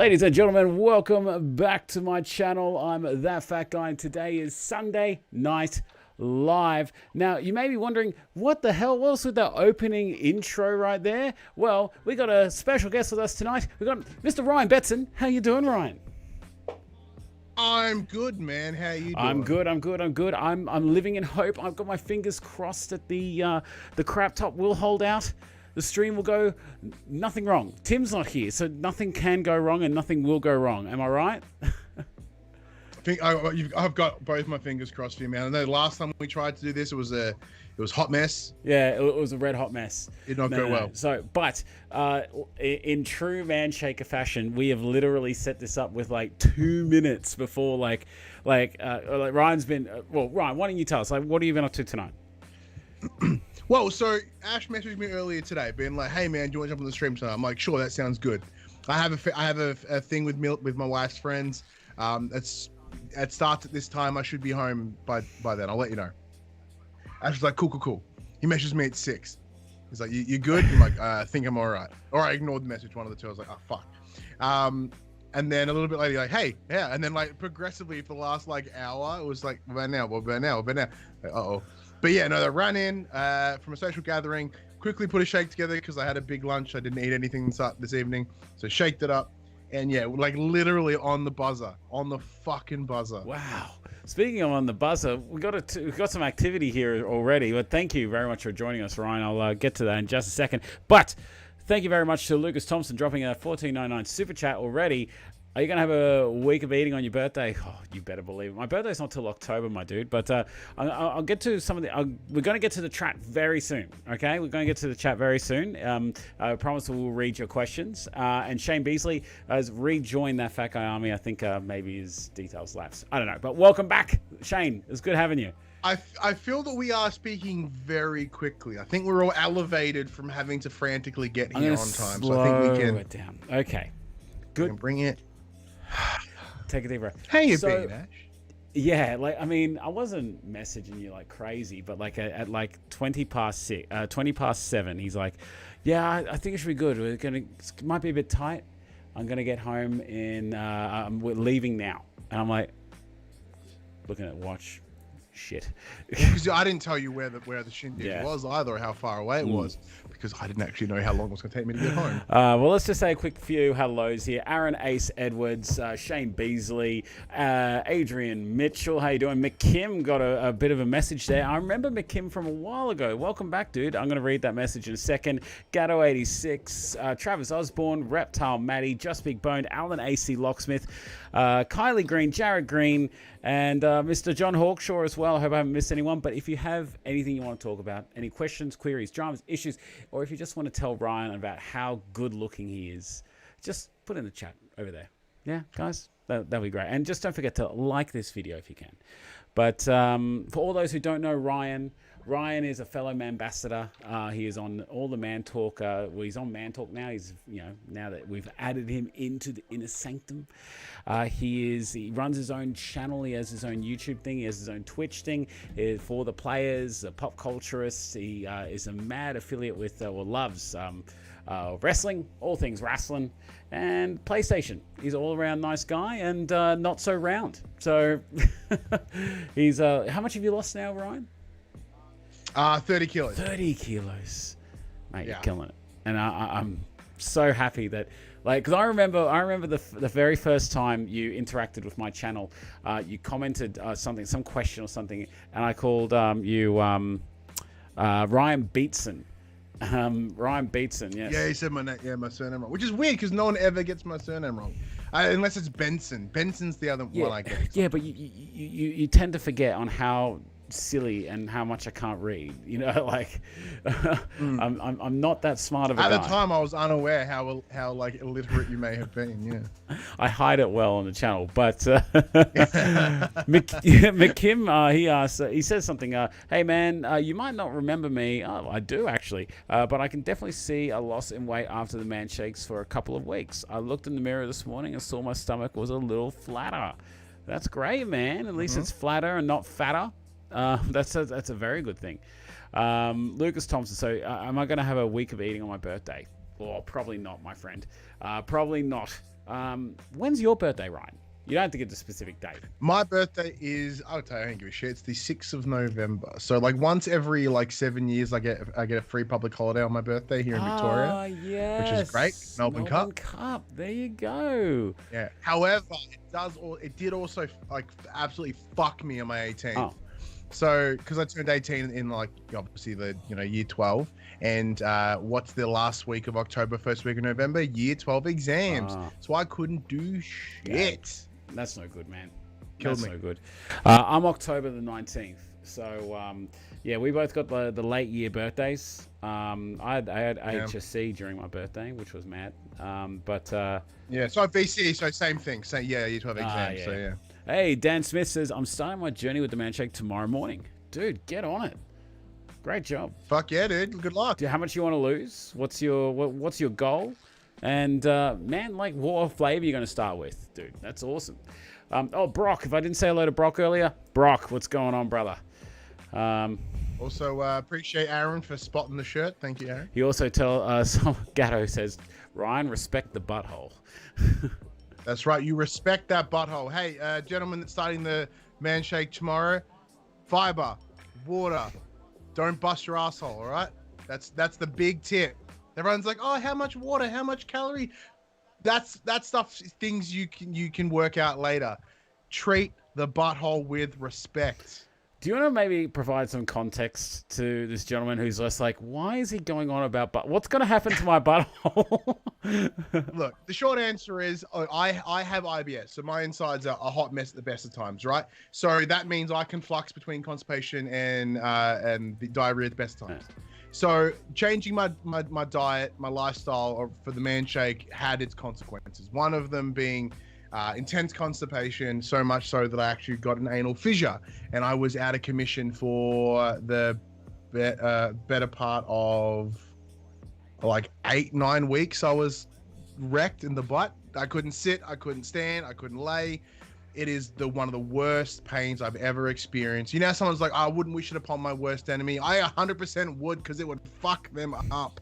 Ladies and gentlemen, welcome back to my channel. I'm That Fat Guy, and today is Sunday Night Live. Now, you may be wondering, what the hell was with the opening intro right there? Well, we got a special guest with us tonight. We got Mr. Ryan Betson. How you doing, Ryan? I'm good, man. How you doing? I'm good. I'm living in hope. I've got my fingers crossed that the crap top will hold out. The stream will go nothing wrong. Tim's not here, so nothing can go wrong and nothing will go wrong. Am I right? I think I've got both my fingers crossed for you, man. I know last time we tried to do this, it was hot mess. Yeah, it was a red hot mess. It did not go well. So, but in true man shaker fashion, we have literally set this up with like 2 minutes before, like Ryan's been. Well, Ryan, why don't you tell us? Like, what have you been up to tonight? Well, so Ash messaged me earlier today, being like, "Hey, man, do you want to jump on the stream tonight?" I'm like, "Sure, that sounds good." I have a thing with my wife's friends. It starts at this time. I should be home by then. I'll let you know. Ash was like, cool. He messages me at 6. He's like, you good? I'm like, I think I'm all right. Or I ignored the message, one of the two. I was like, oh, fuck. And then a little bit later, like, hey, yeah. And then like progressively for the last like hour, it was like, what about now? Like, uh-oh. But yeah, no, they ran in from a social gathering, quickly put a shake together because I had a big lunch. I didn't eat anything this evening. So shaked it up. And yeah, like literally on the fucking buzzer. Wow. Speaking of on the buzzer, we've got some activity here already. But thank you very much for joining us, Ryan. I'll get to that in just a second. But thank you very much to Lucas Thompson dropping a $14.99 super chat already. Are you going to have a week of eating on your birthday? Oh, you better believe it. My birthday's not till October, my dude. But I'll get to some of the... we're going to get to the chat very soon, okay? We're going to get to the chat very soon. I promise we'll read your questions. And Shane Beasley has rejoined that Fat Guy Army. I think maybe his details lapsed. I don't know. But welcome back, Shane. It's good having you. I feel that we are speaking very quickly. I think we're all elevated from having to frantically get here on time. So I think we can... it down. Okay. Good. We can bring it... Take a deep breath. How you been, Ash? Yeah, like, I mean, I wasn't messaging you like crazy, but like at like 20 past 7, he's like, yeah, I think it should be good. It might be a bit tight. I'm gonna get home we're leaving now. And I'm like, looking at watch. Shit. Because I didn't tell you where the shindig was either, or how far away it was, because I didn't actually know how long it was going to take me to get home. Well, let's just say a quick few hellos here. Aaron Ace Edwards, Shane Beasley, Adrian Mitchell. How you doing? McKim got a bit of a message there. I remember McKim from a while ago. Welcome back, dude. I'm going to read that message in a second. Gatto86, Travis Osborne, Reptile Matty, Just Big Boned, Alan AC Locksmith, Kylie Green, Jared Green, and Mr. John Hawkshaw as well. I hope I haven't missed anyone. But if you have anything you want to talk about, any questions, queries, dramas, issues, or if you just want to tell Ryan about how good looking he is, just put in the chat over there. Yeah, guys, that'll be great. And just don't forget to like this video if you can. But for all those who don't know Ryan is a fellow ambassador. He is on all the Man Talk. Well, he's on Man Talk now. He's, now that we've added him into the inner sanctum, he runs his own channel. He has his own YouTube thing. He has his own Twitch thing for the players, pop culturists. He is a mad affiliate with, loves wrestling, all things wrestling, and PlayStation. He's an all-around nice guy and not so round. So he's how much have you lost now, Ryan? 30 kilos. 30 kilos. Mate, you're killing it. And I'm so happy that, like, because I remember the very first time you interacted with my channel, you commented some question or something, and I called you Ryan Beatson. Ryan Beatson, yes. Yeah, he said my surname wrong, which is weird because no one ever gets my surname wrong, unless it's Benson. Benson's the other one I get. Yeah, but you tend to forget on how silly and how much I can't read, like I'm not that smart of a guy. At the time I was unaware how like illiterate you may have been. I hide it well on the channel, but McKim, he says something, hey man, you might not remember me. Oh, I do actually, but I can definitely see a loss in weight after the man shakes for a couple of weeks. I looked in the mirror this morning and saw my stomach was a little flatter. That's great, man. At least it's flatter and not fatter. That's a very good thing. Lucas Thompson. So am I going to have a week of eating on my birthday? Well, probably not, my friend. Probably not. When's your birthday, Ryan? You don't have to get the specific date. My birthday is, I'll tell you, I don't give a shit. It's the 6th of November. So like once every like 7 years, I get a free public holiday on my birthday here in Victoria. Oh, yes. Which is great. Melbourne Cup. There you go. Yeah. However, it did also like absolutely fuck me on my 18th. Oh. So, because I turned 18 in like obviously the year 12, and what's the last week of October, first week of November? Year 12 exams. So I couldn't do shit. Yeah. That's no good, man. Killed That's me. no good. I'm October the 19th. So, yeah, we both got the late year birthdays. I had HSC during my birthday, which was mad. Yeah, so VC, so same thing. So yeah, year 12 exams. Yeah. So yeah. Hey, Dan Smith says, I'm starting my journey with the Manshake tomorrow morning. Dude, get on it. Great job. Fuck yeah, dude. Good luck. How much you want to lose? What's your goal? And man, like, what flavor are you going to start with? Dude, that's awesome. Brock, if I didn't say hello to Brock earlier, Brock, what's going on, brother? Also, appreciate Aaron for spotting the shirt. Thank you, Aaron. He also Gatto says, Ryan, respect the butthole. That's right. You respect that butthole. Hey, gentlemen that's starting the Manshake tomorrow, fiber, water. Don't bust your asshole, all right? That's the big tip. Everyone's like, oh, how much water? How much calorie? That stuff, things you can work out later. Treat the butthole with respect. Do you want to maybe provide some context to this gentleman who's just like, why is he going on about what's going to happen to my butthole? Look, the short answer is I have IBS, so my insides are a hot mess at the best of times, right? So that means I can flux between constipation and the diarrhea at the best of times. So changing my diet, my lifestyle for the Manshake had its consequences. One of them being intense constipation, so much so that I actually got an anal fissure, and I was out of commission for the better part of like 8-9 weeks. I was wrecked in the butt. I couldn't sit, I couldn't stand, I couldn't lay. It is one of the worst pains I've ever experienced. You know, someone's like, I wouldn't wish it upon my worst enemy. I 100% would, because it would fuck them up.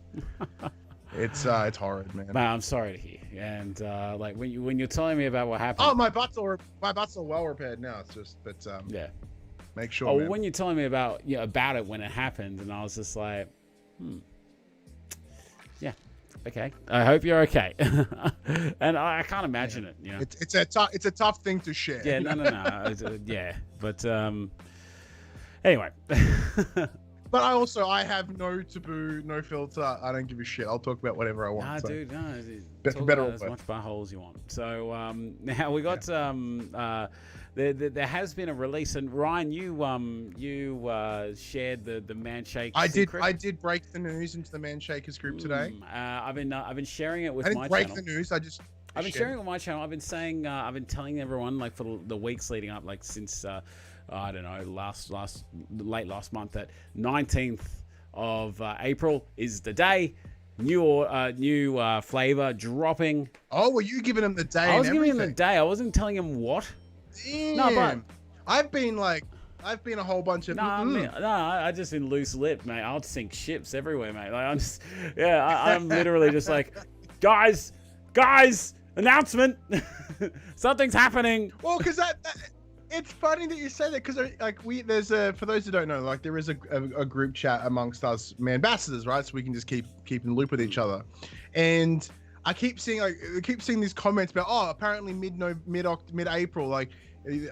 It's horrid, man. Man, I'm sorry to hear. And like when you're telling me about what happened. Oh, my butt's all well repaired now. It's just, but yeah. Make sure. Oh, man. when you're telling me about it when it happened, and I was just like, yeah, okay. I hope you're okay. And I can't imagine it. You know, it's a tough thing to share. Yeah, no. Yeah, but anyway. But I have no taboo, no filter. I don't give a shit. I'll talk about whatever I want. Nah, so. dude, no. For better or as worse. much buttholes you want. So now we got there has been a release, and Ryan, you shared the Manshake. I did break the news into the Manshakers group today. I've been sharing it with I my didn't break channel. the news. I've been sharing it with my channel. I've been saying, I've been telling everyone like for the weeks leading up, like since I don't know, late last month, that 19th of April is the day. New flavor dropping. Oh, were you giving him the day? I was giving him the day. I wasn't telling him what. Damn. No, but I've been a whole bunch of. I just been loose lip, mate. I'll sink ships everywhere, mate. Like I'm literally just like, guys, announcement, something's happening. Well, because it's funny that you say that, because like for those who don't know, like there is a group chat amongst us ambassadors, right? So we can just keep in the loop with each other, and I keep seeing these comments about, oh, apparently mid-April, like, and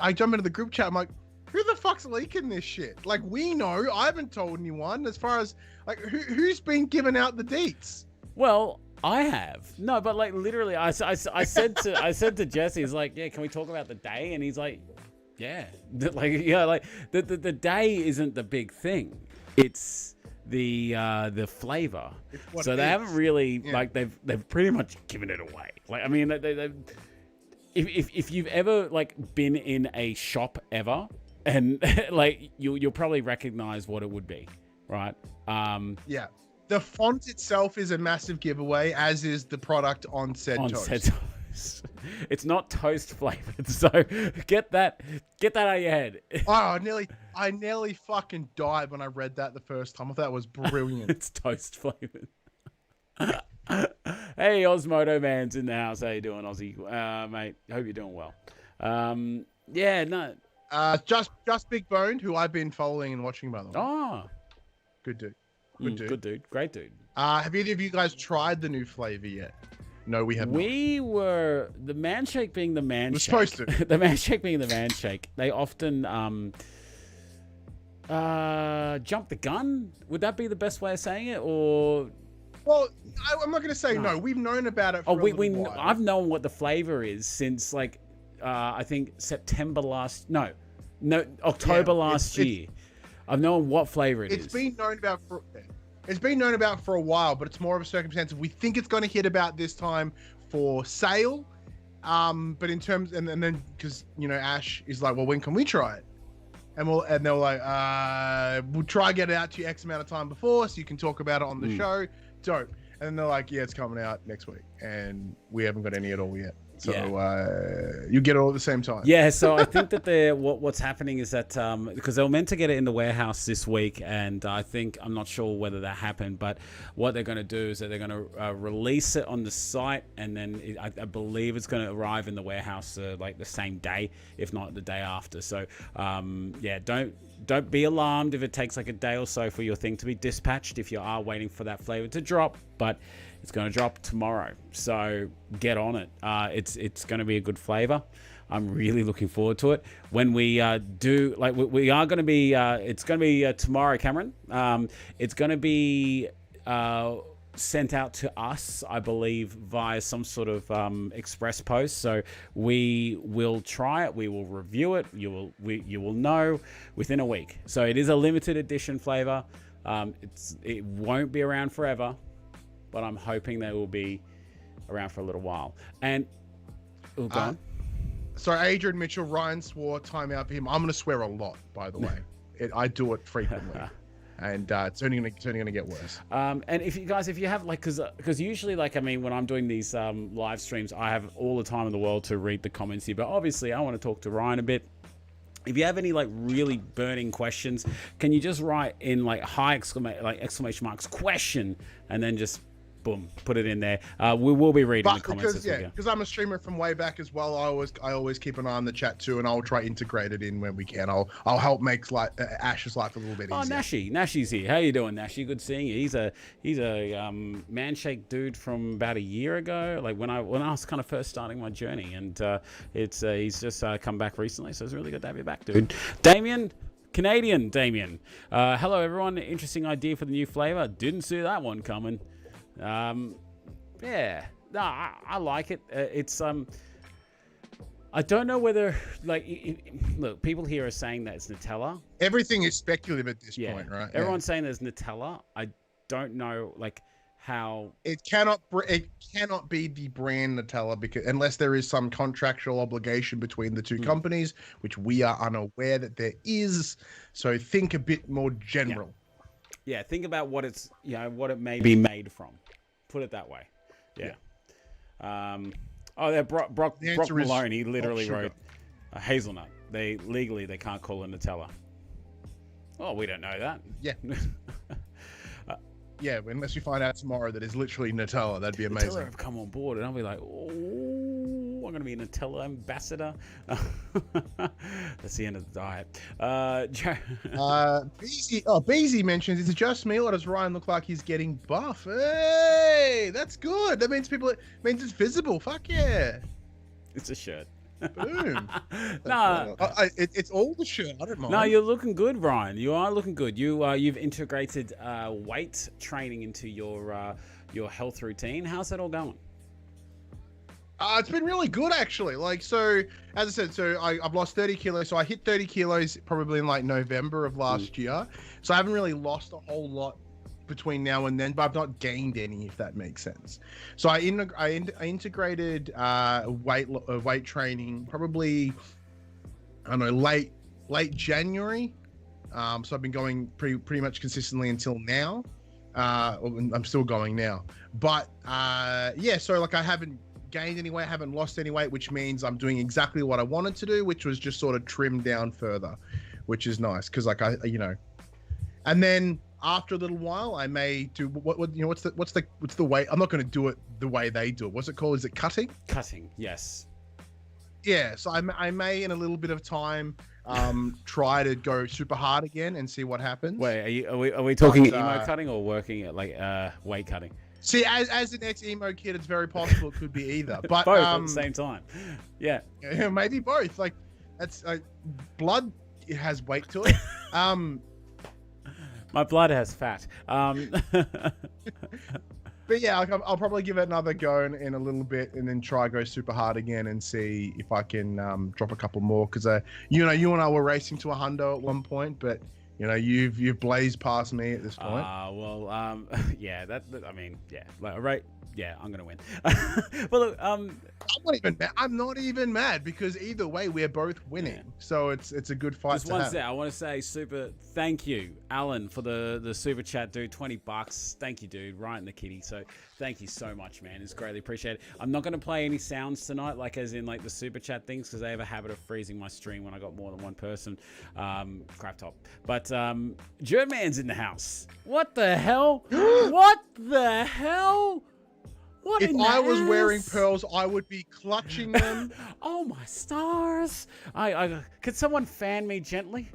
I jump into the group chat. I'm like, who the fuck's leaking this shit? Like, we know. I haven't told anyone. As far as like who's been giving out the deets? Well, I have. No, but like literally, I said to Jesse, he's like, yeah, can we talk about the day? And he's like, yeah, like the day isn't the big thing. It's the flavor. So they haven't really like they've pretty much given it away. Like, I mean, they if you've ever like been in a shop ever, and like you'll probably recognize what it would be, right? Yeah. The font itself is a massive giveaway, as is the product on said toast. It's not toast flavored, so get that out of your head. Oh, I nearly fucking died when I read that the first time. I thought that was brilliant. It's toast flavored. Hey, Osmodo Man's in the house. How you doing, Aussie? Mate, hope you're doing well. Yeah, no. Just Big Boned, who I've been following and watching, by the way. Oh, Good dude. Good dude. good dude. Great dude. Have either of you guys tried the new flavor yet? No, we have not. We were the man shake being the man We're shake. supposed to. The man shake being the man shake. They often jump the gun. Would that be the best way of saying it, or? Well, I'm not going to say no. We've known about it for a little while. I've known what the flavor is since like I think October last year. I've known what flavor it is. It's been known about for a while, but it's more of a circumstance of we think it's going to hit about this time for sale. But in terms and then because Ash is like, well, when can we try it? And they're like, we'll try get it out to you X amount of time before, so you can talk about it on the show. Dope. And then they're like, yeah, it's coming out next week, and we haven't got any at all yet. So you get it all at the same time. Yeah, so I think that what's happening is that because they were meant to get it in the warehouse this week, and I'm not sure whether that happened, but what they're going to do is that they're going to release it on the site, and then I believe it's going to arrive in the warehouse like the same day, if not the day after. So don't be alarmed if it takes like a day or so for your thing to be dispatched if you are waiting for that flavor to drop, but it's going to drop tomorrow, so get on it. It's going to be a good flavor. I'm really looking forward to it. When we do, like, we are going to be, it's going to be tomorrow, Cameron. It's going to be sent out to us, I believe, via some sort of express post. So we will try it. We will review it. You will know within a week. So it is a limited edition flavor. It won't be around forever, but I'm hoping they will be around for a little while. And go on. Sorry, Adrian Mitchell, Ryan swore timeout for him. I'm going to swear a lot, by the way. I do it frequently. And it's only going to get worse. And if you have like, because usually, like, I mean, when I'm doing these live streams, I have all the time in the world to read the comments here. But obviously, I want to talk to Ryan a bit. If you have any like really burning questions, can you just write in like exclamation marks question, and then just boom, put it in there. We will be reading the comments. Because I'm a streamer from way back as well. I always keep an eye on the chat too, and I'll try integrate it in when we can. I'll help make Ash's life a little bit easier. Nashy's here. How you doing, Nashy? Good seeing you. He's a man shake dude from about a year ago, like when I was kind of first starting my journey, and he's just come back recently, so it's really good to have you back, dude. Damien. Canadian Damien. Hello everyone. Interesting idea for the new flavor. Didn't see that one coming. I like it. I don't know whether, like, look, people here are saying that it's Nutella. Everything is speculative at this point, right? Everyone's saying there's Nutella. I don't know, like, how it cannot be the brand Nutella, because unless there is some contractual obligation between the two companies, which we are unaware that there is. So think a bit more general. Yeah, think about what it's, what it may be made from. Put it that way. Yeah. Brock Malone, he literally wrote hazelnut. They can't call it Nutella. Oh, we don't know that. Yeah. Yeah, unless we find out tomorrow that it's literally Nutella, that'd be amazing. Nutella have come on board, and I'll be like, oh, I'm going to be a Nutella ambassador. That's the end of the diet. Beezy mentions, is it just me, or does Ryan look like he's getting buff? Hey, that's good. That means it's visible. Fuck yeah. It's a shirt. Boom. No, it's all the shirt. I don't mind. No, you're looking good, Ryan. You are looking good. You've integrated weight training into your health routine. How's that all going? It's been really good, actually. Like, so as I said, I've lost 30 kilos. So I hit 30 kilos probably in like November of last year. So I haven't really lost a whole lot between now and then, but I've not gained any, if that makes sense. So I integrated weight training probably, I don't know, late January. So I've been going pretty much consistently until now. I'm still going now, but so like I haven't gained any weight, haven't lost any weight, which means I'm doing exactly what I wanted to do, which was just sort of trim down further, which is nice because like and then after a little while, I may do what you know. What's the way? I'm not going to do it the way they do it. What's it called? Is it cutting? Cutting, yes. Yeah. So I may in a little bit of time try to go super hard again and see what happens. Wait, are we talking emo cutting or working at like weight cutting? See, as an ex-emo kid, it's very possible it could be either, but both at the same time. Yeah, maybe both. Like that's blood. It has weight to it. My blood has fat. But yeah, I'll probably give it another go in a little bit, and then try go super hard again and see if I can drop a couple more. Because you and I were racing to a hundo at one point, but you've blazed past me at this point. Yeah, I mean, yeah, right. Yeah, I'm gonna win. Well, look, I'm not even mad because either way we're both winning. Yeah. So it's a good fight. Just one set. I want to say super thank you, Alan, for the super chat, dude. $20. Thank you, dude. Right in the kitty. So thank you so much, man. It's greatly appreciated. I'm not gonna play any sounds tonight, like as in like the super chat things, because they have a habit of freezing my stream when I got more than one person. Crap top. But German's in the house. What the hell? What the hell? What if I was wearing pearls, I would be clutching them. Oh my stars! Could someone fan me gently?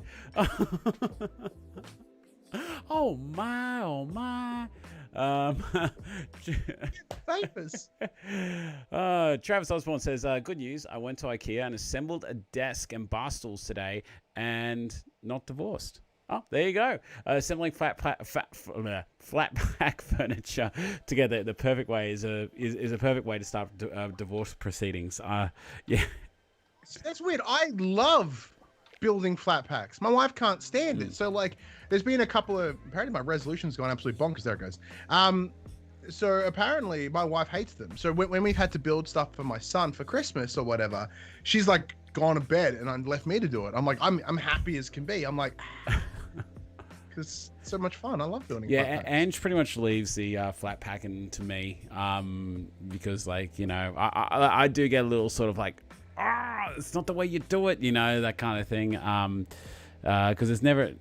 Oh my! Oh my! Famous. Travis Osborne says, "Good news. I went to IKEA and assembled a desk and bar stools today, and not divorced." Oh, there you go. Assembling flat pack furniture together the perfect way is a perfect way to start divorce proceedings. Yeah. That's weird. I love building flat packs. My wife can't stand it. So like, there's been a couple of apparently my resolution's gone absolutely bonkers. There it goes. So apparently my wife hates them. So when we've had to build stuff for my son for Christmas or whatever, she's like gone to bed and left me to do it. I'm like, I'm happy as can be. I'm like. It's so much fun. I love building. Yeah, Ange pretty much leaves the flat packing to me because, like, I do get a little sort of like, it's not the way you do it, that kind of thing. Because it's never.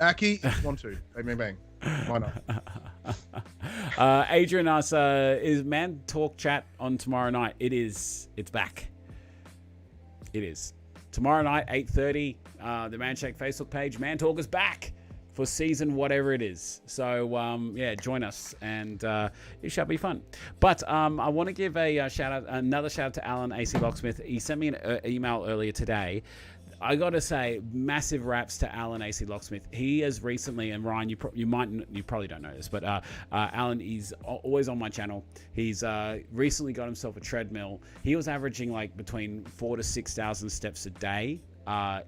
Aki, 1, 2, bang, bang. Why not? Adrian asks, is Man Talk Chat on tomorrow night? It is. It's back. It is. Tomorrow night, 8:30, the Man Shake Facebook page. Man Talk is back for season whatever it is. So yeah, join us and it shall be fun. But I want to give a another shout out to Alan AC Locksmith. He sent me an email earlier today. I got to say, massive raps to Alan AC Locksmith. He has recently, and Ryan, you probably don't know this, but Alan is always on my channel. He's recently got himself a treadmill. He was averaging like between 4,000 to 6,000 steps a day,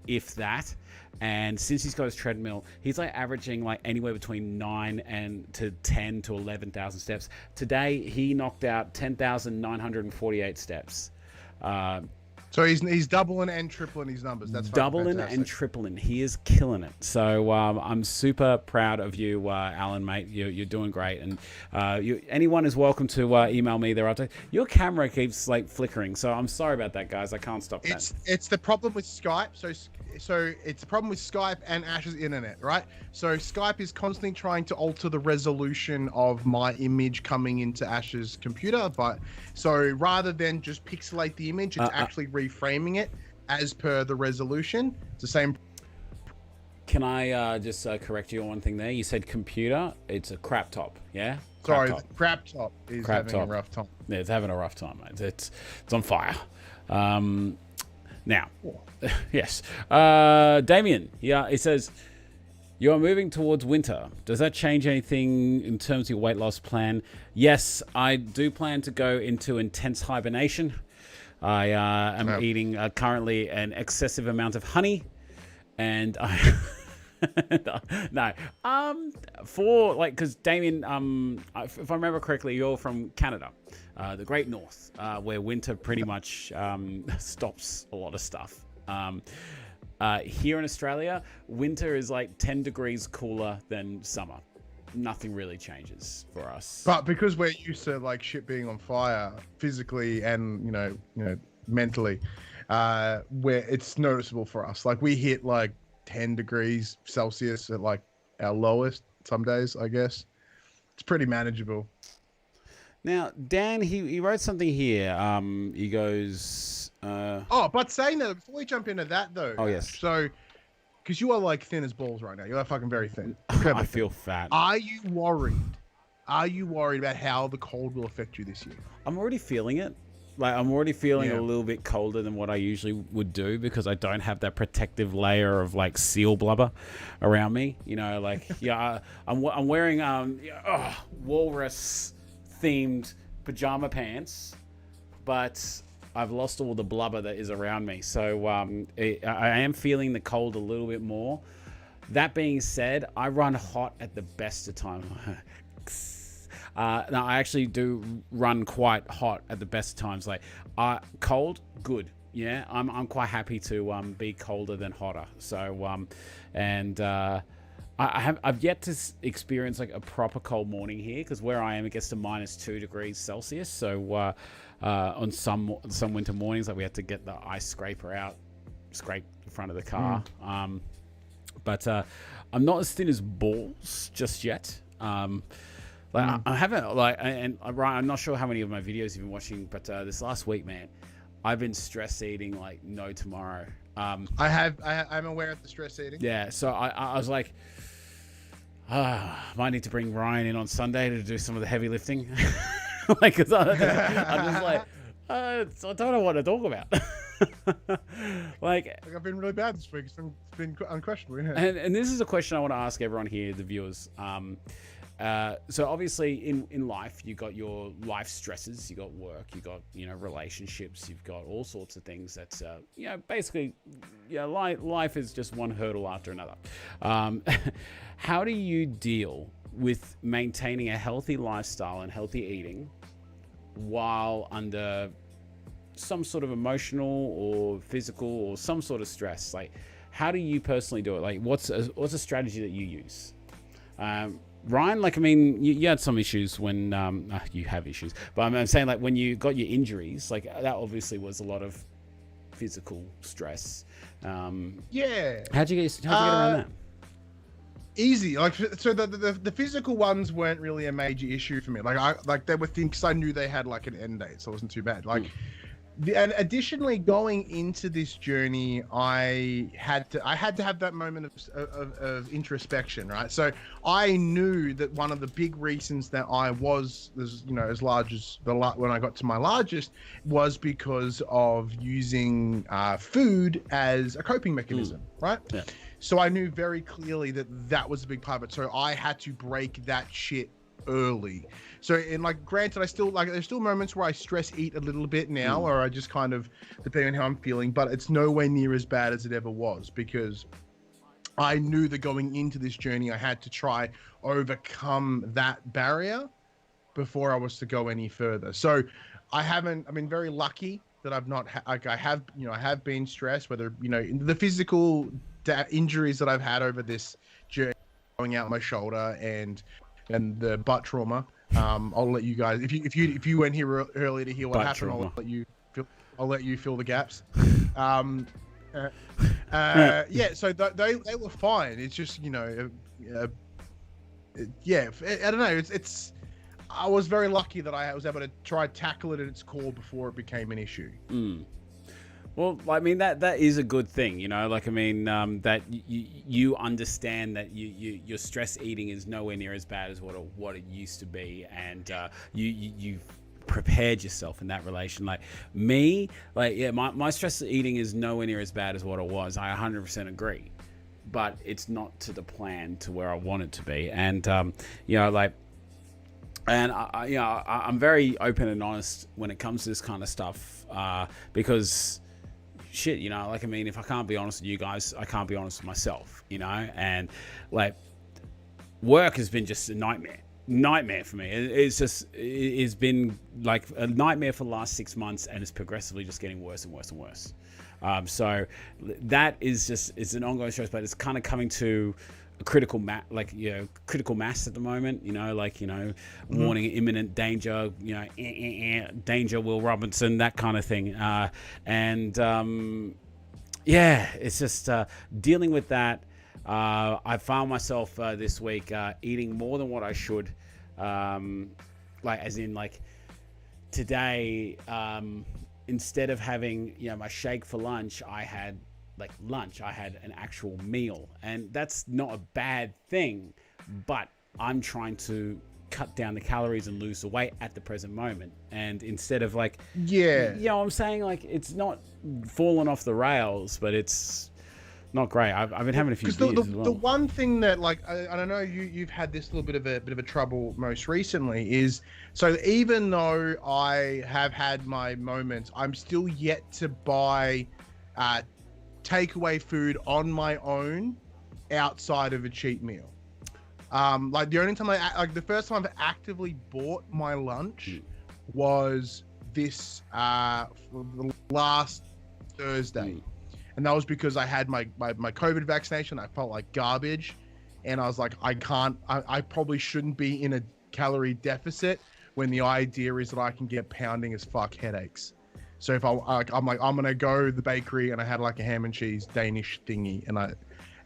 if that. And since he's got his treadmill, he's like averaging like anywhere between 9 to 10 to 11,000 steps. Today, he knocked out 10,948 steps. So he's doubling and tripling his numbers. That's doubling and tripling. He is killing it. So I'm super proud of you, Alan, mate. You're doing great. And anyone is welcome to email me their update. Your camera keeps like flickering, so I'm sorry about that, guys. I can't stop that. It's the problem with Skype. So it's a problem with Skype and Ash's internet, right? So Skype is constantly trying to alter the resolution of my image coming into Ash's computer, but so rather than just pixelate the image, it's actually reframing it as per the resolution. It's the same. Can I just correct you on one thing there? You said computer. It's a crap top, yeah? Crap top is having a rough time. Yeah, it's having a rough time, mate. It's on fire. Now, yes. Damien, he says, you are moving towards winter. Does that change anything in terms of your weight loss plan? Yes, I do plan to go into intense hibernation. I am eating currently an excessive amount of honey, and I no, for like, because Damien, if I remember correctly, you're from Canada, the Great North, where winter pretty much stops a lot of stuff. Here in Australia, winter is like 10 degrees cooler than summer. Nothing really changes for us. But because we're used to like shit being on fire physically and mentally, where it's noticeable for us. Like we hit like 10 degrees Celsius at like our lowest some days, I guess. It's pretty manageable. Now, Dan, he wrote something here. He goes, Oh, but saying that, before we jump into that though, oh, yes. so because you are like thin as balls right now, you're fucking very thin. I feel fat. Are you worried? Are you worried about how the cold will affect you this year? I'm already feeling it. Like, I'm already feeling a little bit colder than what I usually would do because I don't have that protective layer of like seal blubber around me. You know, like, yeah, I'm wearing walrus themed pajama pants, but I've lost all the blubber that is around me. So I am feeling the cold a little bit more. That being said, I run hot at the best of times. No, I actually do run quite hot at the best times. Like, cold, good. Yeah, I'm quite happy to be colder than hotter. So, I've yet to experience like a proper cold morning here because where I am, it gets to -2 degrees Celsius. So, on some winter mornings, like we had to get the ice scraper out, scrape the front of the car. But I'm not as thin as balls just yet. Like I haven't I'm not sure how many of my videos you've been watching, but this last week, man, I've been stress eating like no tomorrow. I'm aware of the stress eating. Yeah, so I was like, might need to bring Ryan in on Sunday to do some of the heavy lifting. Like, cause I'm just like, I don't know what to talk about. like I've been really bad this week. It's been unquestionable. Yeah. And this is a question I want to ask everyone here, the viewers. So obviously in life, you got your life stresses, you got work, you got, relationships, you've got all sorts of things that, basically, life is just one hurdle after another. How do you deal with maintaining a healthy lifestyle and healthy eating while under some sort of emotional or physical or some sort of stress? Like, how do you personally do it? Like, what's a strategy that you use? Ryan, like, I mean, you had some issues when you have issues, but I'm saying, like, when you got your injuries, like, that obviously was a lot of physical stress. Yeah. How'd you get around that? Easy. Like, so the physical ones weren't really a major issue for me. Like they were things I knew they had like an end date, so it wasn't too bad. Like. And additionally, going into this journey, I had to have that moment of introspection, right? So I knew that one of the big reasons that I was, as large as when I got to my largest, was because of using food as a coping mechanism, right? Yeah. So I knew very clearly that was a big part of it. So I had to break that shit early. So, and like, granted, there's still moments where I stress eat a little bit now, or I just kind of, depending on how I'm feeling, but it's nowhere near as bad as it ever was, because I knew that going into this journey, I had to try overcome that barrier before I was to go any further. So I've been very lucky that I've not, I have been stressed, whether, the physical injuries that I've had over this journey, going out my shoulder and the butt trauma. I'll let you guys, if you went here earlier to hear what happened, I'll let you fill the gaps. Yeah, so they were fine. It's just, I don't know. I was very lucky that I was able to try tackle it at its core before it became an issue. Well, I mean, that is a good thing, like, I mean, that you understand that your stress eating is nowhere near as bad as what it used to be, and you've prepared yourself in that relation. Like me, like, yeah, my stress eating is nowhere near as bad as what it was. I 100% agree, but it's not to the plan to where I want it to be, and like. And I'm very open and honest when it comes to this kind of stuff, because shit, like, I mean, if I can't be honest with you guys, I can't be honest with myself, and like, work has been just a nightmare for me. It's been like a nightmare for the last 6 months, and it's progressively just getting worse and worse and worse. So that is it's an ongoing stress, but it's kind of coming to a critical mass at the moment, warning imminent danger, danger, Will Robinson, that kind of thing. It's just dealing with that. I found myself this week eating more than what I should. Like, as in, like, today, instead of having, my shake for lunch, I had an actual meal. And that's not a bad thing, but I'm trying to cut down the calories and lose the weight at the present moment. And instead of, like, I'm saying, like, it's not fallen off the rails, but it's not great. I've been having a few beers as well. The one thing that, like, I don't know, you've had this little bit of a trouble most recently is, so even though I have had my moments, I'm still yet to buy takeaway food on my own outside of a cheat meal. Like, the only time the first time I've actively bought my lunch was this last Thursday. And that was because I had my COVID vaccination. I felt like garbage. And I was like, I probably shouldn't be in a calorie deficit when the idea is that I can get pounding as fuck headaches. So if I'm like, I'm going to go to the bakery, and I had like a ham and cheese Danish thingy. And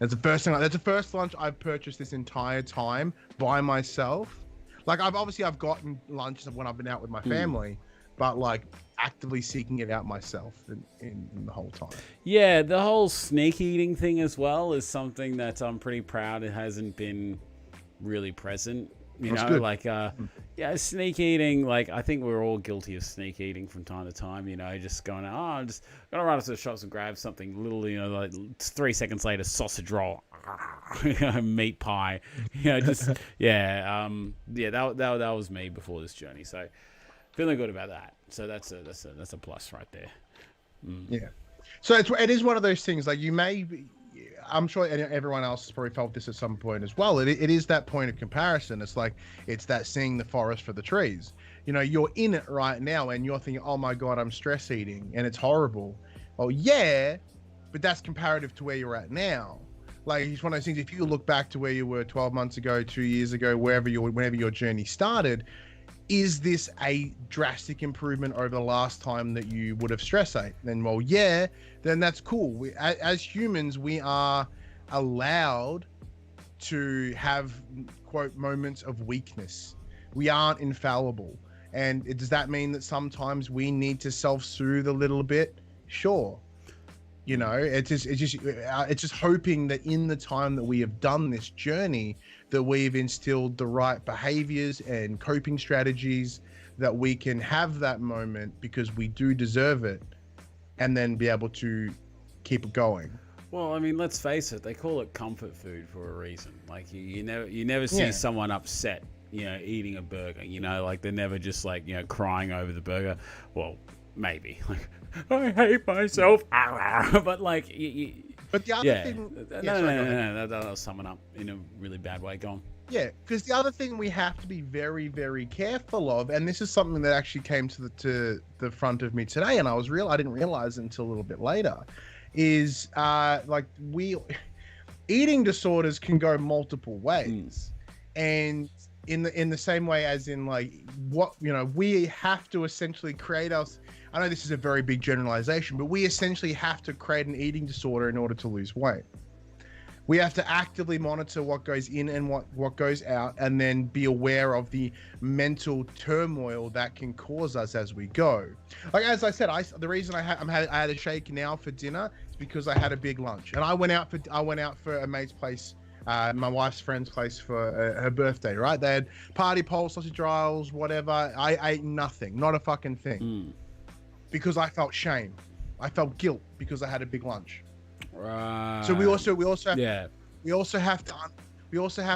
that's the first lunch I've purchased this entire time by myself. Like, I've gotten lunches when I've been out with my family, but like actively seeking it out myself in the whole time. Yeah, the whole sneak eating thing as well is something that I'm pretty proud it hasn't been really present. Good. Like, sneak eating, like, I think we're all guilty of sneak eating from time to time, just going, I'm just going to run up to the shops and grab something little, like 3 seconds later, sausage roll, meat pie, that was me before this journey. So feeling good about that. So that's a plus right there. Yeah. So it is one of those things, like, I'm sure everyone else has probably felt this at some point as well. It is that point of comparison. It's like, it's that seeing the forest for the trees. You're in it right now and you're thinking, oh my God, I'm stress eating and it's horrible. Oh yeah, but that's comparative to where you're at now. Like, it's one of those things, if you look back to where you were 12 months ago, 2 years ago, whenever your journey started, is this a drastic improvement over the last time that you would have stress ate? Then, well, yeah, then that's cool. As humans, we are allowed to have, quote, moments of weakness. We aren't infallible. And does that mean that sometimes we need to self-soothe a little bit? Sure. It's just hoping that in the time that we have done this journey, that we've instilled the right behaviors and coping strategies, that we can have that moment, because we do deserve it, and then be able to keep it going. Well, I mean, let's face it, they call it comfort food for a reason. Like, you never see someone upset, eating a burger, like, they're never just like, crying over the burger. Well, maybe, like, I hate myself, but like, but the other thing, no, that'll sum it up in a really bad way. Go on. Yeah, because the other thing we have to be very, very careful of, and this is something that actually came to the front of me today, and I didn't realize it until a little bit later, is eating disorders can go multiple ways, and in the same way as in, like, what we have to essentially create us. I know this is a very big generalization, but we essentially have to create an eating disorder in order to lose weight. We have to actively monitor what goes in and what goes out, and then be aware of the mental turmoil that can cause us as we go. Like, as I said, the reason I had a shake now for dinner is because I had a big lunch, and I went out for a mate's place, my wife's friend's place, for her birthday. Right? They had party poles, sausage rolls, whatever. I ate nothing, not a fucking thing. Because I felt shame. I felt guilt because I had a big lunch. Right. So we also have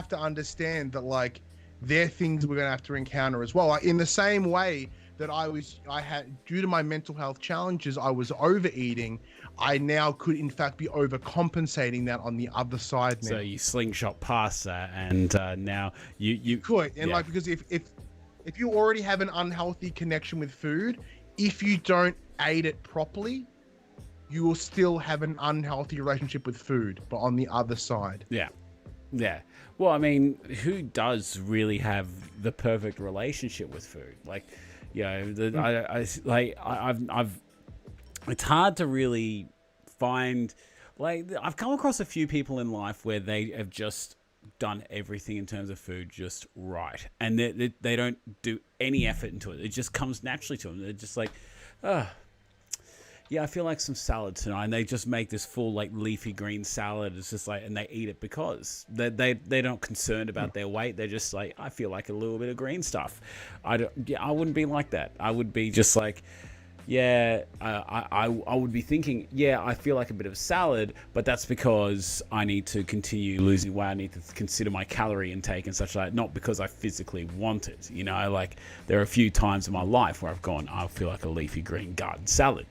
to understand that, like, there are things we're gonna have to encounter as well. Like, in the same way that I had, due to my mental health challenges, I was overeating. I now could in fact be overcompensating that on the other side now. So you slingshot past that, and now you could, and like, because if you already have an unhealthy connection with food, if you don't eat it properly, you will still have an unhealthy relationship with food, but on the other side. Yeah. Well, I mean, who does really have the perfect relationship with food? Like, I've it's hard to really find, Like, I've come across a few people in life where they have just done everything in terms of food just right, and they don't do any effort into it. It just comes naturally to them. They're just like, oh, yeah, I feel like some salad tonight, and they just make this full like leafy green salad. It's just like, and they eat it because they're not concerned about their weight. They're just like, I feel like a little bit of green stuff. I wouldn't be like that. I would be just like, yeah, I would be thinking, yeah, I feel like a bit of salad, but that's because I need to continue losing weight. I need to consider my calorie intake and such like, not because I physically want it. You know, like there are a few times in my life where I've gone, I feel like a leafy green garden salad.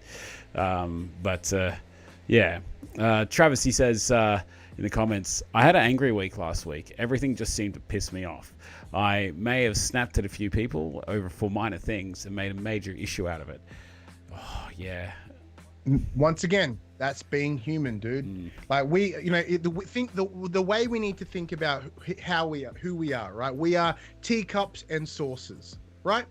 Yeah. Travis, he says in the comments, I had an angry week last week. Everything just seemed to piss me off. I may have snapped at a few people for minor things and made a major issue out of it. Oh, yeah. Once again, that's being human, dude. Like the way we need to think about who we are, right? We are teacups and saucers, right?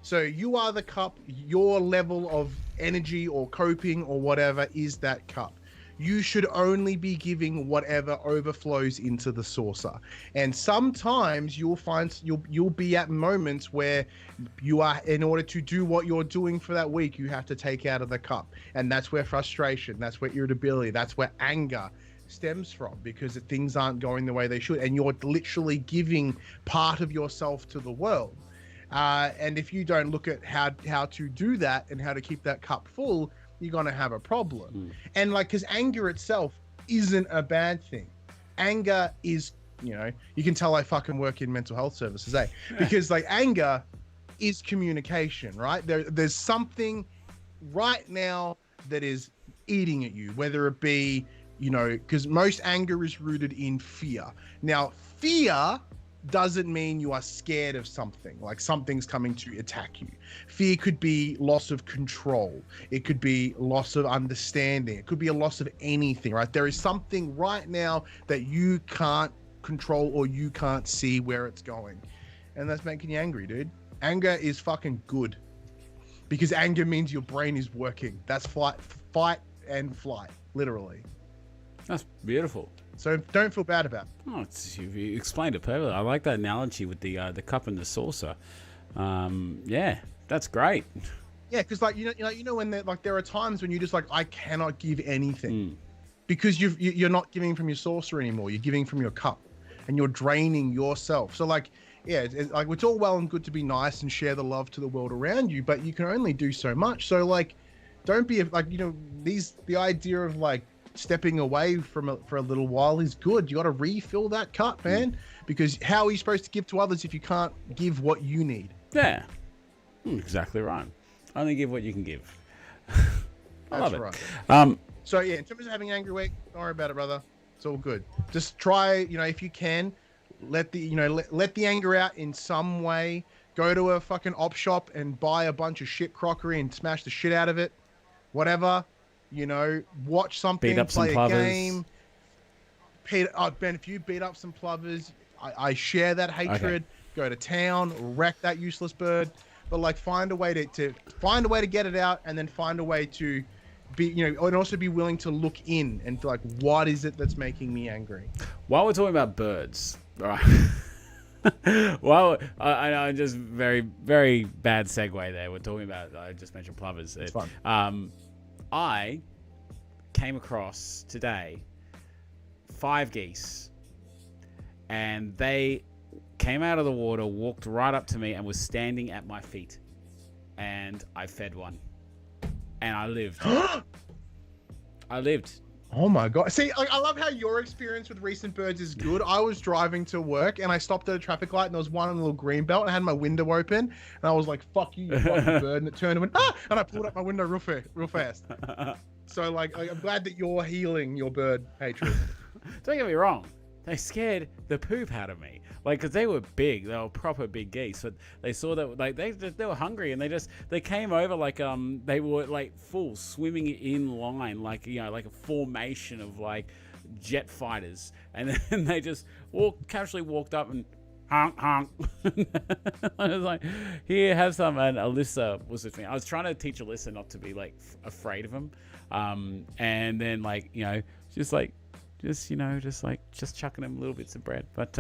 So you are the cup. Your level of energy or coping or whatever is that cup. You should only be giving whatever overflows into the saucer. And sometimes you'll find you'll be at moments where you are, in order to do what you're doing for that week, you have to take out of the cup. And that's where frustration, that's where irritability, that's where anger stems from, because things aren't going the way they should. And you're literally giving part of yourself to the world. And if you don't look at how to do that and how to keep that cup full, you're going to have a problem. And like, because anger itself isn't a bad thing. Anger is, you can tell I fucking work in mental health services, because like anger is communication, right? There's something right now that is eating at you, whether it be, because most anger is rooted in fear. Now, fear doesn't mean you are scared of something, like something's coming to attack you. Fear could be loss of control. It could be loss of understanding. It could be a loss of anything, right? There is something right now that you can't control or you can't see where it's going. And that's making you angry, dude. Anger is fucking good, because anger means your brain is working. That's fight and flight, literally. That's beautiful. So don't feel bad about it. Oh, you explained it perfectly. I like that analogy with the cup and the saucer. Yeah, that's great. Yeah, because like when there are times when you just like, I cannot give anything, because you're not giving from your saucer anymore. You're giving from your cup, and you're draining yourself. So like, yeah, like it's all well and good to be nice and share the love to the world around you, but you can only do so much. So like, don't be like, the idea of like stepping away for a little while is good. You got to refill that cup, man, because how are you supposed to give to others if you can't give what you need? Yeah, exactly right. Only give what you can give. I love it. Right. So yeah, in terms of having an angry week, don't worry about it, brother. It's all good. Just try, if you can, let the anger out in some way. Go to a fucking op shop and buy a bunch of shit crockery and smash the shit out of it. Whatever. Watch something, play a game. Ben, if you beat up some plovers, I share that hatred. Okay. Go to town, wreck that useless bird, but like find a way to get it out, and then find a way to be, and also be willing to look in and like, what is it that's making me angry? While we're talking about birds, right? Well, I know, just very, very bad segue there. We're talking about, I just mentioned plovers. It's fun. I came across today 5 geese, and they came out of the water, walked right up to me, and was standing at my feet. And I fed one, and I lived. I lived. Oh my God. See, I love how your experience with recent birds is good. I was driving to work and I stopped at a traffic light, and there was one in a little green belt, and I had my window open, and I was like, fuck you, you fucking bird. And it turned and went, ah! And I pulled up my window real fast. So like, I'm glad that you're healing your bird hatred. Don't get me wrong. They scared the poop out of me. Like, because they were big. They were proper big geese. But they saw that, like, they were hungry, and they came over like, they were like full swimming in line, like, like a formation of like jet fighters. And then they just casually walked up and honk, honk. I was like, here, have some. And Alyssa was with me. I was trying to teach Alyssa not to be like afraid of them. And then like, just like, just chucking them little bits of bread. But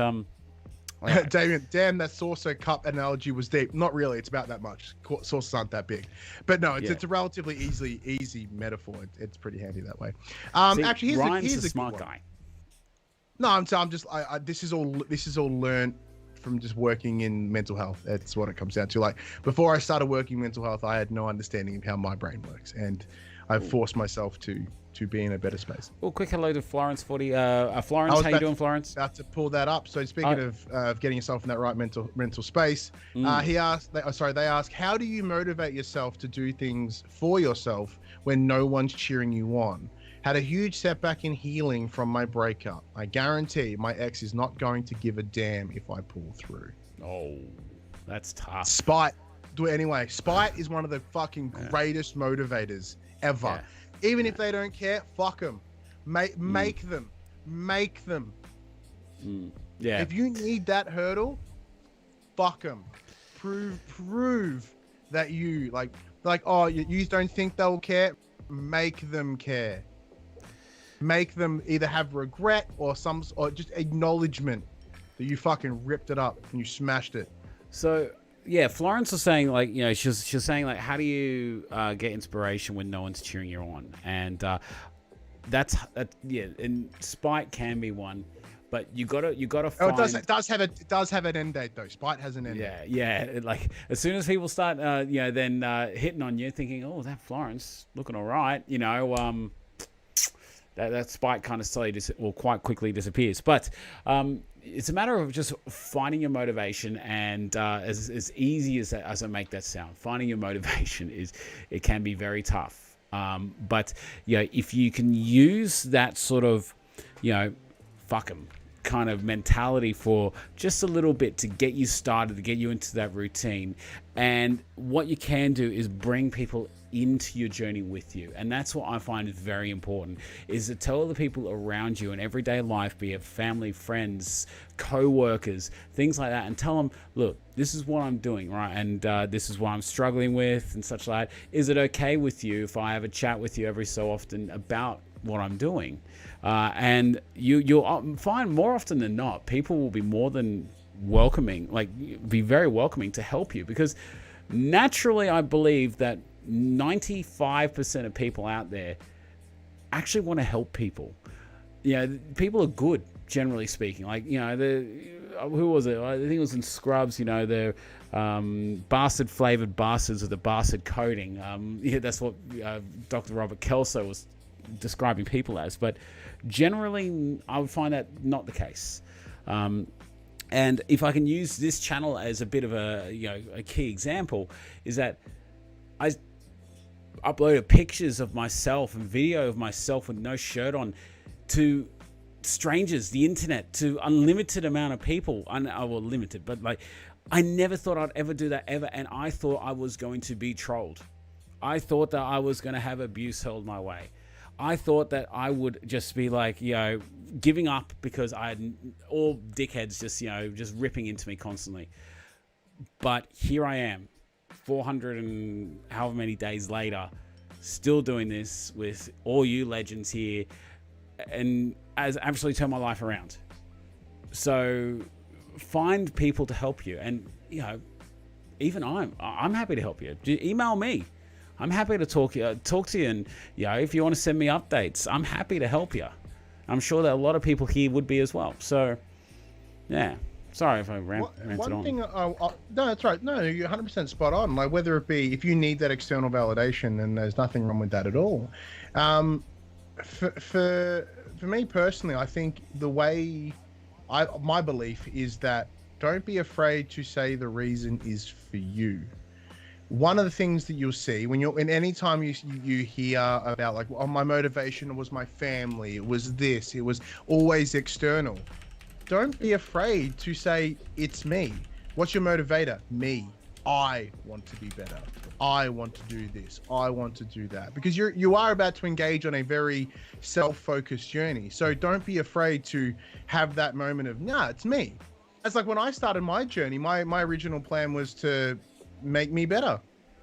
Damien, damn, that saucer cup analogy was deep. Not really. It's about that much. Saucers aren't that big, but no, it's a relatively easy metaphor. It's pretty handy that way. See, Actually, here's a smart good one. guy. No, I'm just this is all learned from just working in mental health. That's what it comes down to. Like, before I started working in mental health, I had no understanding of how my brain works, and I've forced myself to be in a better space. Well, quick hello to Florence 40. Florence, how you doing, Florence? About to pull that up. So speaking of getting yourself in that right mental space, they ask, how do you motivate yourself to do things for yourself when no one's cheering you on? Had a huge setback in healing from my breakup. I guarantee my ex is not going to give a damn if I pull through. Oh, that's tough. Spite. Do it anyway. Spite is one of the fucking greatest motivators ever. Yeah. Even if they don't care, fuck them. Make them. Yeah. If you need that hurdle, fuck them. Prove that you you don't think they'll care. Make them care. Make them either have regret or just acknowledgement that you fucking ripped it up and you smashed it. So yeah, Florence was saying, like, you know, she's saying, like, how do you get inspiration when no one's cheering you on? And that's and spite can be one, but you gotta find. Oh, it does have an end date though. Spite has an end date. Yeah. Like, as soon as people start, then hitting on you, thinking, oh, that Florence looking all right, that spite kind of slowly quite quickly disappears. But it's a matter of just finding your motivation, and as easy as I make that sound, finding your motivation it can be very tough. But if you can use that sort of, fuck 'em kind of mentality for just a little bit to get you started, to get you into that routine, and what you can do is bring people into your journey with you. And that's what I find is very important, is to tell the people around you in everyday life, be it family, friends, co-workers, things like that, and tell them, look, this is what I'm doing, right? And this is what I'm struggling with and such like that. Is it okay with you if I have a chat with you every so often about what I'm doing? And you'll find more often than not, people will be more than welcoming, be very welcoming to help you, because naturally I believe that 95% of people out there actually want to help people. People are good, generally speaking. Who was it? I think it was in Scrubs, the bastard flavored bastards with the bastard coating. That's what Dr. Robert Kelso was describing people as. But generally, I would find that not the case. And if I can use this channel as a bit of a key example, is that I uploaded pictures of myself and video of myself with no shirt on to strangers, the internet, to unlimited amount of people. Well, limited, but I never thought I'd ever do that ever. And I thought I was going to be trolled. I thought that I was going to have abuse hurled my way. I thought that I would just be giving up because I had all dickheads just ripping into me constantly. But here I am, 400 and however many days later, still doing this with all you legends here, and as absolutely turn my life around. So find people to help you, and even I'm happy to help you. Email me. I'm happy to talk to you, and if you want to send me updates, I'm happy to help you. I'm sure that a lot of people here would be as well. So yeah. Sorry if I ranted on. One thing, no, that's right. No, you're 100% spot on. Whether it be, if you need that external validation, then there's nothing wrong with that at all. For me personally, I think my belief is that don't be afraid to say the reason is for you. One of the things that you'll see when any time you hear about my motivation was my family, it was this, it was always external. Don't be afraid to say, it's me. What's your motivator? Me. I want to be better. I want to do this. I want to do that. Because you are about to engage on a very self-focused journey. So don't be afraid to have that moment of, nah, it's me. It's like when I started my journey, my original plan was to make me better.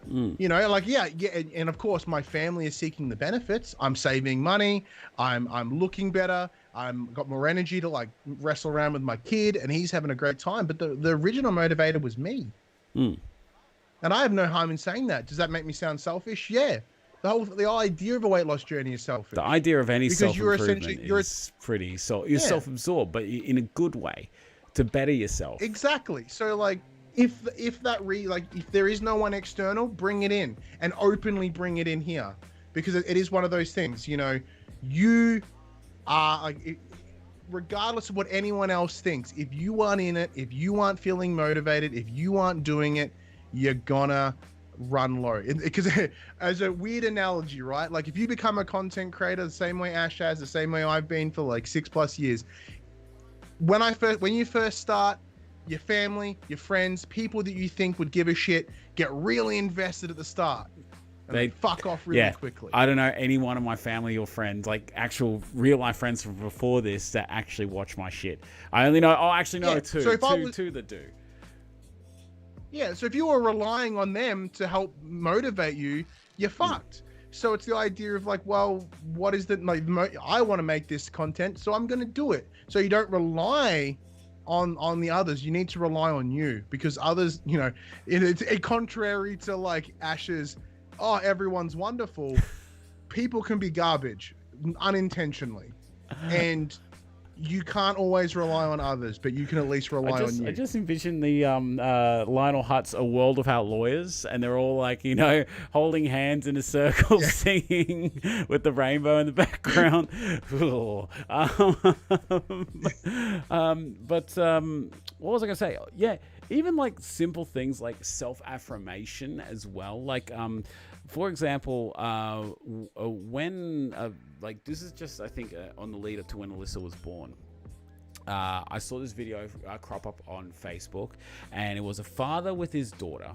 You know, like, yeah, and of course my family is seeking the benefits. I'm saving money. I'm looking better. I'm got more energy to like wrestle around with my kid, and he's having a great time. But the original motivator was me. And I have no harm in saying that. Does that make me sound selfish? Yeah. The idea of a weight loss journey is selfish. The idea of any self-improvement you're is pretty self-absorbed, but in a good way, to better yourself. Exactly. So like, if there is no one external, bring it in and openly bring it in here, because it is one of those things. You know, you are like, regardless of what anyone else thinks, if you aren't in it, if you aren't feeling motivated, if you aren't doing it, you're gonna run low. Because as a weird analogy, right? Like if you become a content creator the same way Ash has, the same way I've been for like 6+ years, when you first start, your family, your friends, people that you think would give a shit get really invested at the start. And they fuck off really quickly. I don't know any one of my family or friends, like actual real life friends from before this, that actually watch my shit. I only know, two. So two that do. Yeah, so if you were relying on them to help motivate you, you're fucked. So it's the idea of like, well, what is the, like, I want to make this content, so I'm going to do it. So you don't rely on the others. You need to rely on you, because others, you know, it's contrary to like Ash's, oh, everyone's wonderful. People can be garbage unintentionally, and you can't always rely on others, but you can at least rely on you. I just envision the Lionel Hutz A World Without Lawyers, and they're all like, you know, holding hands in a circle, singing with the rainbow in the background. What was I gonna say? Yeah, even like simple things like self-affirmation as well. Like, for example, when like this is just, I think, on the lead up to when Alyssa was born. I saw this video crop up on Facebook, and it was a father with his daughter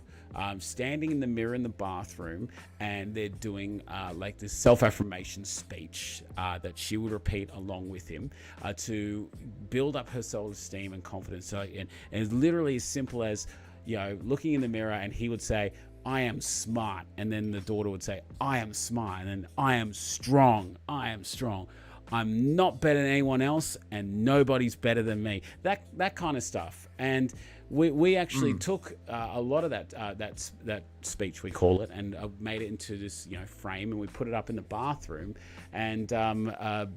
standing in the mirror in the bathroom, and they're doing like this self-affirmation speech that she would repeat along with him to build up her self-esteem and confidence. So, and it's literally as simple as, you know, looking in the mirror, and he would say, I am smart. And then the daughter would say, I am smart. And then I am strong. I am strong. I'm not better than anyone else, and nobody's better than me. That kind of stuff. And we actually took a lot of that speech, we call it, and made it into this, you know, frame, and we put it up in the bathroom. And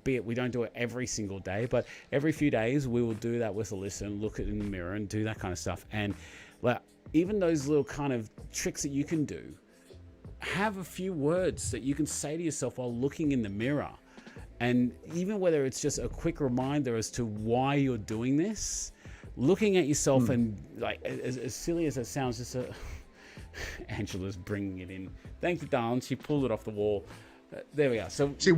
be it we don't do it every single day, but every few days we will do that with Alyssa and look in the mirror and do that kind of stuff. And like, even those little kind of tricks that you can do, have a few words that you can say to yourself while looking in the mirror. And even whether it's just a quick reminder as to why you're doing this, looking at yourself and like, as silly as it sounds, just Angela's bringing it in. Thank you, darling. She pulled it off the wall. There we are. So see,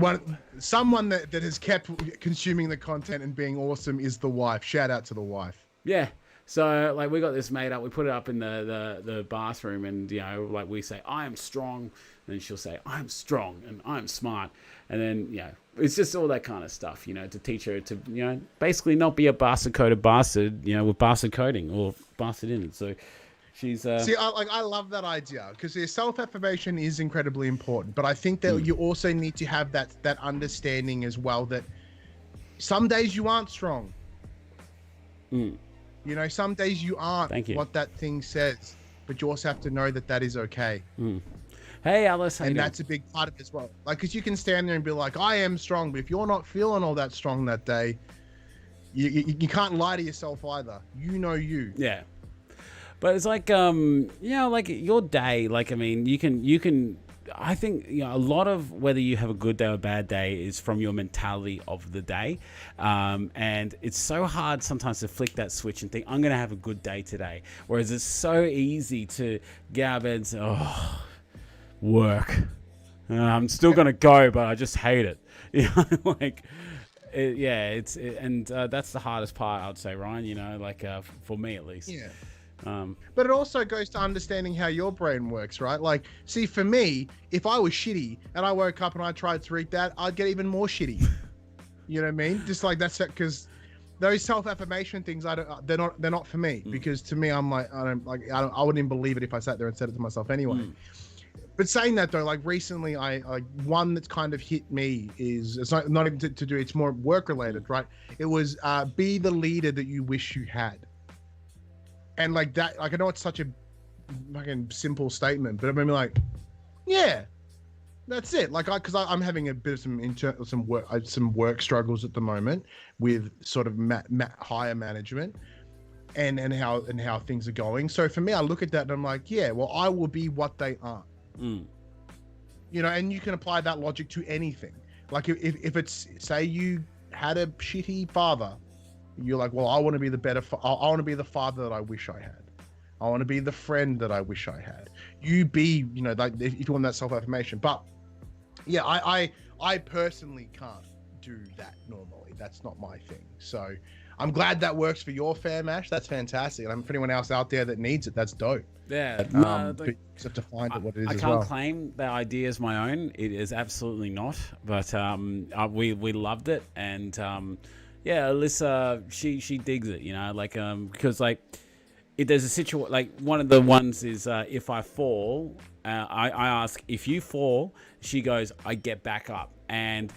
someone that has kept consuming the content and being awesome is the wife. Shout out to the wife. Yeah. So like, we got this made up. We put it up in the bathroom, and, you know, like we say, I am strong. And then she'll say, I'm strong and I'm smart. And then, you know, it's just all that kind of stuff, you know, to teach her to, you know, basically not be a bastard-coded bastard, you know, with bastard coding or bastard in it. So she's... See, I love that idea, because self-affirmation is incredibly important. But I think that you also need to have that understanding as well, that some days you aren't strong. You know, some days you aren't what that thing says, but you also have to know that that is okay. Hey, Alice. And that's a big part of it as well. Like, because you can stand there and be like, I am strong, but if you're not feeling all that strong that day, you can't lie to yourself either. You know you. Yeah. But it's like, you know, like your day, like, I mean, you can, I think, you know, a lot of whether you have a good day or a bad day is from your mentality of the day. And it's so hard sometimes to flick that switch and think, I'm going to have a good day today. Whereas it's so easy to get out of bed and say, oh, work. I'm still going to go, but I just hate it. You know, like, and that's the hardest part, I'd say, Ryan, you know, like for me at least. Yeah. But it also goes to understanding how your brain works, right? Like, see, for me, if I was shitty and I woke up and I tried to read that, I'd get even more shitty. You know what I mean? Just like that's it, because those self-affirmation things, they're not for me, because to me, I'm like, I wouldn't even believe it if I sat there and said it to myself anyway. But saying that though, like recently, I one that's kind of hit me is, it's not even to do, it's more work related, right? It was be the leader that you wish you had. And like that, like I know it's such a fucking simple statement, but I mean, like, yeah, that's it. Like, because I'm having a bit of some work struggles at the moment with sort of higher management and how things are going. So for me, I look at that and I'm like, yeah, well, I will be what they aren't. You know, and you can apply that logic to anything. Like if it's, say you had a shitty father, you're like, well, I want to be I want to be the father that I wish I had. I want to be the friend that I wish I had. You be, you know, like if you want that self-affirmation. But yeah, I personally can't do that normally. That's not my thing. So I'm glad that works for your fam, Ash. That's fantastic. And for anyone else out there that needs it, that's dope. Yeah, you just have to find it what it is. I can't claim the idea as my own. It is absolutely not. But we loved it, and yeah, Alyssa, she digs it. You know, like because like if there's a situation, like one of the ones is if I fall, I ask if you fall, she goes, I get back up, and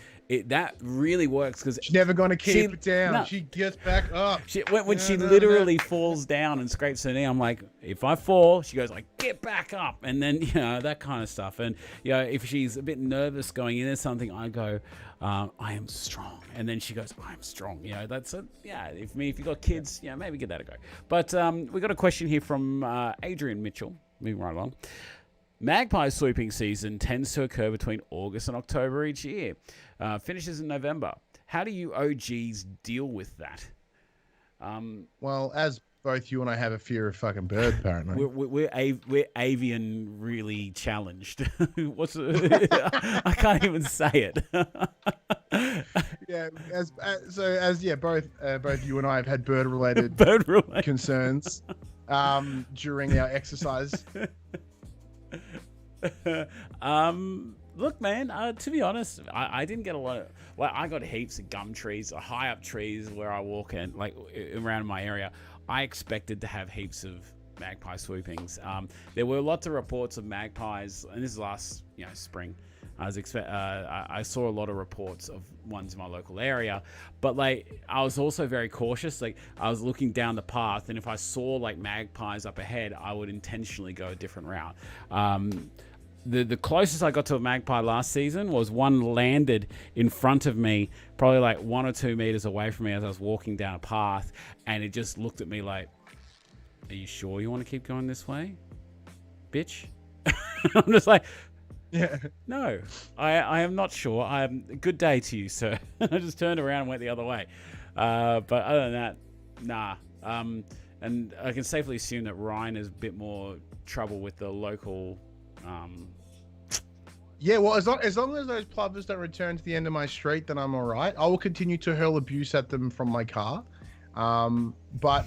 that really works because she's never going to keep it down. No. She gets back up. When she literally falls down and scrapes her knee, I'm like, if I fall, she goes like, get back up. And then, you know, that kind of stuff. And, you know, if she's a bit nervous going into something, I go, I am strong. And then she goes, I'm strong. You know, that's it. Yeah. If you've got kids, you know, maybe give that a go. But we got a question here from Adrian Mitchell. Moving right along. Magpie swooping season tends to occur between August and October each year. Finishes in November. How do you OGs deal with that? Well, as both you and I have a fear of fucking bird, apparently. We're avian really challenged. I can't even say it. Yeah, both you and I have had bird-related concerns during our exercise. Look, man, to be honest, I didn't get a lot of, well, I got heaps of gum trees, high up trees where I walk in, like around my area. I expected to have heaps of magpie swoopings. There were lots of reports of magpies, and this is last, spring. I saw a lot of reports of ones in my local area, but like I was also very cautious. Like I was looking down the path, and if I saw like magpies up ahead, I would intentionally go a different route. The closest I got to a magpie last season was one landed in front of me, probably like 1 or 2 meters away from me as I was walking down a path, and it just looked at me like, "Are you sure you want to keep going this way, bitch?" I'm just like, yeah, no, I am not sure. Good day to you, sir. I just turned around and went the other way. But other than that, nah. And I can safely assume that Ryan has a bit more trouble with the local. Yeah, well, as long as those plovers don't return to the end of my street, then I'm all right. I will continue to hurl abuse at them from my car. But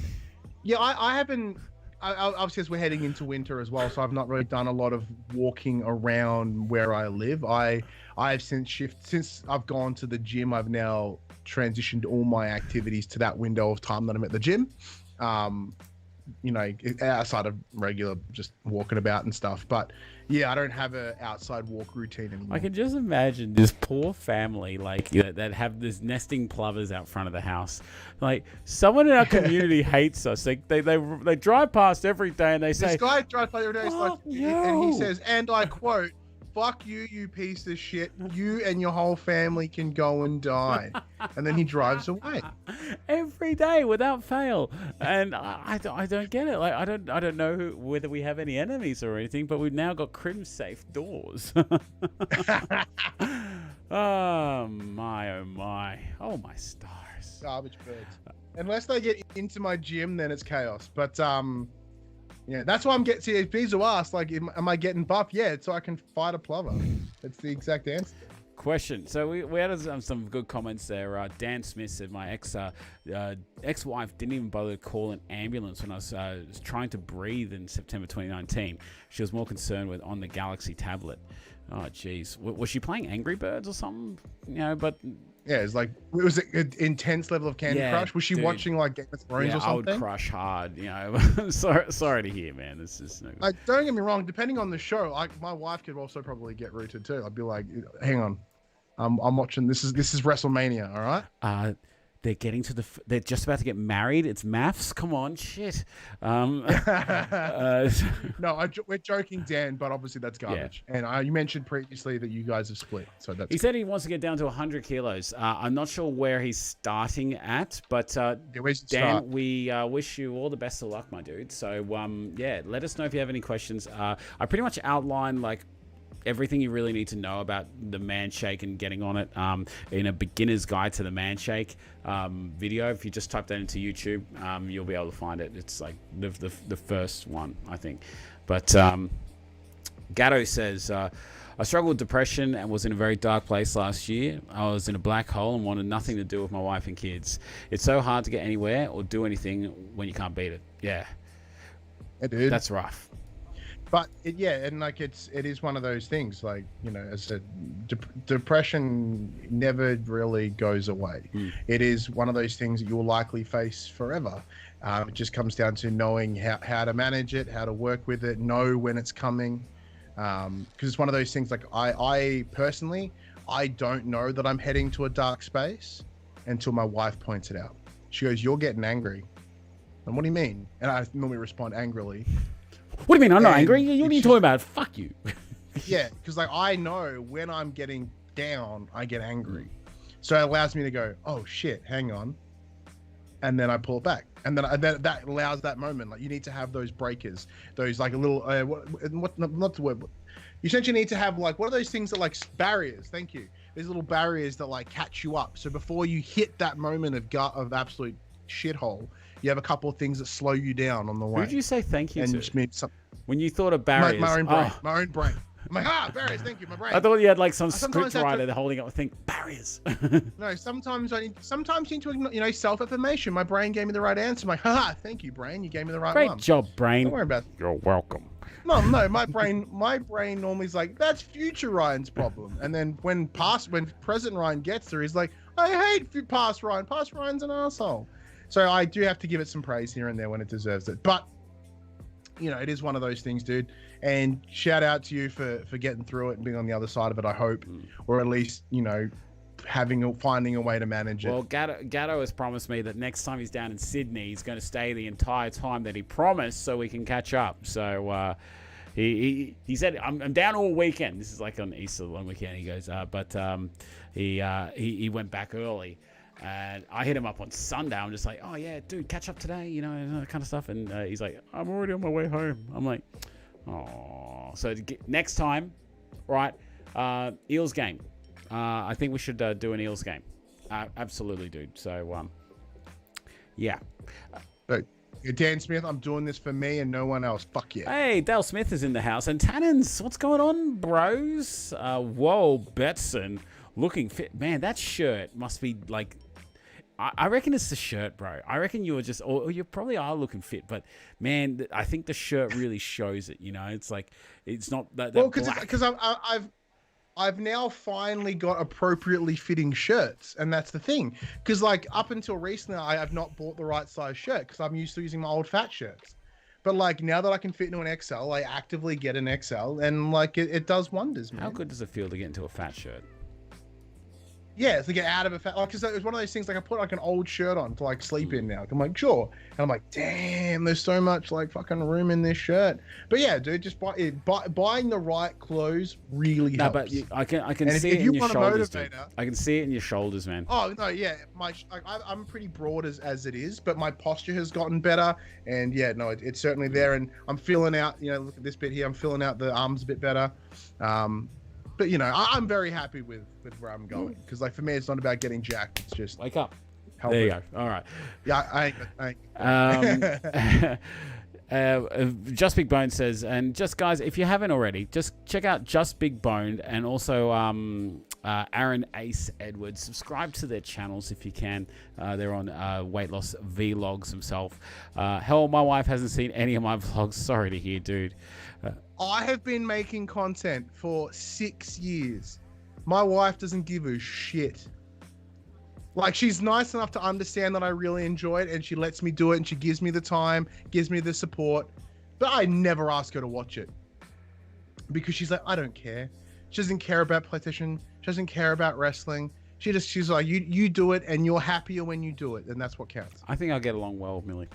yeah, I haven't. Obviously, as we're heading into winter as well, so I've not really done a lot of walking around where I live. I've since I've gone to the gym, I've now transitioned all my activities to that window of time that I'm at the gym. Outside of regular just walking about and stuff. But yeah, I don't have a outside walk routine anymore. I can just imagine this poor family, like that have this nesting plovers out front of the house. Like someone in our community hates us. Like they drive past every day and they say, "This guy drives by every day," and he says, and I quote, "Fuck you, you piece of shit. You and your whole family can go and die." And then he drives away every day without fail. And I don't get it. Like I don't know whether we have any enemies or anything, but we've now got crim safe doors. Oh my stars. Garbage birds. Unless they get into my gym, then it's chaos. But yeah, that's why I'm getting. See, please who ask, like, am I getting buff? Yeah, so I can fight a plover. That's the exact answer. Question. So we had some good comments there. Dan Smith said my ex-wife didn't even bother to call an ambulance when I was trying to breathe in September 2019. She was more concerned with on the Galaxy tablet. Oh, jeez. Was she playing Angry Birds or something? You know, but... Yeah, it's like, it was an intense level of Candy Crush. Was she watching like Game of Thrones or something? I would crush hard, you know. sorry to hear, man. This is no... Like, don't get me wrong, depending on the show, like my wife could also probably get rooted too. I'd be like, hang on. I'm watching, this is WrestleMania, all right? They're just about to get married. It's maths. Come on, shit. No, we're joking, Dan, but obviously that's garbage. Yeah. And you mentioned previously that you guys have split, so that's. He said he wants to get down to 100 kilos. I'm not sure where he's starting at, but Dan, we wish you all the best of luck, my dude. So let us know if you have any questions. I pretty much outlined like everything you really need to know about the man shake and getting on it in a beginner's guide to the man shake video. If you just type that into YouTube, you'll be able to find it. It's like the first one, I think. But Gatto says, I struggled with depression and was in a very dark place last year. I was in a black hole and wanted nothing to do with my wife and kids. It's so hard to get anywhere or do anything when you can't beat it. Yeah, dude. That's rough. But it is one of those things, like, you know, as I said, depression never really goes away. It is one of those things that you will likely face forever. It just comes down to knowing how to manage it, how to work with it, know when it's coming. Because it's one of those things, like I personally, I don't know that I'm heading to a dark space until my wife points it out. She goes, "You're getting angry." And what do you mean? And I normally respond angrily. What do you mean? I'm not angry. What are you talking about? Fuck you. Yeah, because like I know when I'm getting down, I get angry. So it allows me to go, oh shit, hang on. And then I pull it back. And then that allows that moment. Like you need to have those breakers, those like a little, not the word, but you essentially need to have like, what are those things that like barriers? Thank you. There's little barriers that like catch you up. So before you hit that moment of absolute shithole, you have a couple of things that slow you down on the way. Who did you say thank you and to? Just mean when you thought of barriers. My own brain. My own brain. I'm like, barriers, thank you, my brain. I thought you had like some script writer holding up a thing, barriers. No, sometimes you need to, you know, self-affirmation. My brain gave me the right answer. I'm like, thank you, brain. You gave me the right one. Great job, brain. Don't worry about it. You're welcome. No, my brain normally is like, that's future Ryan's problem. And then when present Ryan gets there, he's like, I hate past Ryan. Past Ryan's an asshole. So I do have to give it some praise here and there when it deserves it. But, you know, it is one of those things, dude. And shout out to you for getting through it and being on the other side of it, I hope. Or at least, you know, finding a way to manage it. Well, Gatto has promised me that next time he's down in Sydney, he's going to stay the entire time that he promised so we can catch up. So he said, I'm down all weekend. This is like on Easter long weekend. He goes, he went back early. And I hit him up on Sunday. I'm just like, oh, yeah, dude, catch up today, you know, that kind of stuff. And he's like, I'm already on my way home. I'm like, oh. So next time, right, Eels game. I think we should do an Eels game. Absolutely, dude. So, yeah. Dan Smith, I'm doing this for me and no one else. Fuck yeah. Hey, Dale Smith is in the house. And Tannins, what's going on, bros? Whoa, Betson, looking fit. Man, that shirt must be like... I reckon it's the shirt, bro. I reckon you were just, or you probably are looking fit, but man, I think the shirt really shows it. You know, it's like it's not that. Well, because I've now finally got appropriately fitting shirts, and that's the thing. Because like up until recently, I have not bought the right size shirt because I'm used to using my old fat shirts. But like now that I can fit into an XL, I actively get an XL, and like it does wonders, man. How good does it feel to get into a fat shirt? Yeah, to get out of a fat, like, because it was one of those things, like I put like an old shirt on to like sleep in now. I'm like, sure. And I'm like, damn, there's so much like fucking room in this shirt. But yeah, dude, just buying the right clothes really helps. But I can see it in your shoulders, dude. I can see it in your shoulders, man. Oh, no, yeah. I'm pretty broad as it is, but my posture has gotten better. And yeah, no, it's certainly there. And I'm filling out, you know, look at this bit here. I'm filling out the arms a bit better. But you know, I'm very happy with where I'm going because, like, for me, it's not about getting jacked. It's just wake up. There you go. All right. Yeah, I ain't. Just Big Bone says, and just guys, if you haven't already, just check out Just Big Boned and also Aaron Ace Edwards. Subscribe to their channels if you can. They're on weight loss vlogs themselves. Hell, my wife hasn't seen any of my vlogs. Sorry to hear, dude. I have been making content for 6 years. My wife doesn't give a shit. Like, she's nice enough to understand that I really enjoy it, and she lets me do it, and she gives me the time, gives me the support. But I never ask her to watch it because she's like, I don't care. She doesn't care about PlayStation. She doesn't care about wrestling. She's like, you do it, and you're happier when you do it, and that's what counts. I think I'll get along well with Millie.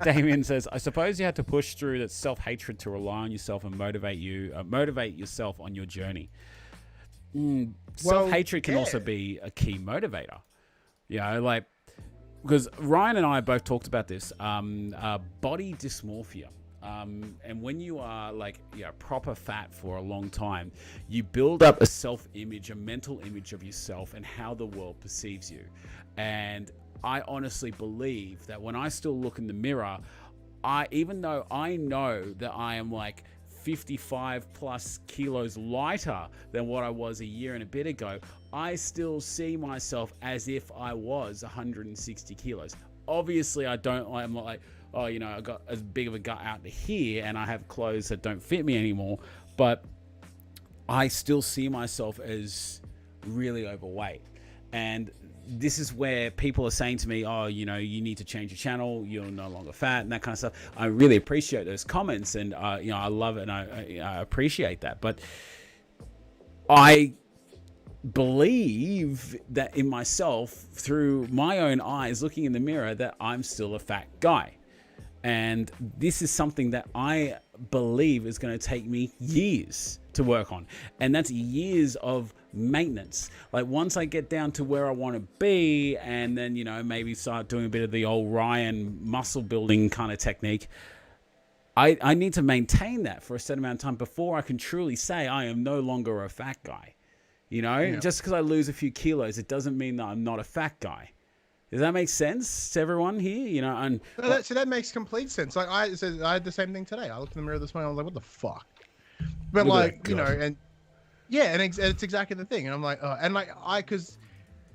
Damien says, I suppose you had to push through that self-hatred to rely on yourself and motivate yourself on your journey. Self-hatred can also be a key motivator. You know, like, because Ryan and I both talked about this, body dysmorphia. And when you are like, proper fat for a long time, you build up a self-image, a mental image of yourself and how the world perceives you. And I honestly believe that when I still look in the mirror, even though I know that I am like 55 plus kilos lighter than what I was a year and a bit ago, I still see myself as if I was 160 kilos. Obviously, I'm not like, oh, I got as big of a gut out to here and I have clothes that don't fit me anymore. But I still see myself as really overweight. And this is where people are saying to me, oh, you need to change your channel. You're no longer fat and that kind of stuff. I really appreciate those comments and, I love it and I appreciate that. But I believe that in myself through my own eyes, looking in the mirror, that I'm still a fat guy. And this is something that I believe is going to take me years to work on. And that's years of maintenance. Like, once I get down to where I want to be and then, maybe start doing a bit of the old Ryan muscle building kind of technique, I need to maintain that for a certain amount of time before I can truly say I am no longer a fat guy. Just because I lose a few kilos, it doesn't mean that I'm not a fat guy. Does that make sense to everyone here? And so that makes complete sense. Like, I had the same thing today. I looked in the mirror this morning. I was like, "What the fuck?" But and it's exactly the thing. And I'm like, because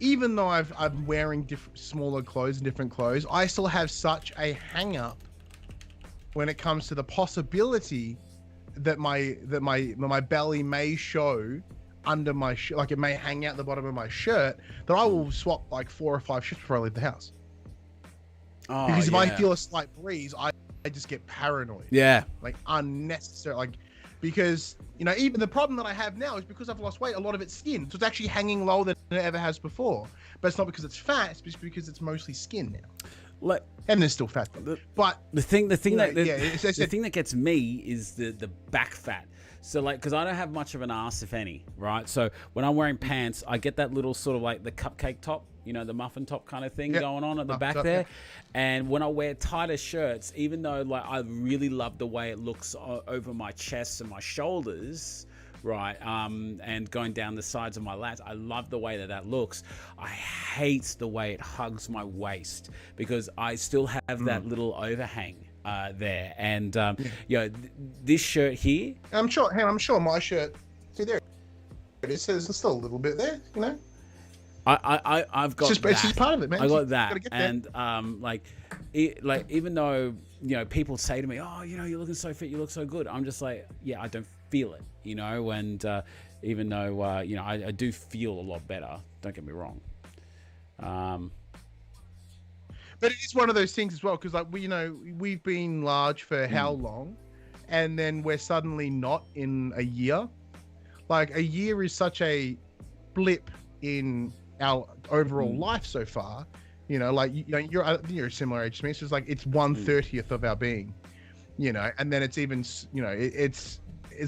even though I'm wearing smaller clothes and different clothes, I still have such a hang up when it comes to the possibility that my belly may show under my shirt, like it may hang out the bottom of my shirt, that I will swap like 4 or 5 shifts before I leave the house. Oh, because if I feel a slight breeze, I just get paranoid. Yeah. Like, unnecessary. Like, because, even the problem that I have now is because I've lost weight, a lot of it's skin. So it's actually hanging lower than it ever has before. But it's not because it's fat, it's just because it's mostly skin now. And there's still fat. But the thing that gets me is the back fat. So, like, because I don't have much of an ass, if any, right? So when I'm wearing pants, I get that little sort of like the cupcake top, the muffin top kind of thing going on at the back there. And when I wear tighter shirts, even though like I really love the way it looks over my chest and my shoulders, right, and going down the sides of my lats, I love the way that looks. I hate the way it hugs my waist because I still have that little overhang there. And this shirt here, I'm sure my shirt, see there it is, there's still a little bit there, I've got it's just part of it, man. I got that. And even though people say to me, oh, you're looking so fit, you look so good, I'm just like, I don't feel it, and even though I do feel a lot better, don't get me wrong. But it is one of those things as well, because like we've been large for how long, and then we're suddenly not in a year. Like, a year is such a blip in our overall life so far. You're a similar age to me. So it's like it's 1/30th of our being, and then it's even it's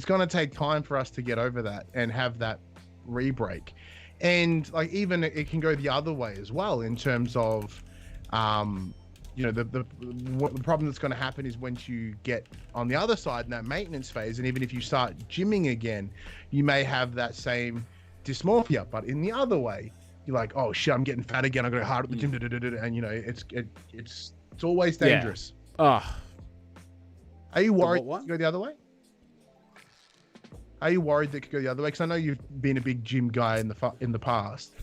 going to take time for us to get over that and have that re-break. And like, even it can go the other way as well in terms of the problem that's going to happen is once you get on the other side in that maintenance phase, and even if you start gymming again, you may have that same dysmorphia, but in the other way, you're like, oh shit, I'm getting fat again, I got hard at the gym, and it's always dangerous. Oh, are you worried to go the other way? Are you worried that it could go the other way? Because I know you've been a big gym guy in the past.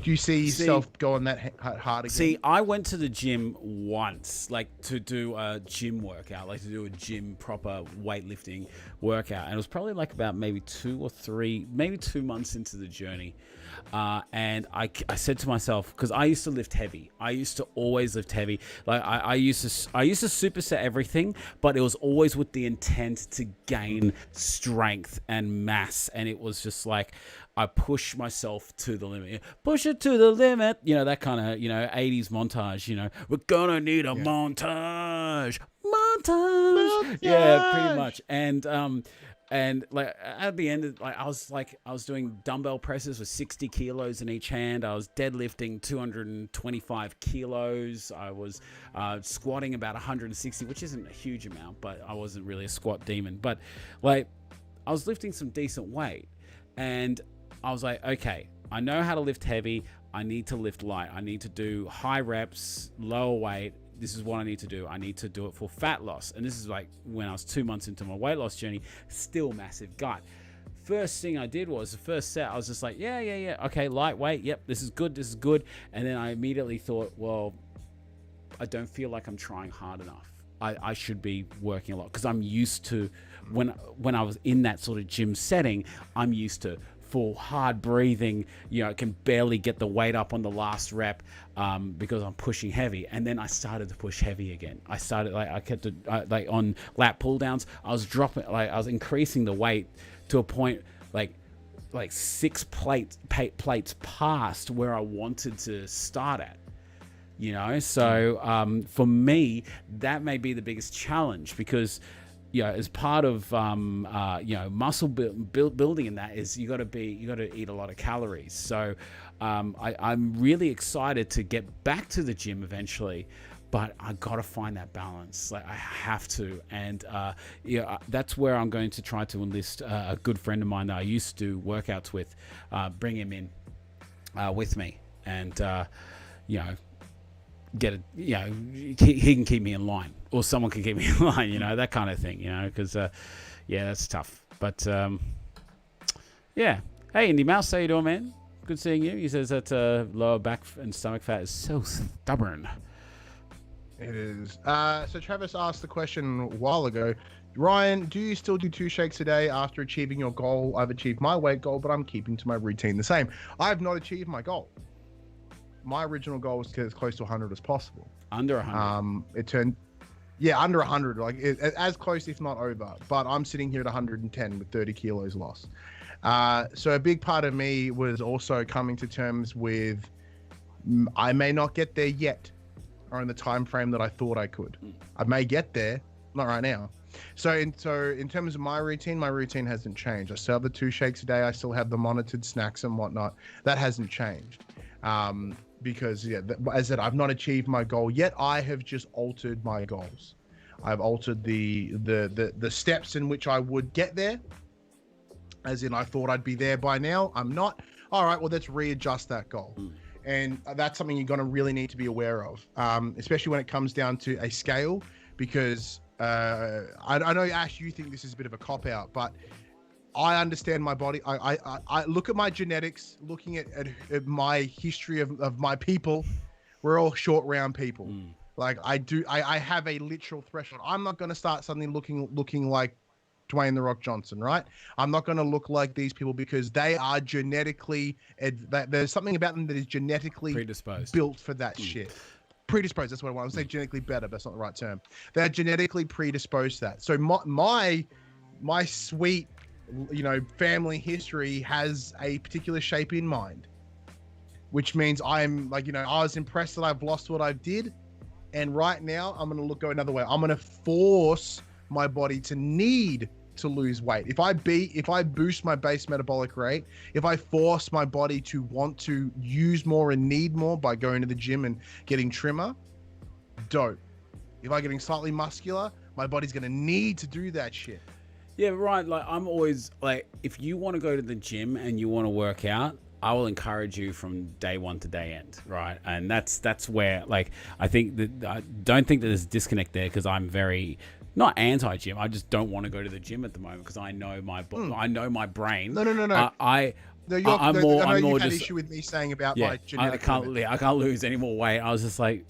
Do you see yourself going that hard again? See, I went to the gym once, like to do a gym workout, like to do a gym proper weightlifting workout. And it was probably like about maybe 2 months into the journey. And I said to myself, because I used to lift heavy. I used to always lift heavy. Like I used to superset everything, but it was always with the intent to gain strength and mass. And it was just like, I push myself to the limit. Push it to the limit. You know, that kind of, 80s montage, we're gonna need a montage. Yeah, pretty much. And like at the end, I was doing dumbbell presses with 60 kilos in each hand. I was deadlifting 225 kilos. I was squatting about 160, which isn't a huge amount, but I wasn't really a squat demon. But like, I was lifting some decent weight, and I was like, okay, I know how to lift heavy. I need to lift light. I need to do high reps, lower weight. This is what I need to do. I need to do it for fat loss. And this is like when I was 2 months into my weight loss journey, still massive gut. First thing I did was the first set, I was just like, yeah. Okay, lightweight. Yep, this is good. And then I immediately thought, well, I don't feel like I'm trying hard enough. I should be working a lot, because I'm used to, when I was in that sort of gym setting, I'm used to full hard breathing, I can barely get the weight up on the last rep because I'm pushing heavy. And then I started to push heavy again. I started like on lat pull downs, I was dropping, like I was increasing the weight to a point like 6 plates past where I wanted to start at. So for me, that may be the biggest challenge, because as part of muscle building, in that is you got to eat a lot of calories. So I'm really excited to get back to the gym eventually, but I got to find that balance. Like, I have to, and that's where I'm going to try to enlist a good friend of mine that I used to do workouts with, bring him in with me, and get it, he can keep me in line, or someone can keep me in line, that kind of thing, because that's tough. But hey, Indy Mouse, how you doing, man? Good seeing you. He says that lower back and stomach fat is so stubborn. It is. So Travis asked the question a while ago, Ryan, do you still do 2 shakes a day after achieving your goal? I've achieved my weight goal, but I'm keeping to my routine the same. I have not achieved my goal. My original goal was to get as close to 100 as possible. Under 100. It turned, under 100, like as close, if not over. But I'm sitting here at 110 with 30 kilos lost. So a big part of me was also coming to terms with, I may not get there yet, or in the time frame that I thought I could. I may get there, not right now. So in terms of my routine hasn't changed. I still have the 2 shakes a day. I still have the monitored snacks and whatnot. That hasn't changed. Because as I said, I've not achieved my goal yet. I have just altered my goals. I've altered the steps in which I would get there. As in, I thought I'd be there by now. I'm not. All right, well, let's readjust that goal. And that's something you're going to really need to be aware of, especially when it comes down to a scale, because I know, Ash, you think this is a bit of a cop-out, but I understand my body. I look at my genetics, looking at my history of my people. We're all short, round people. Like I have a literal threshold. I'm not going to start suddenly looking like Dwayne "The Rock" Johnson, right? I'm not going to look like these people because they are genetically, there's something about them that is genetically predisposed, built for that shit. Predisposed, that's what I want to say. Genetically better, but that's not the right term. They're genetically predisposed to that. So my sweet, family history has a particular shape in mind, which means I'm like, I was impressed that I've lost what I did. And right now I'm going to go another way. I'm going to force my body to need to lose weight. If I boost my base metabolic rate, if I force my body to want to use more and need more by going to the gym and getting trimmer, dope. If I'm getting slightly muscular, my body's going to need to do that shit. Yeah, right. Like, I'm always like, if you want to go to the gym and you want to work out, I will encourage you from day one to day end, right? And that's where, like, I don't think that there's a disconnect there, because I'm very not anti-gym. I just don't want to go to the gym at the moment because I know I know my brain. No. I'm I more know you've had just issue with me saying about yeah. like genetic. I can't lose any more weight. I was just like,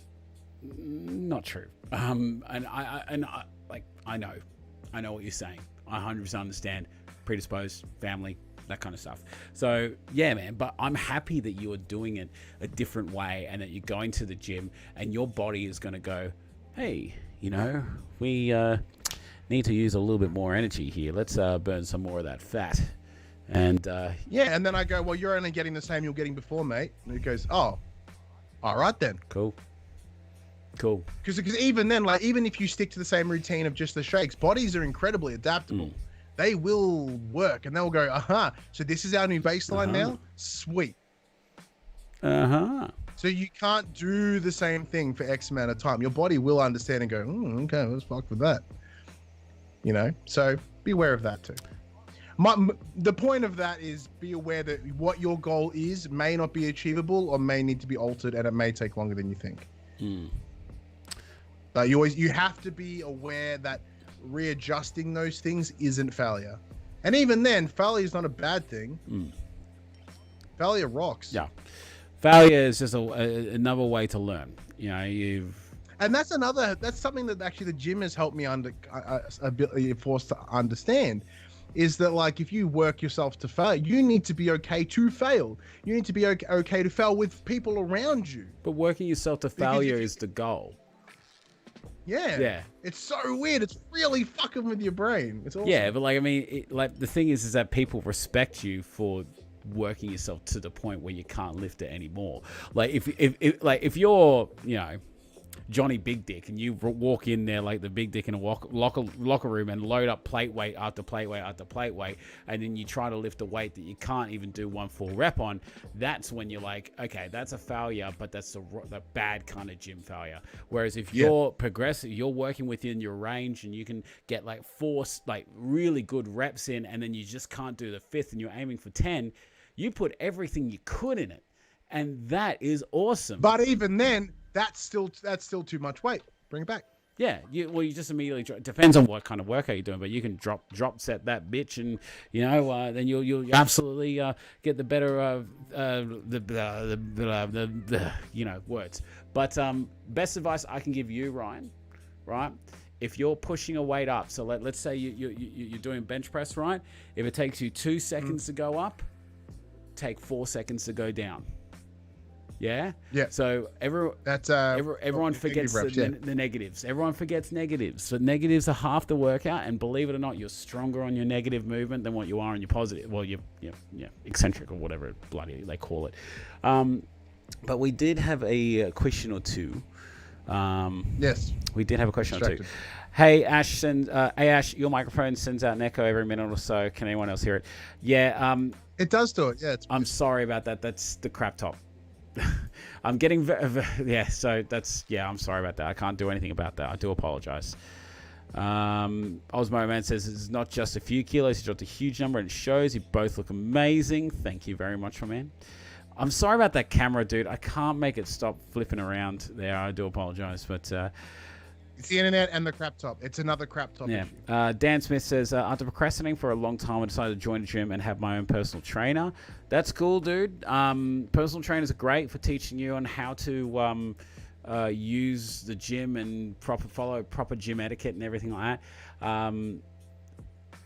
not true. And I like I know what you're saying. I 100% understand. Predisposed, family, that kind of stuff. So yeah, man. But I'm happy that you are doing it a different way and that you're going to the gym and your body is going to go, hey, you know, we need to use a little bit more energy here. Let's burn some more of that fat. And yeah, and then I go, well, you're only getting the same you're getting before, mate. And he goes, oh, all right then. Cool. Because even then, like, even if you stick to the same routine of just the shakes, bodies are incredibly adaptable. They will work and they'll go, aha, so this is our new baseline now? Sweet. So you can't do the same thing for X amount of time. Your body will understand and go, okay, let's fuck with that. You know, so be aware of that too. The point of that is be aware that what your goal is may not be achievable or may need to be altered and it may take longer than you think. You have to be aware that readjusting those things isn't failure. And even then, failure is not a bad thing. Failure rocks. Yeah. Failure is just another way to learn. You know, and that's something that actually the gym has helped me forced to understand, is that like if you work yourself to fail, you need to be okay to fail. You need to be okay to fail with people around you. But working yourself to failure is the goal. Yeah. It's so weird. It's really fucking with your brain. It's awesome. Yeah, but like I mean, like the thing is that people respect you for working yourself to the point where you can't lift it anymore. Like if you're, you know, Johnny Big Dick and you walk in there like the big dick in a locker room and load up plate weight after plate weight after plate weight, and then you try to lift a weight that you can't even do 1 full rep on, that's when you're like, okay, that's a failure, but that's the bad kind of gym failure. Whereas if you're progressive, you're working within your range and you can get like 4 like really good reps in, and then you just can't do the 5th and you're aiming for 10, you put everything you could in it, and that is awesome. But even then, that's still too much weight. Bring it back. Yeah, you just immediately depends on what kind of workout you're doing, but you can drop set that bitch, and you know then you'll absolutely get the better the you know words. But best advice I can give you, Ryan, right? If you're pushing a weight up, so let's say you're doing bench press, right? If it takes you 2 seconds to go up, take 4 seconds to go down. Yeah. So everyone forgets the negatives. Everyone forgets negatives. So negatives are half the workout, and believe it or not, you're stronger on your negative movement than what you are on your positive. Well, you're eccentric or whatever bloody they call it. But we did have a question or two. Yes. We did have a question or two. Hey Ash, Ash, your microphone sends out an echo every minute or so. Can anyone else hear it? Yeah. It does do it. Yeah. I'm sorry about that. That's the crap top. I'm getting so that's I'm sorry about that. I can't do anything about that. I do apologize. Osmo Man says it's not just a few kilos, he dropped a huge number and it shows. You both look amazing. Thank you very much, my man. I'm sorry about that camera, dude. I can't make it stop flipping around there. I do apologize, but it's the internet and the crap top. It's another crap top issue. Dan Smith says, after procrastinating for a long time, I decided to join a gym and have my own personal trainer. That's cool, dude. Personal trainers are great for teaching you on how to use the gym and follow proper gym etiquette and everything like that.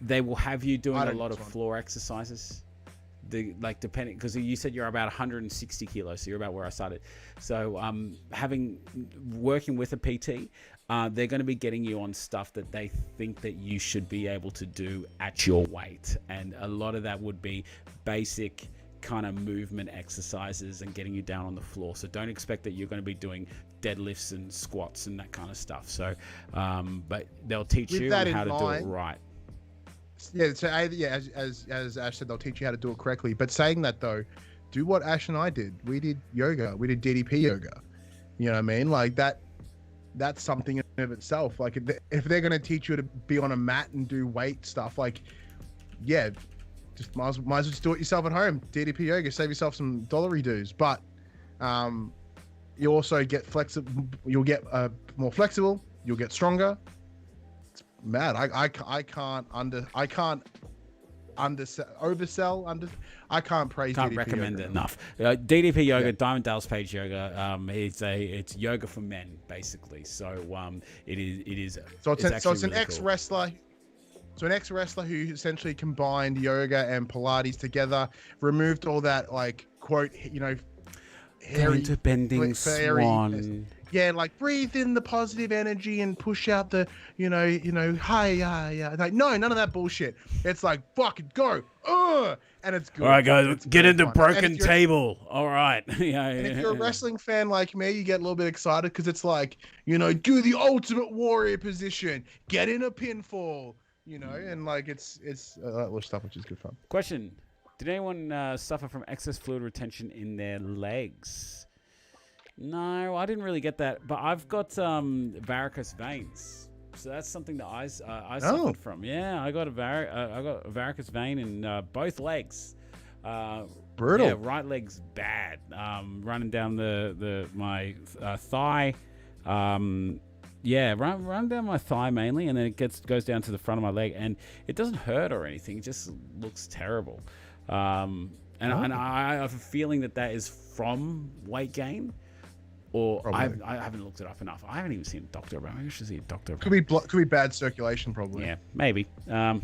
They will have you doing a lot of floor exercises. Depending, because you said you're about 160 kilos, so you're about where I started. So working with a PT, they're going to be getting you on stuff that they think that you should be able to do at your weight, and a lot of that would be basic kind of movement exercises and getting you down on the floor. So don't expect that you're going to be doing deadlifts and squats and that kind of stuff. So but they'll teach you on how to do it right. Yeah, so as Ash said, they'll teach you how to do it correctly. But saying that though, do what Ash and I did. We did yoga. We did DDP yoga. You know what I mean? Like that's something in of itself. Like if they're going to teach you to be on a mat and do weight stuff, like just might as well just do it yourself at home. DDP yoga, save yourself some dollary dues. But you also get flexible. You'll get more flexible. You'll get stronger. It's mad. I can't oversell. I can't praise. Can't DDP recommend yoga it enough. DDP yoga, Diamond Dallas Page yoga. It's yoga for men basically. So it is. So it's an really ex-wrestler. So an ex-wrestler who essentially combined yoga and Pilates together, removed all that like quote, hairy, to bending swan. Yeah, like breathe in the positive energy and push out the, hi, yeah. Like, no, none of that bullshit. It's like, fucking go. And it's good. All right, guys, it's get into fun. broken table. All right. Yeah. And if you're a wrestling fan like me, you get a little bit excited because it's like, do the ultimate warrior position, get in a pinfall, and like it's that little stuff, which is good fun. Question: did anyone suffer from excess fluid retention in their legs? No, I didn't really get that, but I've got varicose veins, so that's something that I suffered from. Yeah, I got a varicose vein in both legs. Brutal. Yeah, right leg's bad. Running down my thigh. Run down my thigh mainly, and then it goes down to the front of my leg, and it doesn't hurt or anything. It just looks terrible. And I have a feeling that is from weight gain. Or I haven't looked it up enough. I haven't even seen a doctor about it. Maybe I should see a doctor about it. Could be bad circulation, probably. Yeah, maybe. I've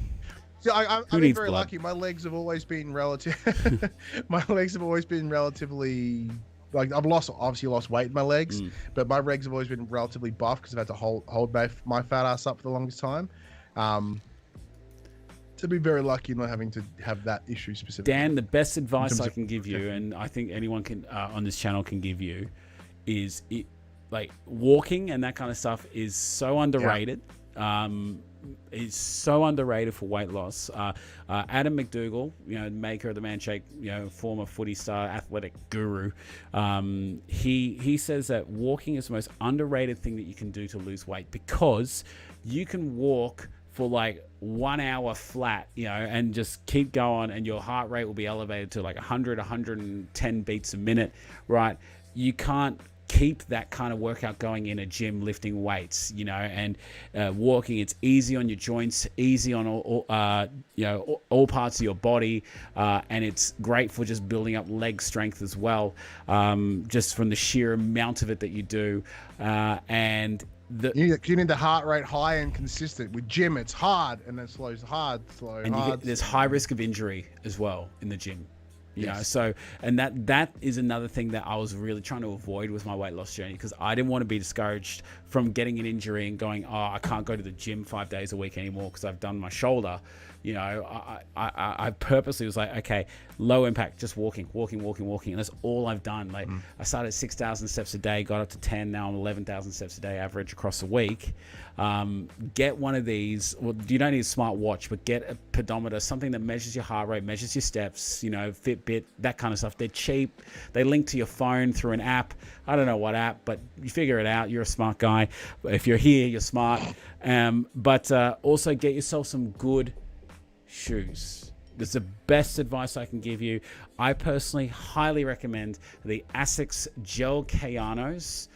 been very lucky. My legs have always been relatively like I've obviously lost weight in my legs, but my legs have always been relatively buff because I've had to hold my fat ass up for the longest time. To be very lucky not having to have that issue specifically. Dan, the best advice I can give you, and I think anyone can on this channel can give you, is like walking and that kind of stuff is so underrated. Is so underrated for weight loss. Adam McDougall, maker of the Man Shake, former footy star, athletic guru, he says that walking is the most underrated thing that you can do to lose weight, because you can walk for like 1 hour flat, and just keep going, and your heart rate will be elevated to like 100, 110 beats a minute, right? You can't keep that kind of workout going in a gym lifting weights, and walking. It's easy on your joints, easy on all parts of your body, and it's great for just building up leg strength as well, just from the sheer amount of it that you do, and you need the heart rate high and consistent. With gym, it's hard and then slow. There's high risk of injury as well in the gym. Yes. So, and that is another thing that I was really trying to avoid with my weight loss journey, because I didn't want to be discouraged from getting an injury and going, I can't go to the gym 5 days a week anymore because I've done my shoulder. I purposely was like, okay, low impact, just walking, and that's all I've done. Like I started at 6,000 steps a day, got up to 10, now I'm 11,000 steps a day average across a week. Get one of these. Well, you don't need a smart watch, but get a pedometer, something that measures your heart rate, measures your steps, Fitbit, that kind of stuff. They're cheap. They link to your phone through an app. I don't know what app, but you figure it out. You're a smart guy. If you're here, you're smart. But also get yourself some good shoes. That's the best advice I can give you. I personally highly recommend the Asics Gel Kayanos,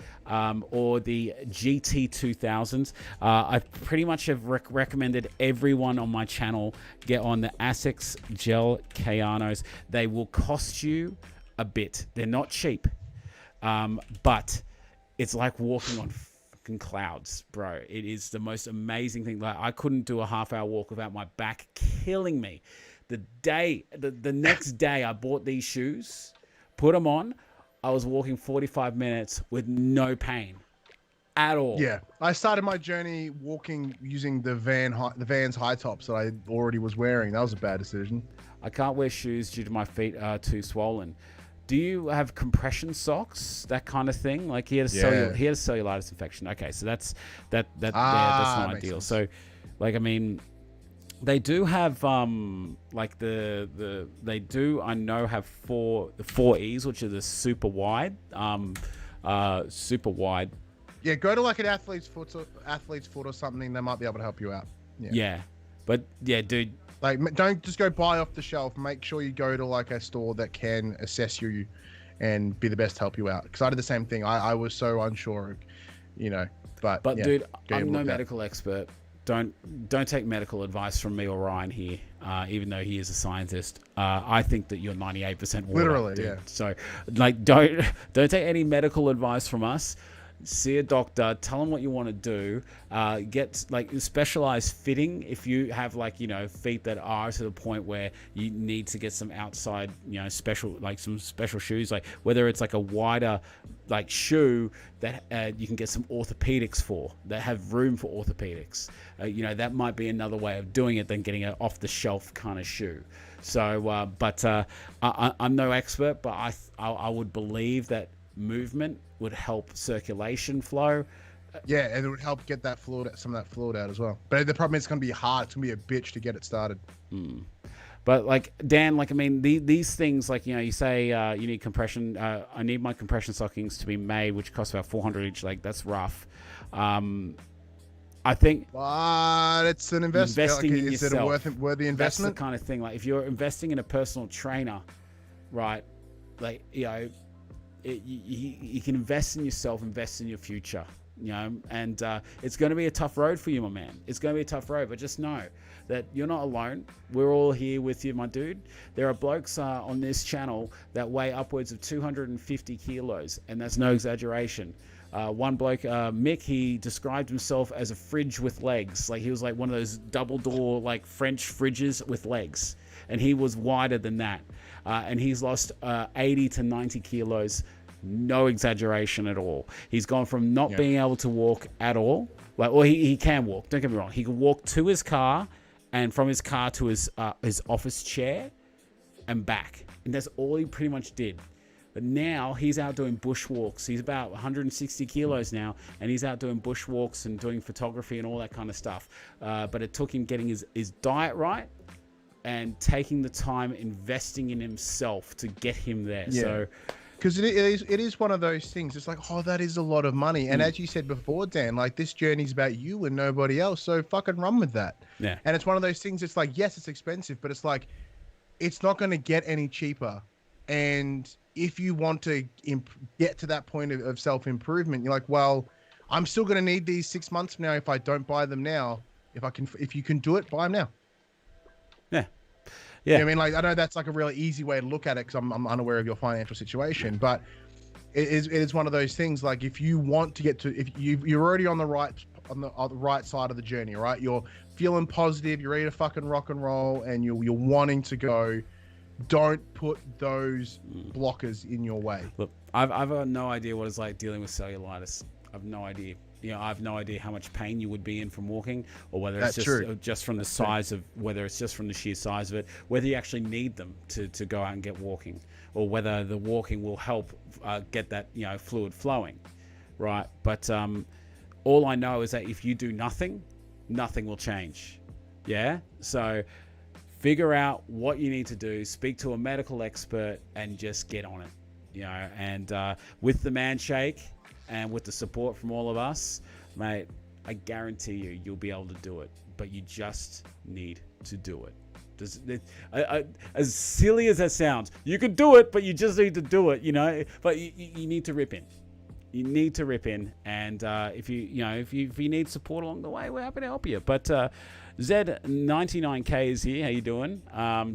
or the GT 2000s. I pretty much have recommended everyone on my channel get on the Asics Gel Kayanos. They will cost you a bit. They're not cheap, but it's like walking on clouds, bro. It is the most amazing thing. Like, I couldn't do a half-hour walk without my back killing me. The next day I bought these shoes, put them on, I was walking 45 minutes with no pain at all. Yeah, I started my journey walking using the Vans high tops that I already was wearing. That was a bad decision. I can't wear shoes due to my feet are too swollen. Do you have compression socks, that kind of thing? Like he had a cellulitis infection. Okay, so that's not ideal. Sense. So, like, I mean, they do have like they do, I know, have the 4Es, which are the super wide. Yeah, go to like an athlete's foot or something. They might be able to help you out. Yeah, but yeah, dude. Like, don't just go buy off the shelf. Make sure you go to like a store that can assess you and be the best to help you out. Because I did the same thing. I was so unsure, But yeah, dude, I'm no medical expert, don't take medical advice from me or Ryan here, even though he is a scientist. I think that you're 98% water. Literally, dude. yeah. So, like, don't take any medical advice from us. See a doctor, tell them what you want to do, get like specialized fitting if you have like, you know, feet that are to the point where you need to get some outside, you know, some special shoes, like whether it's like a wider like shoe that you can get some orthopedics for, that have room for orthopedics. You know, that might be another way of doing it than getting an off the shelf kind of shoe. So, I'm no expert, but I would believe that movement would help circulation flow. Yeah, and it would help get that fluid, some of that fluid out as well. But the problem is it's going to be hard. It's going to be a bitch to get it started. But like Dan, like I mean, these things, like, you know, you say you need compression. I need my compression stockings to be made, which costs about $400 each. Like, that's rough. I think, but it's an investment. Investing in is it a worthy investment? That's the kind of thing. Like, if you're investing in a personal trainer, right? Like, you know, you can invest in yourself, invest in your future, you know, and it's going to be a tough road for you, my man. It's going to be a tough road, but just know that you're not alone. We're all here with you, my dude. There are blokes on this channel that weigh upwards of 250 kilos, and that's no exaggeration. One bloke, Mick, he described himself as a fridge with legs. Like, he was like one of those double door, like French fridges with legs. And he was wider than that. And he's lost 80 to 90 kilos. No exaggeration at all. He's gone from not being able to walk at all. Like, well, he can walk. Don't get me wrong. He can walk to his car and from his car to his office chair and back. And that's all he pretty much did. But now he's out doing bushwalks. He's about 160 kilos now, and he's out doing bushwalks and doing photography and all that kind of stuff. But it took him getting his diet right and taking the time investing in himself to get him there. Yeah. So, because it is one of those things. It's like, oh, that is a lot of money. And as you said before, Dan, like, this journey's about you and nobody else. So fucking run with that. Yeah. And it's one of those things. It's like, yes, it's expensive, but it's like, it's not going to get any cheaper. And if you want to get to that point of self-improvement, you're like, well, I'm still going to need these 6 months from now if I don't buy them now. If you can do it, buy them now. Yeah. Yeah. You know, I mean, like, I know that's like a really easy way to look at it because I'm unaware of your financial situation, but it is one of those things. Like, if you want to get to, if you're already on the right side of the journey, right? You're feeling positive, you're ready to fucking rock and roll, and you're wanting to go. Don't put those blockers in your way. Look, I've got no idea what it's like dealing with cellulitis. I've no idea. You know, I have no idea how much pain you would be in from walking, or whether it's just from the size of, whether it's just from the sheer size of it, whether you actually need them to go out and get walking, or whether the walking will help get that, you know, fluid flowing, right? But all I know is that if you do nothing, nothing will change. Yeah. So figure out what you need to do, speak to a medical expert, and just get on it. You know, and with the man shake and with the support from all of us, mate, I guarantee you'll be able to do it. But you just need to do it. As silly as that sounds, you could do it, but you just need to do it. You know, but you need to rip in. You need to rip in, and if you need support along the way, we're happy to help you. But Z99K is here. How you doing?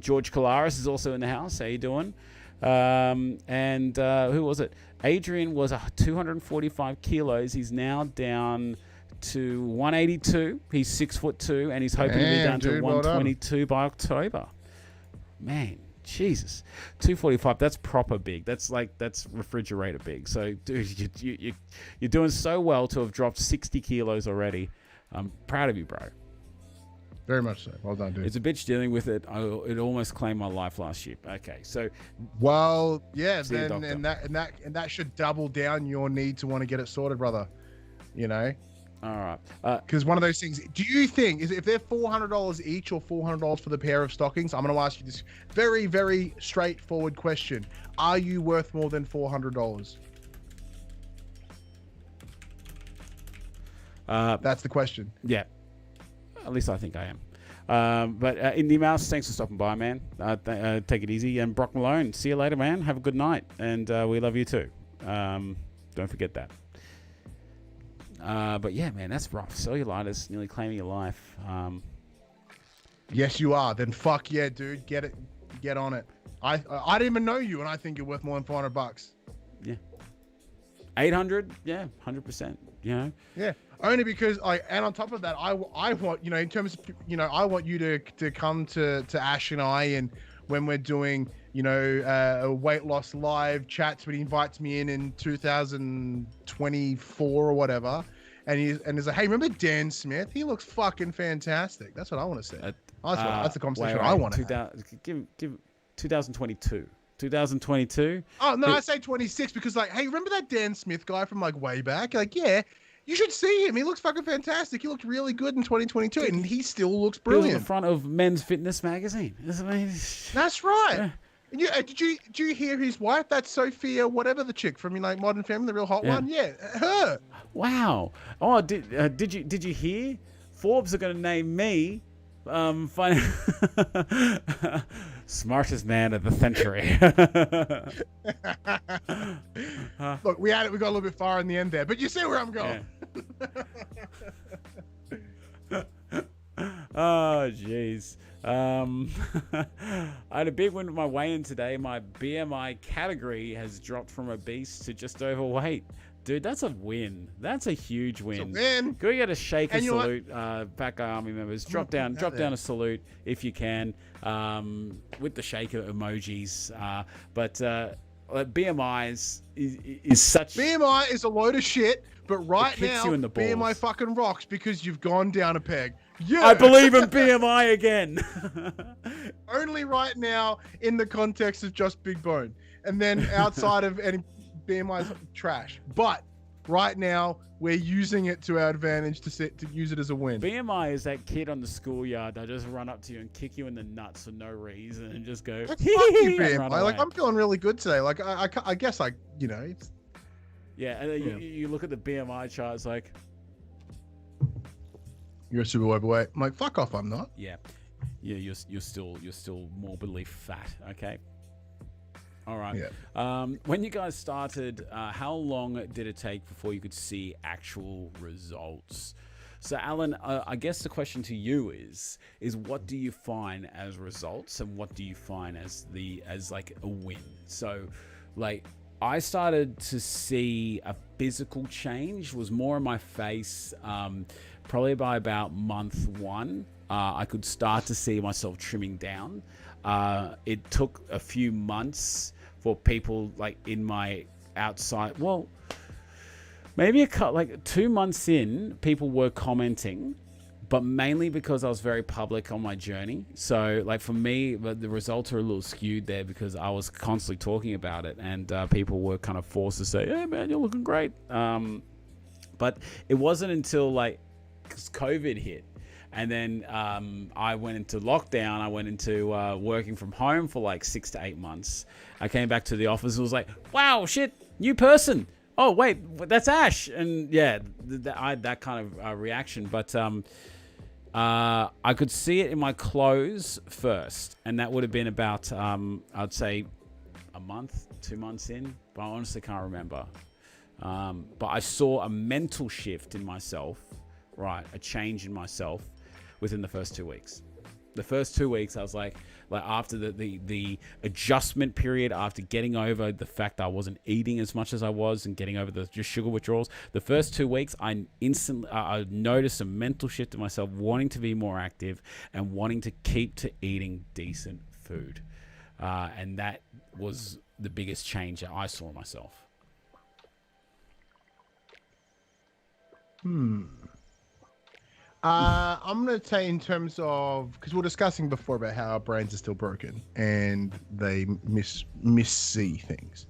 George Kalaris is also in the house. How you doing? And who was it? Adrian was 245 kilos. He's now down to 182. He's 6'2", and he's hoping to be down to 122 by October. Man, Jesus, 245. That's proper big. That's refrigerator big. So, dude, you're doing so well to have dropped 60 kilos already. I'm proud of you, bro. Very much so. Well done, dude. It's a bitch dealing with it. It almost claimed my life last year. Okay, so. Well, yeah, then and that should double down your need to want to get it sorted, brother. You know. All right. Because one of those things. Do you think if they're $400 each or $400 for the pair of stockings? I'm going to ask you this very, very straightforward question: are you worth more than $400? That's the question. Yeah. At least I think I am. But Indie Mouse, thanks for stopping by, man. Take it easy. And Brock Malone, see you later, man. Have a good night. And we love you too. Don't forget that. But yeah, man, that's rough. Cellulitis nearly claiming your life. Yes, you are. Then fuck yeah, dude. Get it. Get on it. I didn't even know you, and I think you're worth more than $400. Yeah. 800. Yeah, 100%. You know. Yeah. Only because and on top of that, I want, in terms of, I want you to come to Ash and I, and when we're doing, a weight loss live chats when he invites me in 2024 or whatever. And he's like, hey, remember Dan Smith? He looks fucking fantastic. That's what I want to say. That's the conversation I want to have. Give 2022. 2022. Oh, no, I say 26 because, hey, remember that Dan Smith guy from, way back? Yeah, you should see him. He looks fucking fantastic. He looked really good in 2022, and he still looks brilliant. He was on the front of Men's Fitness magazine. That's right. And did you hear his wife? That's Sophia, whatever the chick from Modern Family, the real hot one. Yeah, her. Wow. Oh, did you hear? Forbes are going to name me smartest man of the century. Look, we got a little bit far in the end there, but you see where I'm going. Yeah. Oh, jeez. I had a big win with my weigh-in today. My BMI category has dropped from obese to just overweight. Dude, that's a win. That's a huge win. It's a win. Go get a shaker salute, back Army members. Drop down a salute if you can, with the shaker emojis. But BMI is such. BMI is a load of shit. But right now, you in the BMI fucking rocks because you've gone down a peg. Yeah. I believe in BMI again. Only right now in the context of just big bone. And then outside of any BMI's trash. But right now, we're using it to our advantage to use it as a win. BMI is that kid on the schoolyard that just run up to you and kick you in the nuts for no reason and just go, fuck you, BMI. I'm feeling really good today. I guess it's... Yeah, and then you look at the BMI chart, it's like... You're super overweight. I'm like, fuck off, I'm not. Yeah. Yeah, you're still morbidly fat, okay? All right. Yeah. When you guys started, how long did it take before you could see actual results? So, Alan, I guess the question to you is what do you find as results, and what do you find as a win? So, I started to see a physical change, was more in my face, probably by about month 1. I could start to see myself trimming down. It took a few months for people in my outside, well, maybe 2 months in, people were commenting, but mainly because I was very public on my journey. So for me, the results are a little skewed there because I was constantly talking about it, and people were kind of forced to say, hey man, you're looking great. But it wasn't until because COVID hit, and then I went into lockdown. I went into working from home for 6 to 8 months. I came back to the office and was like, wow, shit, new person. Oh, wait, that's Ash. And yeah, I had that kind of reaction. But I could see it in my clothes first. And that would have been about, I'd say, a month, 2 months in. But I honestly can't remember. But I saw a mental shift in myself, right? A change in myself within the first 2 weeks. The first 2 weeks, I was like after the adjustment period, after getting over the fact I wasn't eating as much as I was and getting over the just sugar withdrawals, the first 2 weeks, I noticed a mental shift in myself, wanting to be more active and wanting to keep to eating decent food. And that was the biggest change that I saw in myself. I'm going to say in terms of, because we're discussing before about how our brains are still broken and they miss-see things.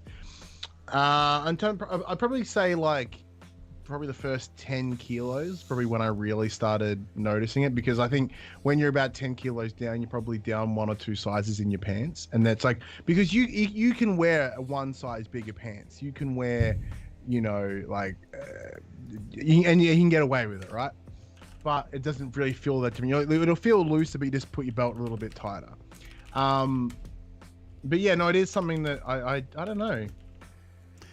I'd probably say probably the first 10 kilos, probably when I really started noticing it, because I think when you're about 10 kilos down, you're probably down 1 or 2 sizes in your pants. And that's because you can wear a 1 size bigger pants. You can wear, you can get away with it, right? But it doesn't really feel that to me. It'll feel loose, but you just put your belt a little bit tighter. But yeah, no, it is something that I don't know.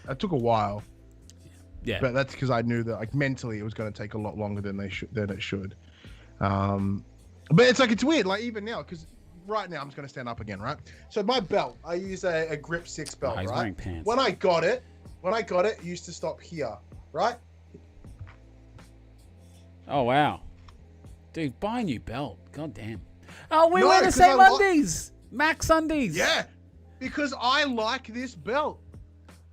It took a while. Yeah. But that's because I knew that like mentally it was going to take a lot longer than it should. But it's like, it's weird. Like even now, because right now I'm just going to stand up again, right? So my belt, I use a Grip 6 belt, he's right? wearing pants. When I got it, it used to stop here, right? Oh, wow. Dude, buy a new belt. God damn. Oh, we No, wear the 'cause same I undies. Max undies. Yeah, because I like this belt.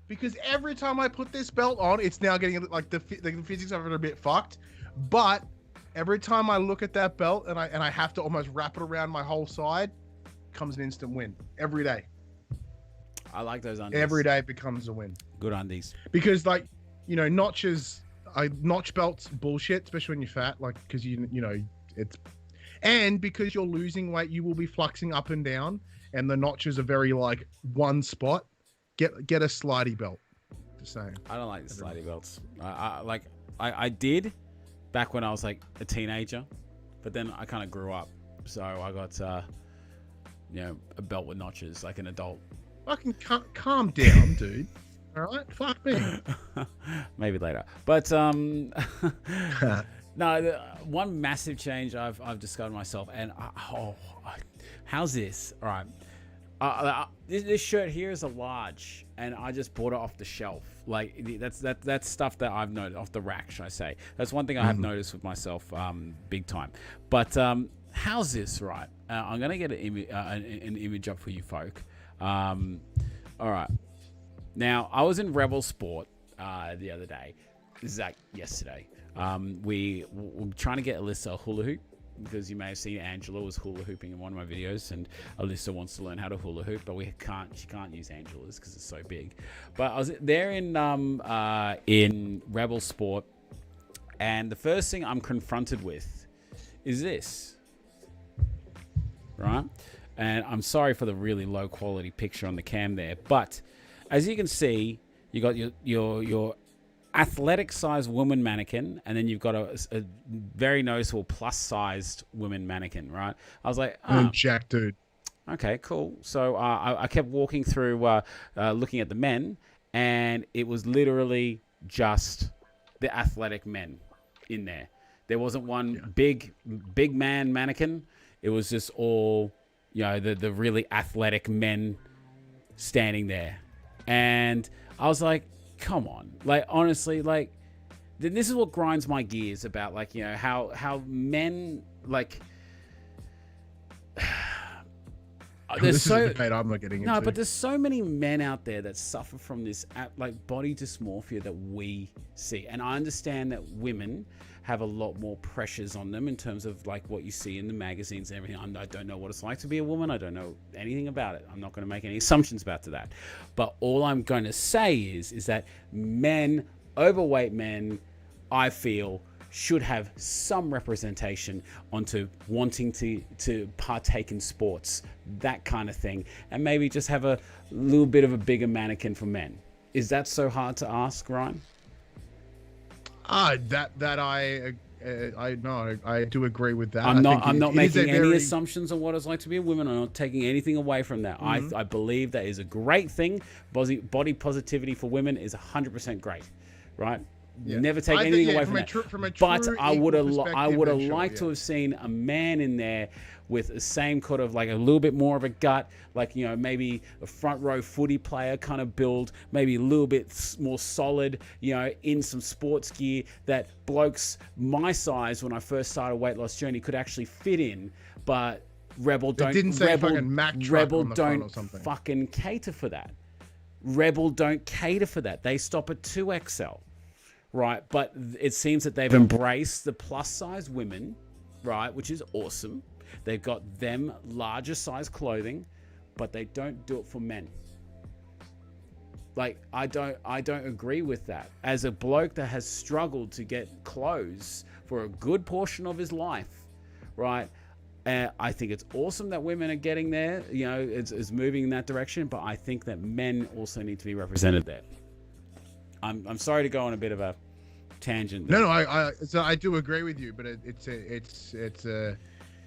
Because every time I put this belt on, it's now getting like the physics of it are a bit fucked. But every time I look at that belt and I have to almost wrap it around my whole side, comes an instant win every day. I like those undies. Every day becomes a win. Good undies. Because like, you know, notch belts bullshit, especially when you're fat. Like because you know it's, and because you're losing weight, you will be fluxing up and down, and the notches are very like one spot. Get a slidey belt. Just saying. I don't like the slidey belts. I did back when I was like a teenager, but then I kind of grew up, so I got a belt with notches like an adult. Fucking calm down, dude. All right, fuck me. Maybe later, but no. One massive change I've discovered myself, and how's this? All right. This shirt here is a large, and I just bought it off the shelf. Like that's stuff that I've noticed off the rack, should I say? That's one thing I have noticed with myself, big time. But how's this, right? I'm gonna get an image up for you folk. All right. Now I was in Rebel Sport the other day. This is like yesterday. We were trying to get Alyssa a hula hoop, because you may have seen Angela was hula hooping in one of my videos, and Alyssa wants to learn how to hula hoop, but she can't use Angela's because it's so big. But I was there in Rebel Sport, and the first thing I'm confronted with is this, right? And I'm sorry for the really low quality picture on the cam there, but as you can see, you got your athletic sized woman mannequin, and then you've got a very noticeable plus sized woman mannequin, right? I was like, Jack, dude. Okay, cool. So I kept walking through, looking at the men, and it was literally just the athletic men in there. There wasn't one big man mannequin. It was just all, the really athletic men standing there. And I was like, come on, like honestly, like this is what grinds my gears about, like, how men like this is a debate I'm not getting into. No, but there's so many men out there that suffer from this like body dysmorphia that we see, and I understand that women have a lot more pressures on them in terms of like what you see in the magazines and everything. I don't know what it's like to be a woman. I don't know anything about it. I'm not going to make any assumptions about that. But all I'm going to say is that men, overweight men, I feel should have some representation onto wanting to partake in sports, that kind of thing, and maybe just have a little bit of a bigger mannequin for men. Is that so hard to ask, Ryan? I do agree with that. I'm not making any assumptions on what it's like to be a woman. I'm not taking anything away from that. I believe that is a great thing. Body positivity for women is 100% great, right? Yeah. Never take anything away from that. But I would have liked to have seen a man in there with the same kind of like a little bit more of a gut, like, maybe a front row footy player kind of build, maybe a little bit more solid, in some sports gear that blokes my size when I first started a weight loss journey could actually fit in. But Rebel don't fucking cater for that. Rebel don't cater for that. They stop at 2XL. Right, but it seems that they've embraced the plus size women, right, which is awesome. They've got them larger size clothing, but they don't do it for men. Like, I don't agree with that. As a bloke that has struggled to get clothes for a good portion of his life, right, I think it's awesome that women are getting there, it's moving in that direction, but I think that men also need to be represented there. I'm sorry to go on a bit of a tangent. No, I do agree with you, but it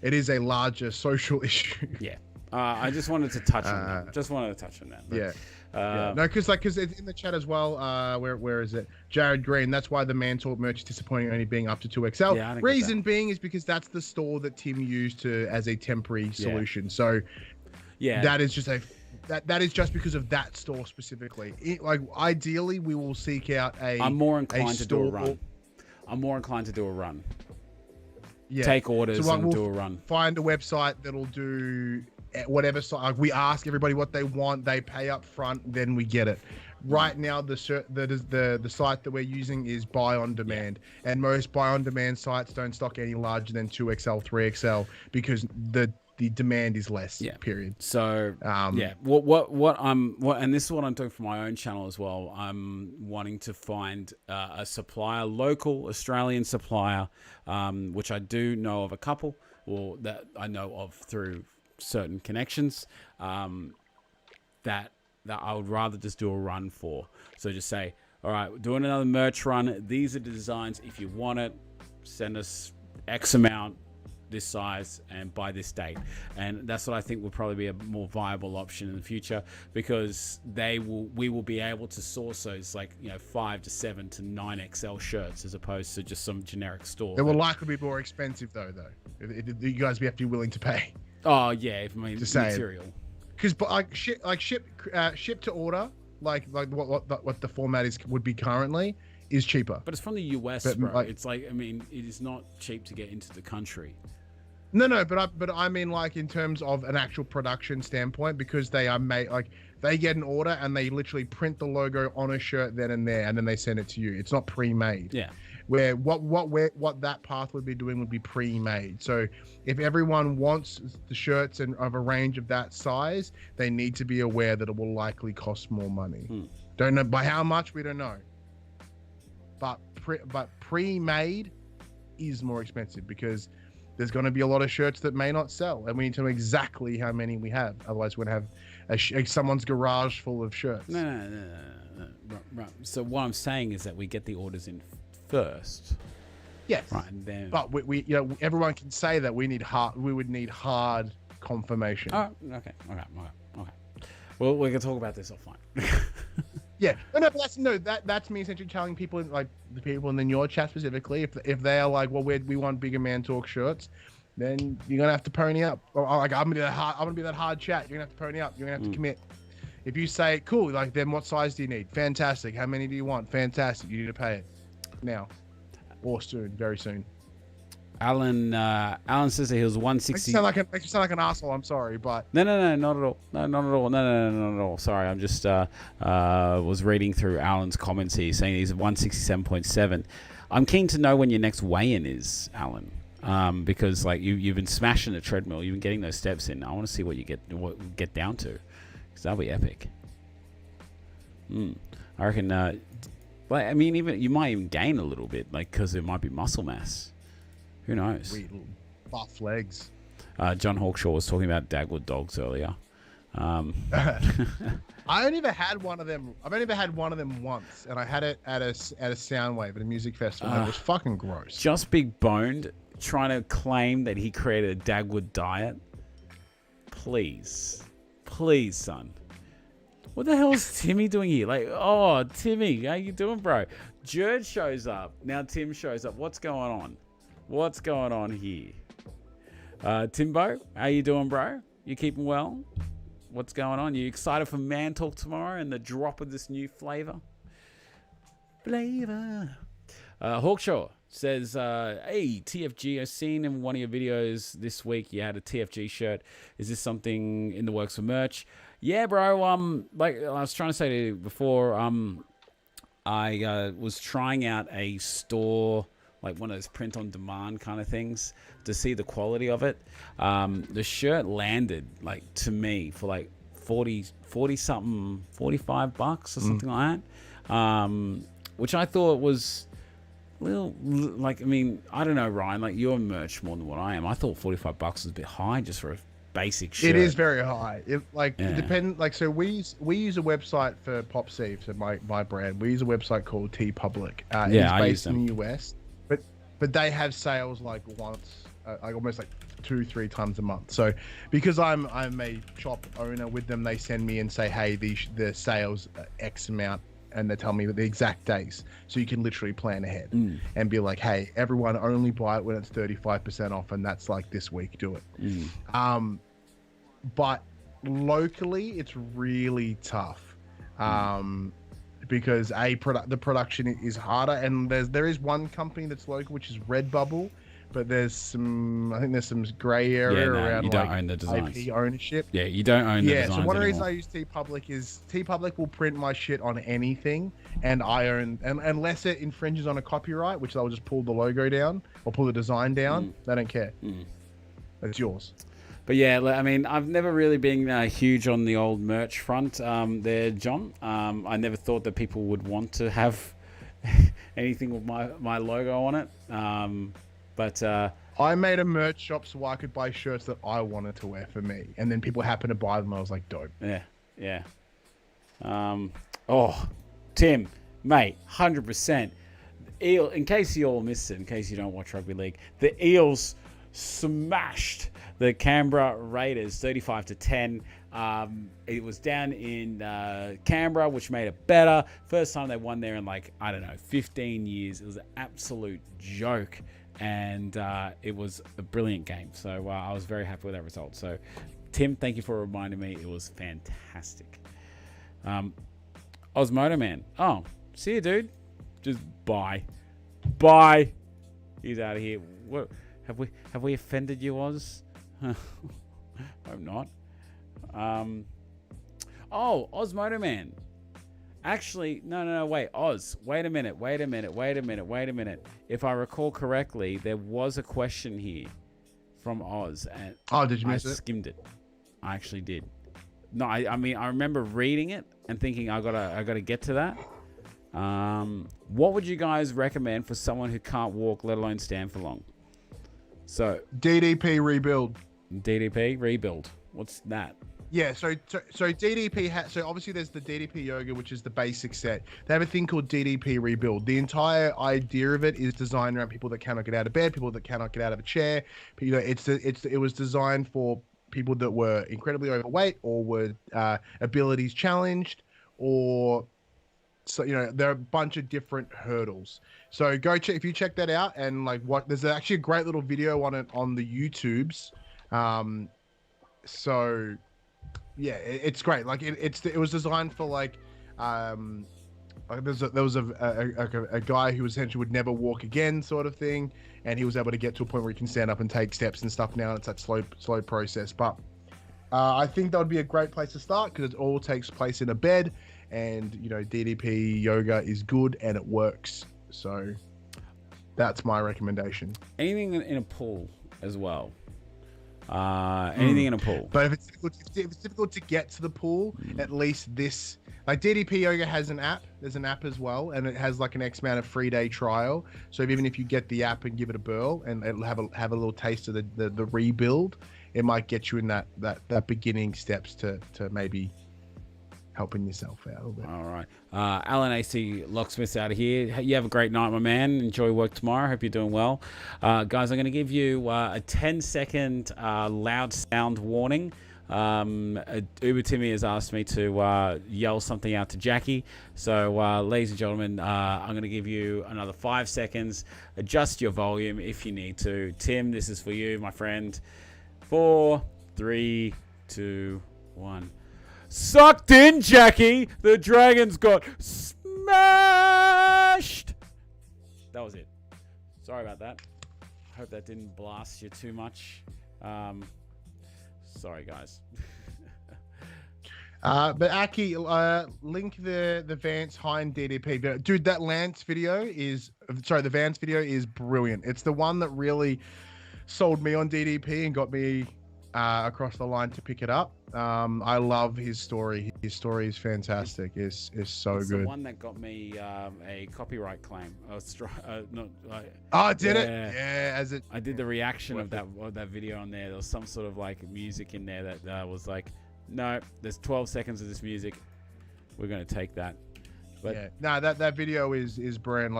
is a larger social issue. Yeah, I just wanted to touch on that. But, Yeah. No, because it's in the chat as well. Where is it? Jared Green. That's why the Man Talk merch is disappointing, only being up to 2XL. Yeah, I don't get Reason that. being is because that's the store that Tim used as a temporary solution. So Yeah, that is just that is just because of that store specifically. Like ideally, we will seek out I'm more inclined to do a store- run. I'm more inclined to do a run. Yeah. Take orders So, like, and we'll do a run. Find a website that'll do whatever. Like we ask everybody what they want, they pay up front, then we get it. Right now, the site that we're using is buy on demand, and most buy on demand sites don't stock any larger than 2XL, 3XL because the demand is less. Yeah. Period. So and this is what I'm doing for my own channel as well. I'm wanting to find a supplier, local Australian supplier, which I do know of a couple, or that I know of through certain connections, that I would rather just do a run for. So just say, all right, we're doing another merch run. These are the designs. If you want it, send us X amount, this size, and by this date. And that's what I think will probably be a more viable option in the future, because we will be able to source those 5 to 7 to 9XL shirts as opposed to just some generic store. It will likely be more expensive though. You guys have to be willing to pay. Oh yeah, I mean, Just saying. material. Because ship to order, like what the format would be currently, is cheaper. But it's from the US, But, bro. like- It's it is not cheap to get into the country. No, but I mean, like, in terms of an actual production standpoint, because they are made, like, they get an order and they literally print the logo on a shirt then and there, and then they send it to you. It's not pre-made. Yeah. Where what that path would be doing would be pre-made. So if everyone wants the shirts and of a range of that size, they need to be aware that it will likely cost more money. Don't know by how much, we don't know. But pre-made is more expensive because there's going to be a lot of shirts that may not sell, and we need to know exactly how many we have. Otherwise, we're going to have someone's garage full of shirts. No. Right. So what I'm saying is that we get the orders in first. Yes. Right. And then. But we everyone can say that we would need hard confirmation. Oh, okay. Well, we can talk about this offline. Yeah. That's me essentially telling people, like the people in your chat specifically, if they are like, well, we want bigger Man Talk shirts, then you're gonna have to pony up. Or like, I'm gonna be that hard chat. You're gonna have to pony up. You're gonna have to commit. If you say, cool, like, then what size do you need? Fantastic. How many do you want? Fantastic. You need to pay it now or soon, very soon. Alan says that he was 160. Makes you sound like an asshole. I'm sorry, but No, not at all. No, not at all. No, not at all. Sorry, I'm just was reading through Alan's comments here, saying he's 167.7. I'm keen to know when your next weigh-in is, Alan, because like you've been smashing the treadmill, you've been getting those steps in. I want to see what you get down to, because that'll be epic. I reckon. I mean, even you might even gain a little bit, like, because it might be muscle mass. Who knows? sweet buff legs. John Hawkshaw was talking about Dagwood dogs earlier. I only ever had one of them. I've only ever had one of them once, and I had it at a Soundwave at a music festival. And it was fucking gross. Just big boned, trying to claim that he created a Dagwood diet. Please, son. What the hell is Timmy doing here? Like, oh, Timmy, how you doing, bro? Jerd shows up. Now Tim shows up. What's going on? What's going on here? Timbo, how you doing, bro? You keeping well? What's going on? You excited for Man Talk tomorrow and the drop of this new flavor? Hawkshaw says, hey, TFG, I've seen in one of your videos this week you had a TFG shirt. Is this something in the works for merch? Yeah, bro. Like I was trying to say to you before, I was trying out a store, like one of those print on demand kind of things, to see the quality of it. The shirt landed, like, to me for like 40 something, $45 or something like that. Which I thought was a little, like, I mean, I don't know, Ryan, like, you're merch more than what I am. I thought $45 was a bit high just for a basic shirt. It is very high. It depends. Like, so we use a website for Pop Steve, so my brand. We use a website called TeePublic. It's based in the US, but they have sales like once, like almost like 2-3 times a month. So because I'm a shop owner with them, they send me and say, hey, the sales are X amount, and they tell me the exact days, so you can literally plan ahead and be like, hey, everyone only buy it when it's 35% off, and that's like this week, do it. But locally it's really tough because the production is harder, and there is one company that's local, which is Redbubble, but I think there's some gray area around you don't own the designs. IP ownership. Yeah, you don't own the designs. So one reason anymore. I use TeePublic is TeePublic will print my shit on anything, and I own, and unless it infringes on a copyright, which they'll just pull the logo down or pull the design down, they don't care. It's yours. But yeah, I mean, I've never really been huge on the old merch front there, John. I never thought that people would want to have anything with my logo on it. But I made a merch shop so I could buy shirts that I wanted to wear for me, and then people happened to buy them. I was like, dope. Yeah. Tim, mate, 100%. In case you all missed it, in case you don't watch rugby league, the Eels smashed the Canberra Raiders 35-10. It was down in Canberra, which made it better. First time they won there in 15 years. It was an absolute joke, and it was a brilliant game. So I was very happy with that result. So Tim, thank you for reminding me. It was fantastic. Osmodo Man. Oh, see you, dude. Just bye. He's out of here. What have we offended you, Oz? Hope not. Osmodo Man. Actually, no, wait, Oz. Wait a minute. If I recall correctly, there was a question here from Oz, and did you miss it? I skimmed it. I actually did. No, I mean, I remember reading it and thinking I gotta get to that. What would you guys recommend for someone who can't walk, let alone stand for long? So DDP rebuild. DDP rebuild. What's that? Yeah, so DDP so obviously there's the DDP yoga, which is the basic set. They have a thing called DDP rebuild. The entire idea of it is designed around people that cannot get out of bed, people that cannot get out of a chair. You know, it was designed for people that were incredibly overweight or were abilities challenged, or so, you know, there are a bunch of different hurdles. So go check, if you check that out, and there's actually a great little video on it on the YouTubes. So yeah, it's great. It was designed for there was a guy who essentially would never walk again, sort of thing, and he was able to get to a point where he can stand up and take steps and stuff now. It's that slow process, but I think that would be a great place to start because it all takes place in a bed, and you know, DDP yoga is good and it works. So that's my recommendation. Anything in a pool as well. Anything in a pool. But if it's difficult to get to the pool, at least this, DDP Yoga has an app. There's an app as well, and it has an X amount of free day trial. So even if you get the app and give it a whirl, and it'll have a little taste of the rebuild, it might get you in that beginning steps to maybe helping yourself out a little bit. All right. Alan AC Locksmith's out of here. You have a great night, my man. Enjoy work tomorrow. Hope you're doing well. Guys, I'm going to give you a 10-second loud sound warning. Uber Timmy has asked me to yell something out to Jackie. So, ladies and gentlemen, I'm going to give you another 5 seconds. Adjust your volume if you need to. Tim, this is for you, my friend. 4, 3, 2, 1. Sucked in, Jackie. The Dragons got smashed. That was it. Sorry about that. Hope that didn't blast you too much. Sorry, guys. But Aki, link the Vance Hind DDP video. Dude, that Vance video is brilliant. It's the one that really sold me on DDP and got me across the line to pick it up. I love his story. His story is fantastic. It's so good. The one that got me a copyright claim. Did it? Yeah, I did the reaction of that video on there. There was some sort of music in there that was like, no, there's 12 seconds of this music. We're gonna take that. But yeah, no, that video is brand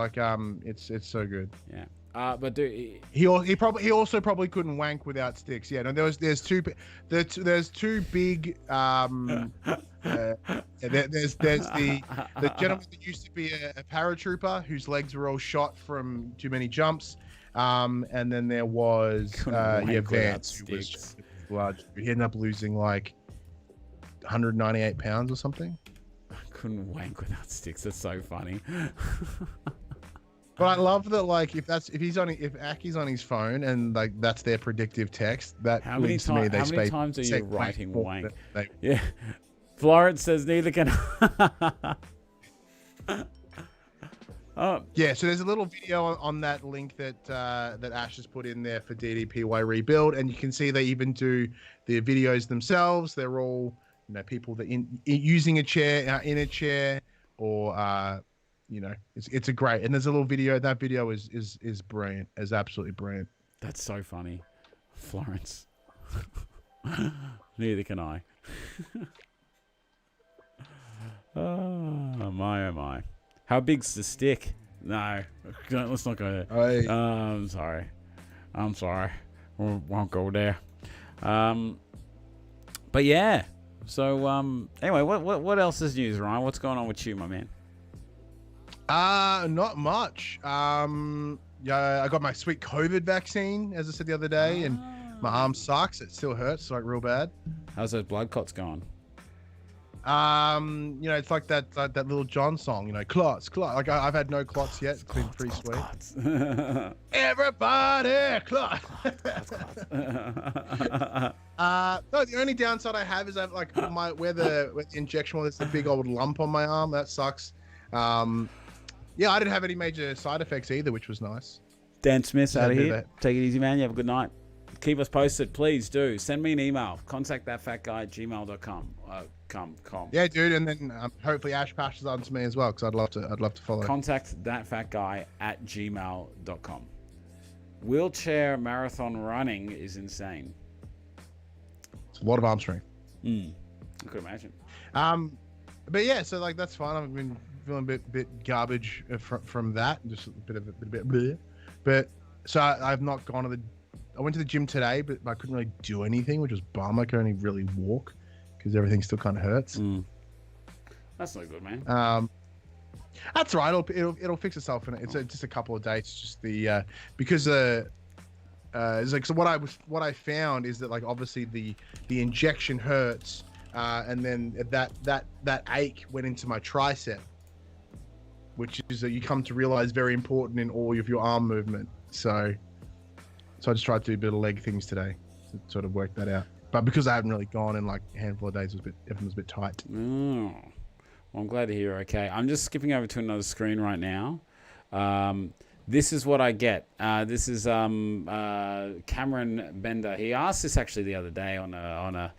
it's so good. Yeah. But do He also probably couldn't wank without sticks. Yeah, no, there's two big there's the gentleman that used to be a paratrooper whose legs were all shot from too many jumps, and then there was Vance, who was large. He ended up losing like 198 pounds or something. I couldn't wank without sticks. That's so funny. But I love that, like, if Aki's on his phone and like that's their predictive text, that how many times are you writing wank? Yeah, Florence says neither can. Oh. Yeah, so there's a little video on that link that Ash has put in there for DDPY Rebuild, and you can see they even do the videos themselves. They're all, you know, people that using a chair, in a chair, or you know, it's a great. And there's a little video. That video is brilliant. Is absolutely brilliant. That's so funny, Florence. Neither can I. Oh my. How big's the stick? No, let's not go there. I'm sorry. Won't go there. But yeah. So anyway, what else is news, Ryan? What's going on with you, my man? Not much. Yeah, I got my sweet COVID vaccine, as I said the other day, and my arm sucks. It still hurts, like real bad. How's those blood clots going? You know, it's like that little John song, you know, clots. Like I've had no clots yet. It's been pretty sweet. Clots. Everybody, clots. No, the only downside I have is I have like where the injection was, there's a big old lump on my arm. That sucks. Yeah, I didn't have any major side effects either, which was nice. Dan Smith's out of here. Take it easy, man. You have a good night. Keep us posted, please do. Send me an email. Contact thatfatguy@gmail.com. Yeah, dude, and then hopefully Ash passes on to me as well, because I'd love to follow. Contact thatfatguy@gmail.com. Wheelchair marathon running is insane. It's a lot of arm strength. I could imagine. But yeah, so like that's fine. I've been feeling a bit garbage from that, just a bit bleh. But so I've not gone to I went to the gym today, but I couldn't really do anything, which was bum. I could only really walk because everything still kind of hurts. That's not good, man. That's right. It'll fix itself in it. It's just a couple of days. It's just the because it's like, so what I found is that, like, obviously the injection hurts, and then that ache went into my tricep, which is you come to realize very important in all of your arm movement. So I just tried to do a bit of leg things today to sort of work that out. But because I haven't really gone in like a handful of days, everything was a bit tight. Well, I'm glad to hear. Okay, I'm just skipping over to another screen right now. This is what I get. This is Cameron Bender. He asked this actually the other day on a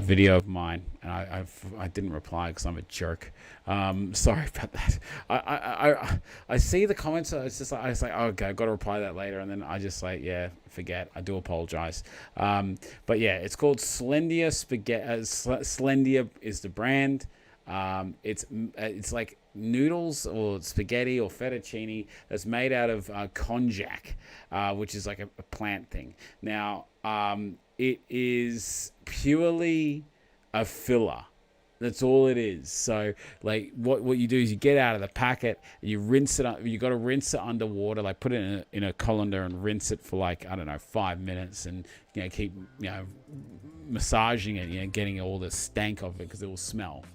video of mine, and I didn't reply because I'm a jerk. Sorry about that. I see the comments. It's just like, I was like, oh, okay, I've got to reply that later, and then I just like, yeah, forget. I do apologize. But yeah, it's called Slendia Spaghetti. Slendia is the brand. It's like noodles or spaghetti or fettuccine that's made out of konjac, which is like a plant thing. Now, it is purely a filler. That's all it is. So, like, what you do is you get out of the packet, you rinse it. You got to rinse it underwater, like put it in a colander and rinse it for like, I don't know, 5 minutes, and keep massaging it, getting all the stank of it because it will smell.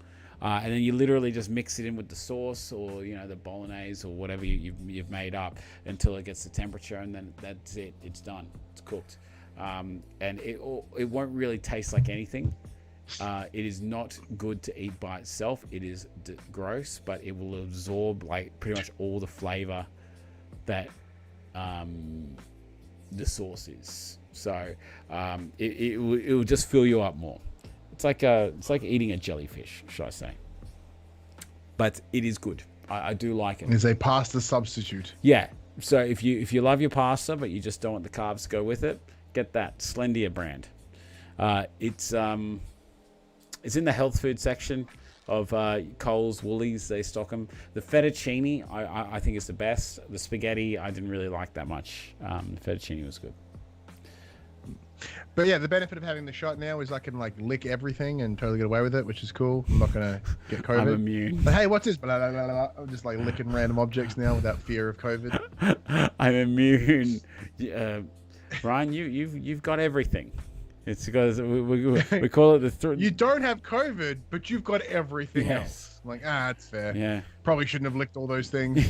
And then you literally just mix it in with the sauce or the bolognese or whatever you've made up until it gets the temperature, and then that's it. It's done. It's cooked. And it won't really taste like anything. It is not good to eat by itself. It is gross, but it will absorb like pretty much all the flavor that the sauce is. So it will just fill you up more. It's like eating a jellyfish, should I say? But it is good. I do like it. It's a pasta substitute. Yeah. So if you love your pasta but you just don't want the carbs to go with it, get that Slendia brand. It's in the health food section. Coles, Woolies. They stock them. The fettuccine, I think is the best. The spaghetti, I didn't really like that much. The fettuccine was good. But yeah, the benefit of having the shot now is I can like lick everything and totally get away with it, which is cool. I'm not gonna get COVID. I'm immune. But hey, what's this? Blah, blah, blah, blah. I'm just like licking random objects now without fear of COVID. I'm immune. Ryan, you've got everything. It's because we call it the. You don't have COVID, but you've got everything else. I'm like, that's fair. Yeah. Probably shouldn't have licked all those things.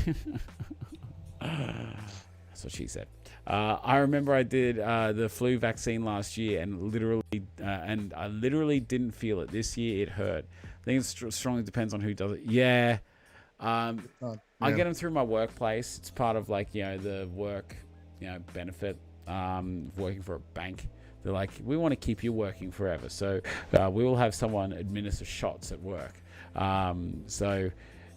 That's what she said. I remember I did the flu vaccine last year, and I literally didn't feel it. This year it hurt. I think it strongly depends on who does it. Yeah. I get them through my workplace. It's part of like, the work, benefit, working for a bank. They're like, we want to keep you working forever. So we will have someone administer shots at work.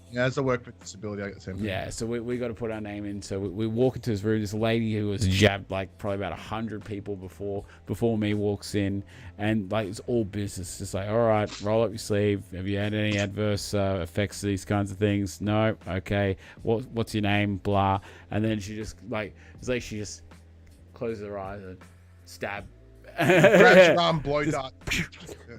Yeah, as I work with disability, I get the same thing. Yeah, so we got to put our name in. So we walk into his room. This lady who was jabbed like probably about 100 people before me walks in, and like it's all business. Just like, all right, roll up your sleeve. Have you had any adverse effects to these kinds of things? No. Okay. What's your name? Blah. And then she just like it's like she just closes her eyes and stab. Grabs your arm, blow dart.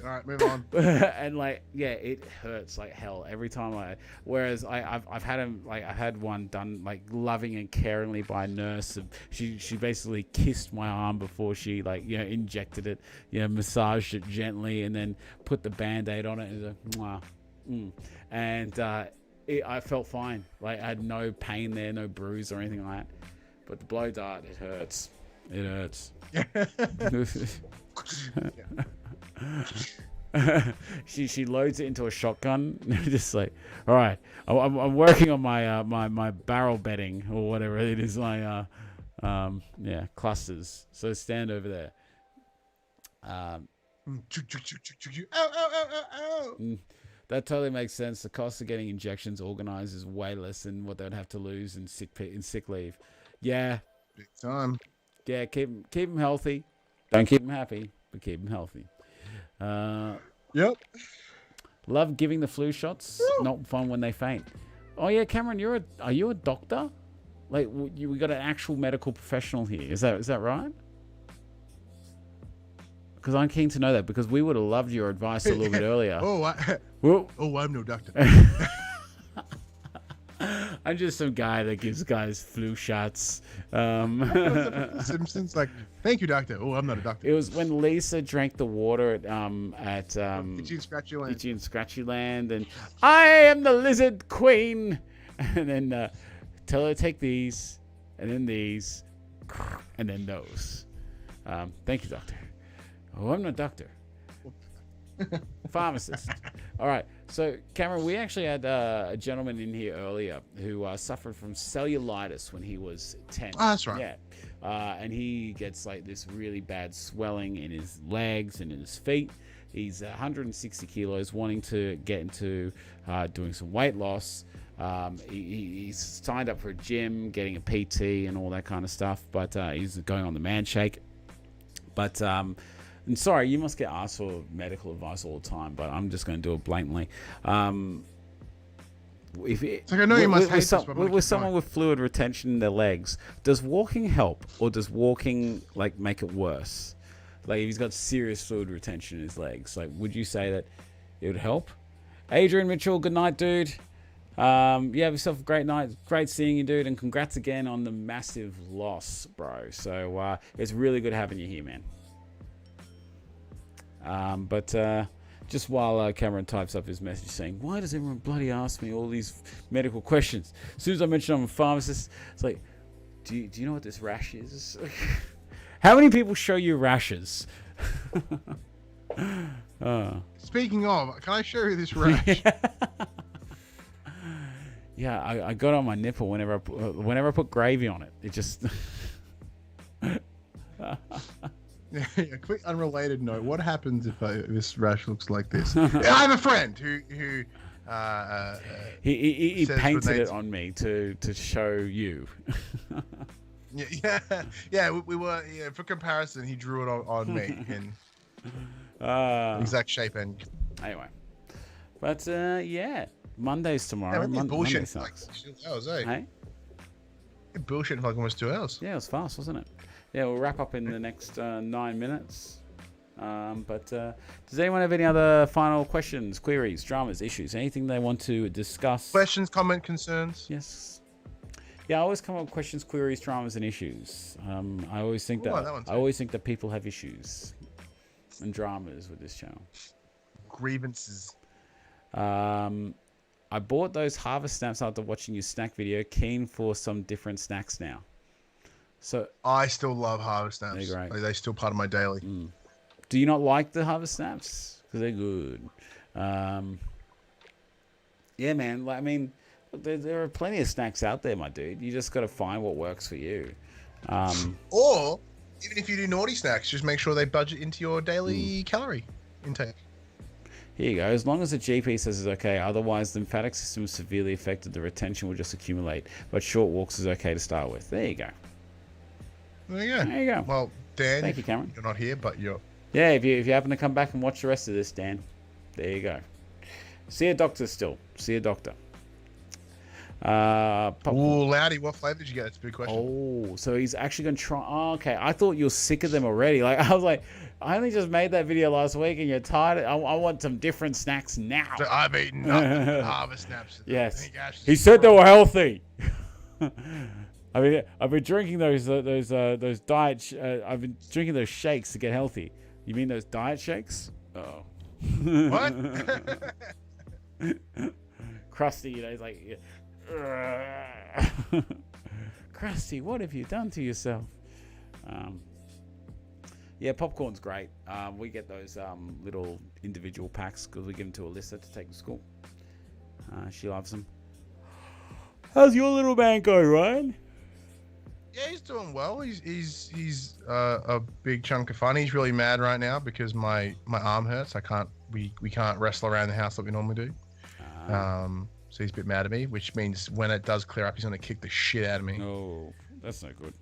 All right, move on. And like, yeah, it hurts like hell every time Whereas I've had one done like loving and caringly by a nurse. She basically kissed my arm before she injected it, massaged it gently, and then put the Band-Aid on it. And it was like, mwah, and I felt fine. Like I had no pain there, no bruise or anything like that. But the blow dart, it hurts. It hurts. She loads it into a shotgun. Just like, all right, I'm working on my my barrel bedding or whatever it is. My clusters. So stand over there. That totally makes sense. The cost of getting injections organized is way less than what they'd have to lose in sick leave. Yeah. Big time. Yeah, keep them healthy. Don't keep them happy, but keep them healthy. Yep. Love giving the flu shots. Not fun when they faint. Oh yeah, Cameron, are you a doctor? Like we got an actual medical professional here. Is that right? Because I'm keen to know that, because we would have loved your advice a little bit earlier. I'm no doctor. I'm just some guy that gives guys flu shots. Simpsons, like, thank you, doctor. Oh, I'm not a doctor. It was when Lisa drank the water at Itchy and Scratchy Land. Itchy and Scratchy Land, and I am the lizard queen. And then tell her to take these, and then these, and then those. Thank you, doctor. Oh, I'm not a doctor. Pharmacist. All right. So, Cameron, we actually had a gentleman in here earlier who suffered from cellulitis when he was 10. Oh, that's right. Yeah. And he gets like this really bad swelling in his legs and in his feet. He's 160 kilos, wanting to get into doing some weight loss. He's signed up for a gym, getting a PT and all that kind of stuff, but he's going on the man shake. But and sorry, you must get asked for medical advice all the time, but I'm just going to do it blatantly. It's like, I know you must hate this, but with someone with fluid retention in their legs, does walking help, or does walking like make it worse? Like if he's got serious fluid retention in his legs, like would you say that it would help? Adrian Mitchell, good night, dude. You have yourself a great night. Great seeing you, dude, and congrats again on the massive loss, bro. So it's really good having you here, man. But just while Cameron types up his message saying, why does everyone bloody ask me all these medical questions? As soon as I mention I'm a pharmacist, it's like, do you know what this rash is? How many people show you rashes? Speaking of, can I show you this rash? Yeah, I got it on my nipple whenever I put gravy on it. It just... Yeah, quick unrelated note. What happens if this rash looks like this? I have a friend who he painted it on me to show you. yeah. We were for comparison. He drew it on me in exact shape and. Anyway, But yeah, Monday's tomorrow. Yeah, we've been Monday bullshitting for like sucks. 2 hours, eh? Hey? We've been bullshitting for like almost 2 hours. Yeah, it was fast, wasn't it? Yeah, we'll wrap up in the next 9 minutes. But does anyone have any other final questions, queries, dramas, issues, anything they want to discuss? Questions, comment, concerns? Yes. Yeah, I always come up with questions, queries, dramas, and issues. I always think that people have issues and dramas with this channel. Grievances. I bought those harvest snaps after watching your snack video. Keen for some different snacks now. So I still love harvest snaps. They're great. Like, they're still part of my daily. Do you not like the harvest snaps? Because they're good. Yeah, man. Like, I mean, there are plenty of snacks out there, my dude. You just got to find what works for you. Or even if you do naughty snacks, just make sure they budget into your daily calorie intake. Here you go. As long as the GP says it's okay, otherwise the lymphatic system is severely affected, the retention will just accumulate. But short walks is okay to start with. There you go. There you go. There you go. Well, Dan, thank you, Cameron. You're not here, but you're... Yeah, if you happen to come back and watch the rest of this, Dan, there you go. See a doctor still. See a doctor. Ooh, Loudy, what flavor did you get? That's a big question. Oh, so he's actually going to try. Oh, okay, I thought you were sick of them already. Like, I was like, I only just made that video last week and you're tired. I want some different snacks now. So I've eaten nothing harvest snaps. Yes. He said they were healthy. I mean, I've been drinking those diet. I've been drinking those shakes to get healthy. You mean those diet shakes? Oh. What? Krusty, you know, he's like, Krusty, what have you done to yourself? Yeah, popcorn's great. We get those little individual packs because we give them to Alyssa to take to school. She loves them. How's your little man go, Ryan? Yeah, he's doing well. He's a big chunk of fun. He's really mad right now because my arm hurts. We can't wrestle around the house like we normally do. So he's a bit mad at me, which means when it does clear up, he's going to kick the shit out of me. Oh, that's not good.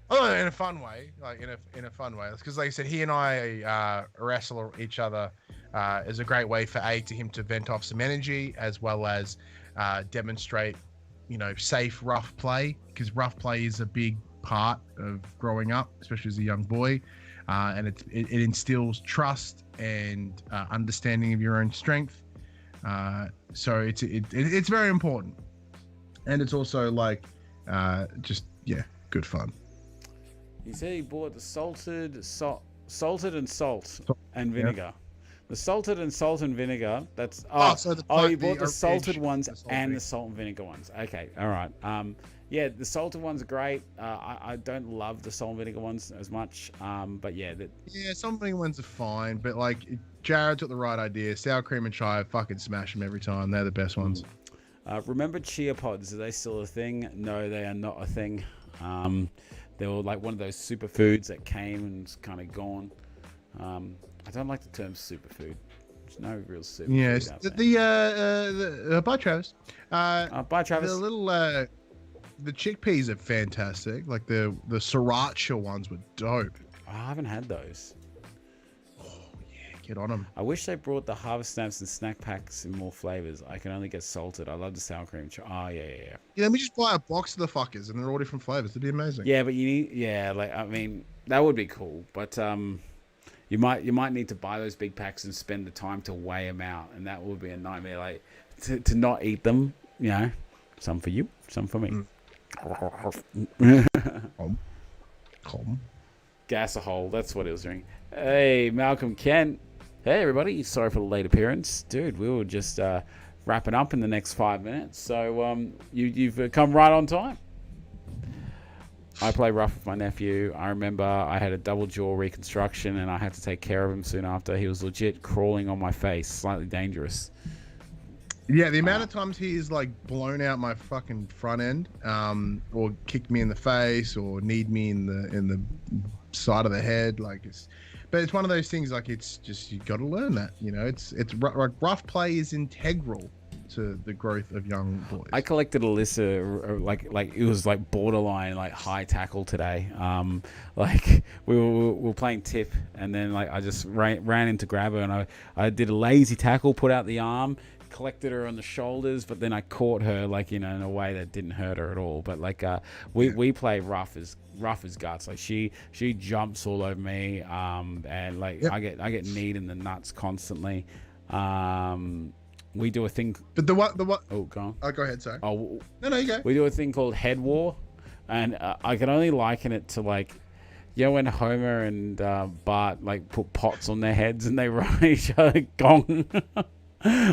Oh, in a fun way, like in a fun way. Because, like I said, he and I wrestle each other is a great way for him to vent off some energy, as well as demonstrate, safe rough play. Because rough play is a big part of growing up, especially as a young boy, and it instills trust and understanding of your own strength. So it's very important, and it's also like good fun. He said he bought the salted and salt and vinegar. The salted and salt and vinegar. That's you bought the salted ones and the salt and vinegar ones. Okay, all right. Yeah, the salted ones are great. I don't love the salt and vinegar ones as much. But yeah, some vinegar ones are fine. But like Jared took the right idea. Sour cream and chai, fucking smash them every time. They're the best ones. Remember chia pods? Are they still a thing? No, they are not a thing. They were like one of those superfoods that came and was kind of gone. I don't like the term superfood. There's no real superfood. Yes, bye Travis. Bye Travis. The little the chickpeas are fantastic. Like the sriracha ones were dope. I haven't had those. Oh yeah, get on them. I wish they brought the harvest snaps and snack packs in more flavors. I can only get salted. I love the sour cream. Oh yeah. Yeah, let me just buy a box of the fuckers, and they're all different flavors. It'd be amazing. Yeah, but I mean, that would be cool. But you might need to buy those big packs and spend the time to weigh them out, and that would be a nightmare. Like to not eat them, some for you, some for me. Gas a hole. That's what it was doing. Hey, Malcolm Kent. Hey, everybody. Sorry for the late appearance. Dude, we were just wrapping up in the next 5 minutes. So you've come right on time. I play rough with my nephew. I remember I had a double jaw reconstruction and I had to take care of him soon after. He was legit crawling on my face. Slightly dangerous. Yeah, the amount of times he's like blown out my fucking front end, or kicked me in the face, or kneed me in the side of the head, but it's one of those things. Like it's just you got to learn that, it's rough play is integral to the growth of young boys. I collected Alyssa like it was like borderline like high tackle today. Like we were playing tip, and then like I just ran in to grab her, and I did a lazy tackle, put out the arm, collected her on the shoulders, but then I caught her like, you know, in a way that didn't hurt her at all. But like we play rough as guts. Like she jumps all over me, and like I get kneed in the nuts constantly. We do a thing. But the what? Oh, go on. Oh, go ahead. Sorry. Oh, no, you go. We do a thing called head war, and I can only liken it to like, you know, when Homer and Bart like put pots on their heads and they run each other gong.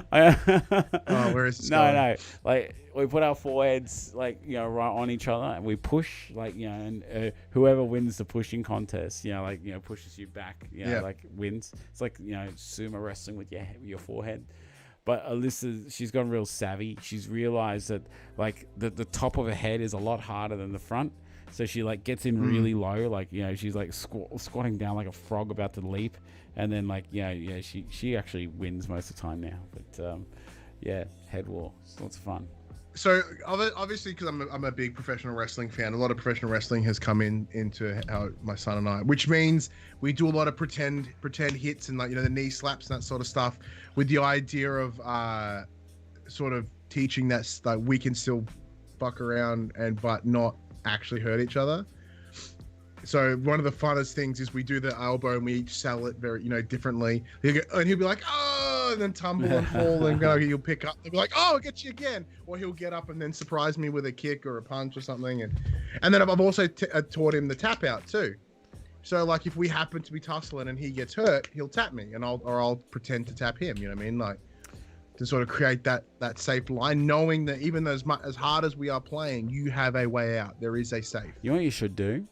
Where is this going? No. Like we put our foreheads like, you know, right on each other, and we push, like, you know, and whoever wins the pushing contest, you know, like, you know, pushes you back, you know, like wins. It's like, you know, sumo wrestling with your forehead. But Alyssa, she's gone real savvy. She's realized that like the top of her head is a lot harder than the front. So she like gets in really low, like, you know, she's like squatting down like a frog about to leap, and then like, yeah, she actually wins most of the time now. But yeah, head war, it's lots of fun. So obviously, because I'm a big professional wrestling fan, a lot of professional wrestling has come into my son and I, which means we do a lot of pretend hits and, like, you know, the knee slaps and that sort of stuff, with the idea of sort of teaching that like we can still fuck around but not actually hurt each other. So one of the funnest things is we do the elbow and we each sell it very, you know, differently. And he'll be like, oh, and then tumble and fall, and he'll pick up. He'll be like, oh, I'll get you again. Or he'll get up and then surprise me with a kick or a punch or something. And then I've also taught him the tap out too. So like if we happen to be tussling and he gets hurt, he'll tap me, and I'll pretend to tap him. You know what I mean? Like, to sort of create that safe line, knowing that even though as hard as we are playing, you have a way out. There is a safe. You know what you should do?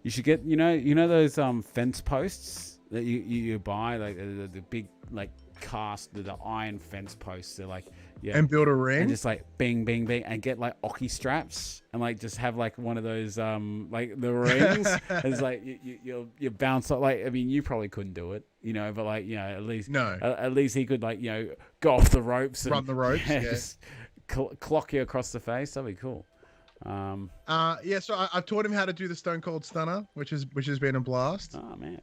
You should get, you know those fence posts that you buy, like the big like cast, the iron fence posts. They're like, yeah, and build a ring, and just like bing bing bing, and get like oki straps, and like just have like one of those like the rings. It's like you bounce up. Like, I mean, you probably couldn't do it, you know, but like, you know, at least he could, like, you know, go off the ropes, run the ropes, just clock you across the face. That'd be cool. So I've taught him how to do the Stone Cold Stunner, which has been a blast. Oh man.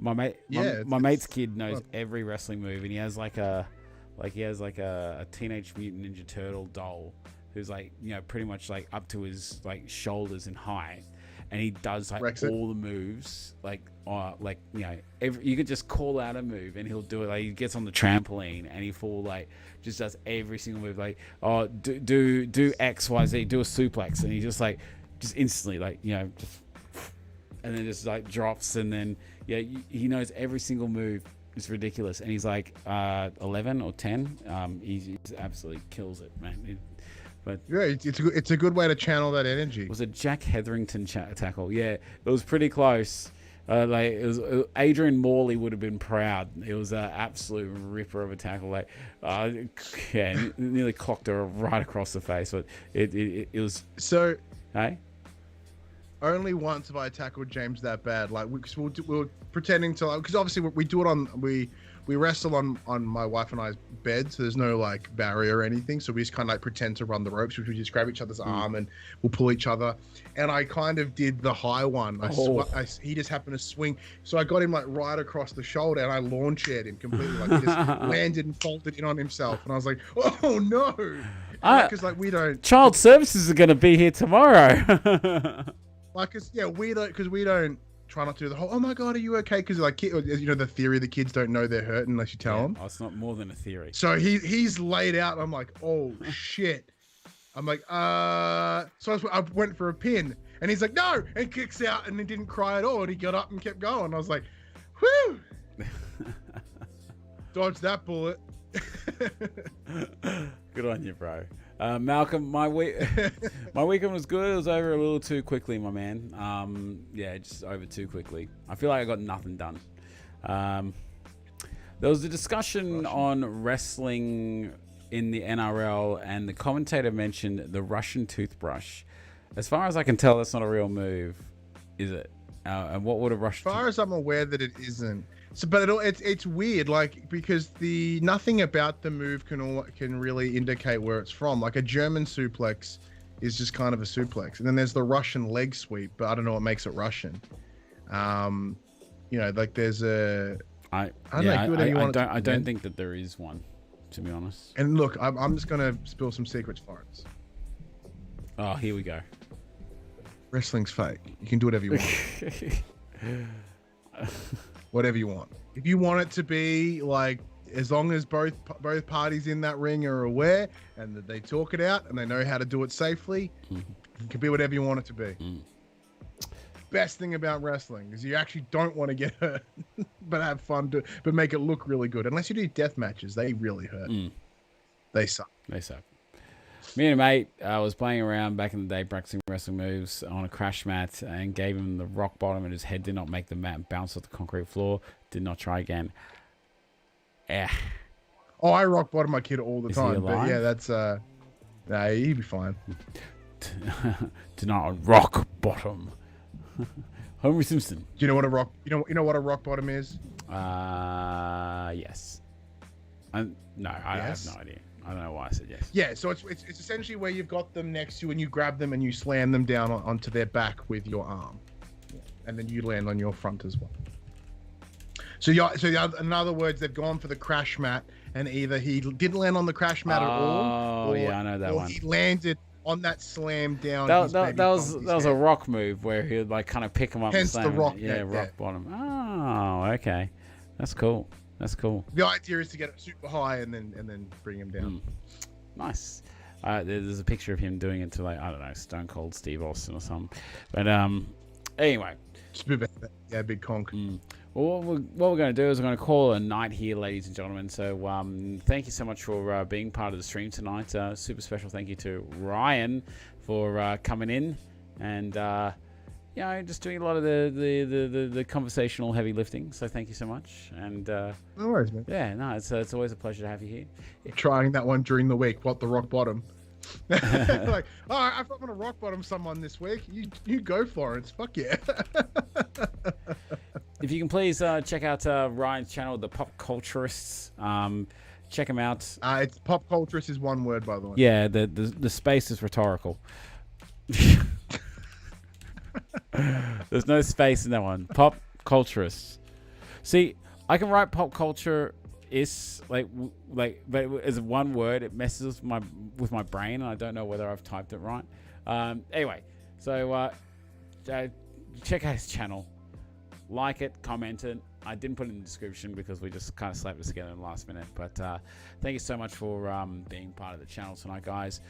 My mate's kid knows every wrestling move, and he has like a Teenage Mutant Ninja Turtle doll who's like, you know, pretty much like up to his like shoulders in height, and he does like all the moves, like you know, you could just call out a move and he'll do it. Like, he gets on the trampoline and he just does every single move, like, oh, do X, Y, Z, do a suplex, and he just instantly, like, you know, just, and then just like drops, and then he knows every single move. It's ridiculous. And he's like 11 or 10. He absolutely kills it, man. But yeah, it's a good way to channel that energy. Was it Jack Hetherington tackle? Yeah, it was pretty close. Like, it was Adrian Morley would have been proud. It was an absolute ripper of a tackle. Like, nearly clocked her right across the face. But it was so. Hey. Only once have I tackled James that bad. Like, we were pretending to, like, because obviously we do it we wrestle on my wife and I's bed, so there's no like barrier or anything. So we just kind of like pretend to run the ropes, which we just grab each other's arm and we'll pull each other. And I kind of did the high one. He just happened to swing, so I got him like right across the shoulder, and I lawn chaired him completely. Like, he just landed and folded in on himself, and I was like, oh no, because like we don't. Child services are going to be here tomorrow. Like, we don't try not to do the whole, oh my God, are you okay? Because like, you know, the theory, the kids don't know they're hurt unless you tell them. Oh, it's not more than a theory. So he's laid out, and I'm like, oh shit. I'm like, so I went for a pin, and he's like, no, and kicks out, and he didn't cry at all, and he got up and kept going. I was like, whew. Dodged that bullet. Good on you, bro. Malcolm, my weekend was good. It was over a little too quickly, my man. Just over too quickly. I feel like I got nothing done. There was a discussion on wrestling in the NRL, and the commentator mentioned the Russian toothbrush. As far as I can tell, that's not a real move, is it? And what would a Russian? As far as I'm aware, that it isn't. So, but it's weird, like, because nothing about the move can really indicate where it's from. Like a German suplex is just kind of a suplex, and then there's the Russian leg sweep, but I don't know what makes it Russian. Like there's a I don't think that there is one, to be honest. And look, I'm just gonna spill some secrets for us. Oh, here we go. Wrestling's fake. You can do whatever you want. Whatever you want. If you want it to be like, as long as both parties in that ring are aware and that they talk it out and they know how to do it safely, it can be whatever you want it to be. Best thing about wrestling is you actually don't want to get hurt, but have fun, but make it look really good. Unless you do death matches, they really hurt. They suck. They suck. Me and a mate was playing around back in the day, practicing wrestling moves on a crash mat, and gave him the rock bottom, and his head did not make the mat bounce off the concrete floor. Did not try again. Oh, I rock bottom my kid all the time. He alive? But yeah, that's nah, he'd be fine. Do not rock bottom. Homer Simpson. Do you know what a rock? You know what a rock bottom is? Yes. No, I have no idea. I don't know why I said yes. Yeah, so it's essentially where you've got them next to you and you grab them and you slam them down onto their back with your arm, and then you land on your front as well. So in other words, they've gone for the crash mat, and either he didn't land on the crash mat at all, or I know that one. He landed on that slam down. That was a rock move where he would like kind of pick him up. Hence and slam the rock. him. Rock bottom. Oh, okay, that's cool. That's cool. The idea is to get it super high and then bring him down. Nice. There's a picture of him doing it to, like, I don't know, Stone Cold Steve Austin or something. But anyway. Just a bit, yeah, big conk. Well, what we're going to do is we're going to call a night here, ladies and gentlemen. So thank you so much for being part of the stream tonight. Super special thank you to Ryan for coming in and just doing a lot of the conversational heavy lifting. So thank you so much. And no worries, man. Yeah, no, it's always a pleasure to have you here. Trying that one during the week. What, the rock bottom? Like, oh, I'm going to rock bottom someone this week. You go, Florence. Fuck yeah. If you can please check out Ryan's channel, The Pop Culturists. Check him out. It's Pop Culturist is one word, by the way. Yeah, the space is rhetorical. There's no space in that one. Pop Culturists. See, I can write pop culture is but as one word, it messes with my brain, and I don't know whether I've typed it right. Anyway, so check out his channel, like it, comment it. I didn't put it in the description because we just kind of slapped it together in the last minute. But thank you so much for being part of the channel tonight, guys.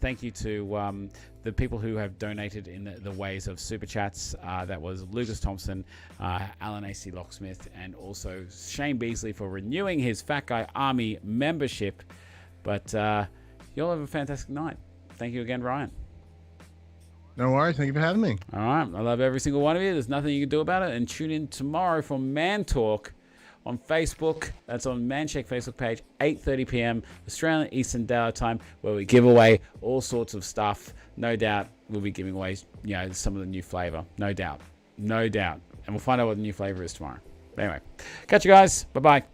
Thank you to the people who have donated in the ways of super chats. That was Lucas Thompson, Alan A.C. Locksmith, and also Shane Beasley for renewing his Fat Guy Army membership. But you'll have a fantastic night. Thank you again, Ryan. No worries. Thank you for having me. All right. I love every single one of you. There's nothing you can do about it. And tune in tomorrow for Man Talk on Facebook. That's on Manshake Facebook page, 8:30 p.m. Australian Eastern Daylight Time, where we give away all sorts of stuff. No doubt we'll be giving away, some of the new flavor. No doubt. And we'll find out what the new flavor is tomorrow. Anyway, catch you guys. Bye-bye.